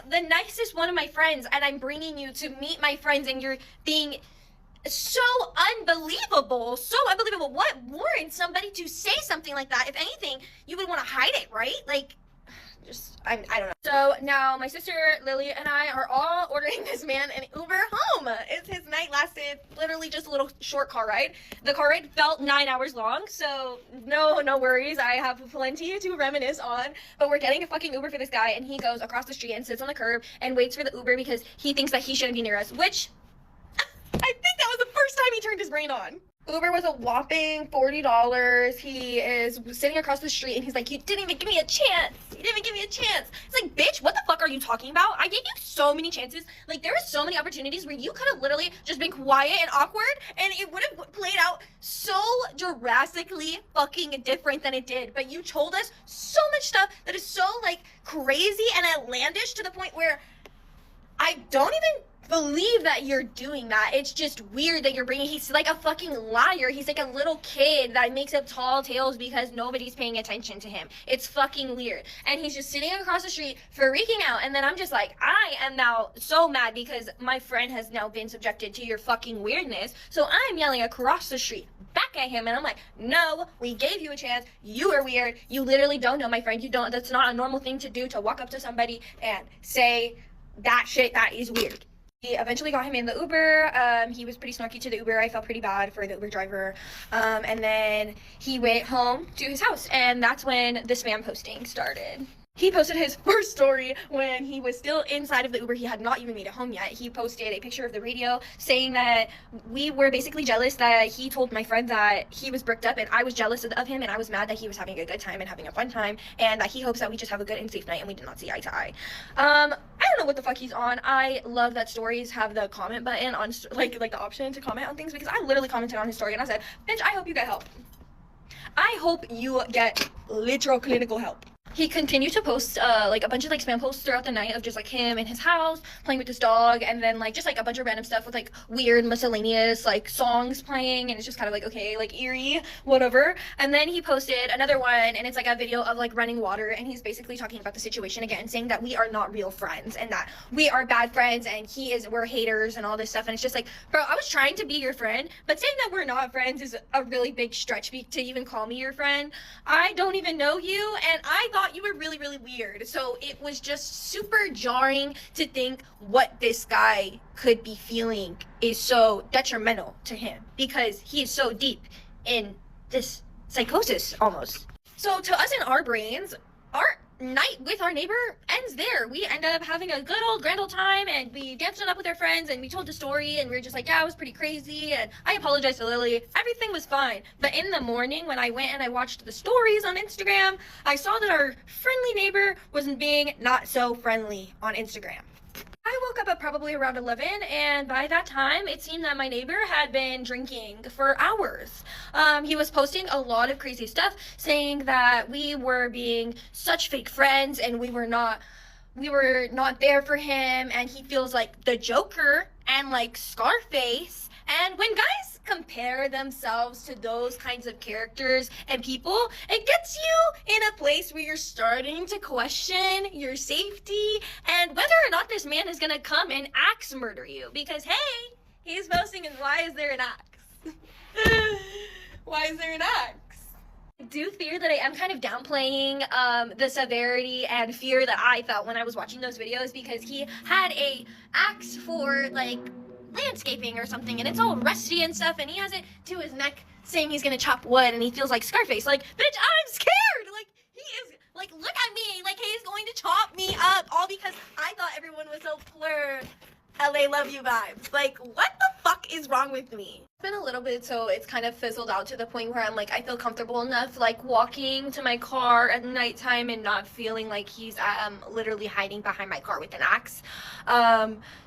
The nicest one of my friends, and I'm bringing you to meet my friends, and you're being so unbelievable. So unbelievable. What warrants somebody to say something like that? If anything, you would want to hide it, right? Like, I don't know. So now my sister Lily and I are all ordering this man an Uber home. His night lasted literally just a little short car ride. The car ride felt 9 hours long, so no worries. I have plenty to reminisce on. But we're getting a fucking Uber for this guy, and he goes across the street and sits on the curb and waits for the Uber because he thinks that he shouldn't be near us, which I think that was the first time he turned his brain on. Uber was a whopping $40. He is sitting across the street and he's like, you didn't even give me a chance. You didn't even give me a chance. It's like, bitch, what the fuck are you talking about? I gave you so many chances. Like, there were so many opportunities where you could have literally just been quiet and awkward and it would have played out so drastically fucking different than it did. But you told us so much stuff that is so, like, crazy and outlandish to the point where I don't even believe that you're doing that. It's just weird that you're bringing, he's like a fucking liar. He's like a little kid that makes up tall tales because nobody's paying attention to him. It's fucking weird. And he's just sitting across the street freaking out. And then I'm just like, I am now so mad because my friend has now been subjected to your fucking weirdness. So I'm yelling across the street back at him, and I'm like, no, we gave you a chance. You are weird. You literally don't know my friend. You don't, that's not a normal thing to do, to walk up to somebody and say that shit. That is weird. We eventually got him in the Uber. He was pretty snarky to the Uber. I felt pretty bad for the Uber driver. And then he went home to his house, and that's when the spam posting started. He posted his first story when he was still inside of the Uber. He had not even made it home yet. He posted a picture of the radio saying that we were basically jealous that he told my friend that he was bricked up, and I was jealous of him, and I was mad that he was having a good time and having a fun time, and that he hopes that we just have a good and safe night, and we did not see eye to eye. I don't know what the fuck he's on. I love that stories have the comment button on, like the option to comment on things, because I literally commented on his story and I said, bitch, I hope you get help. I hope you get literal clinical help. He continued to post like a bunch of like spam posts throughout the night of just like him in his house playing with his dog, and then like just like a bunch of random stuff with like weird miscellaneous like songs playing, and it's just kind of like, okay, like eerie, whatever. And then he posted another one, and it's like a video of like running water, and he's basically talking about the situation again, saying that we are not real friends and that we are bad friends and we're haters and all this stuff. And it's just like, bro, I was trying to be your friend, but saying that we're not friends is a really big stretch to even call me your friend. I don't even know you, and I thought you were really weird. So it was just super jarring to think what this guy could be feeling is so detrimental to him, because he is so deep in this psychosis almost. So to us in our brains, our night with our neighbor ends there. We end up having a good old grand old time, and we danced it up with our friends, and we told the story, and we were just like, yeah, it was pretty crazy, and I apologized to Lily. Everything was fine. But in the morning when I went and I watched the stories on Instagram, I saw that our friendly neighbor was being not so friendly on Instagram. I woke up at probably around 11, and by that time it seemed that my neighbor had been drinking for hours. He was posting a lot of crazy stuff, saying that we were being such fake friends and we were not there for him, and he feels like the Joker and like Scarface. And when guys compare themselves to those kinds of characters and people, it gets you in a place where you're starting to question your safety and whether or not this man is gonna come and axe murder you. Because hey, he's posting, and why is there an axe? Why is there an axe? I do fear that I am kind of downplaying the severity and fear that I felt when I was watching those videos, because he had a axe for like landscaping or something, and it's all rusty and stuff, and he has it to his neck saying he's gonna chop wood, and he feels like Scarface. Like, bitch, I'm scared. Like, he is like, look at me, like he's going to chop me up, all because I thought everyone was so blurred. LA love you vibes. Like, what the fuck is wrong with me? It's been a little bit, so it's kind of fizzled out to the point where I'm like, I feel comfortable enough like walking to my car at nighttime and not feeling like he's literally hiding behind my car with an axe.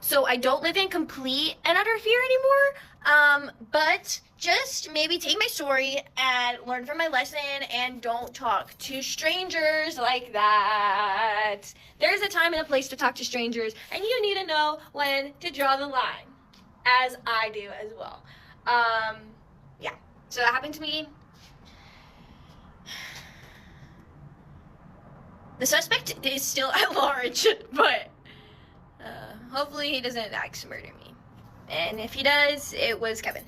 So I don't live in complete and utter fear anymore, but just maybe take my story and learn from my lesson and don't talk to strangers like that. There's a time and a place to talk to strangers, and you need to know when to draw the line, as I do as well. Yeah, so that happened to me. The suspect is still at large, but hopefully he doesn't axe murder me. And if he does, it was Kevin.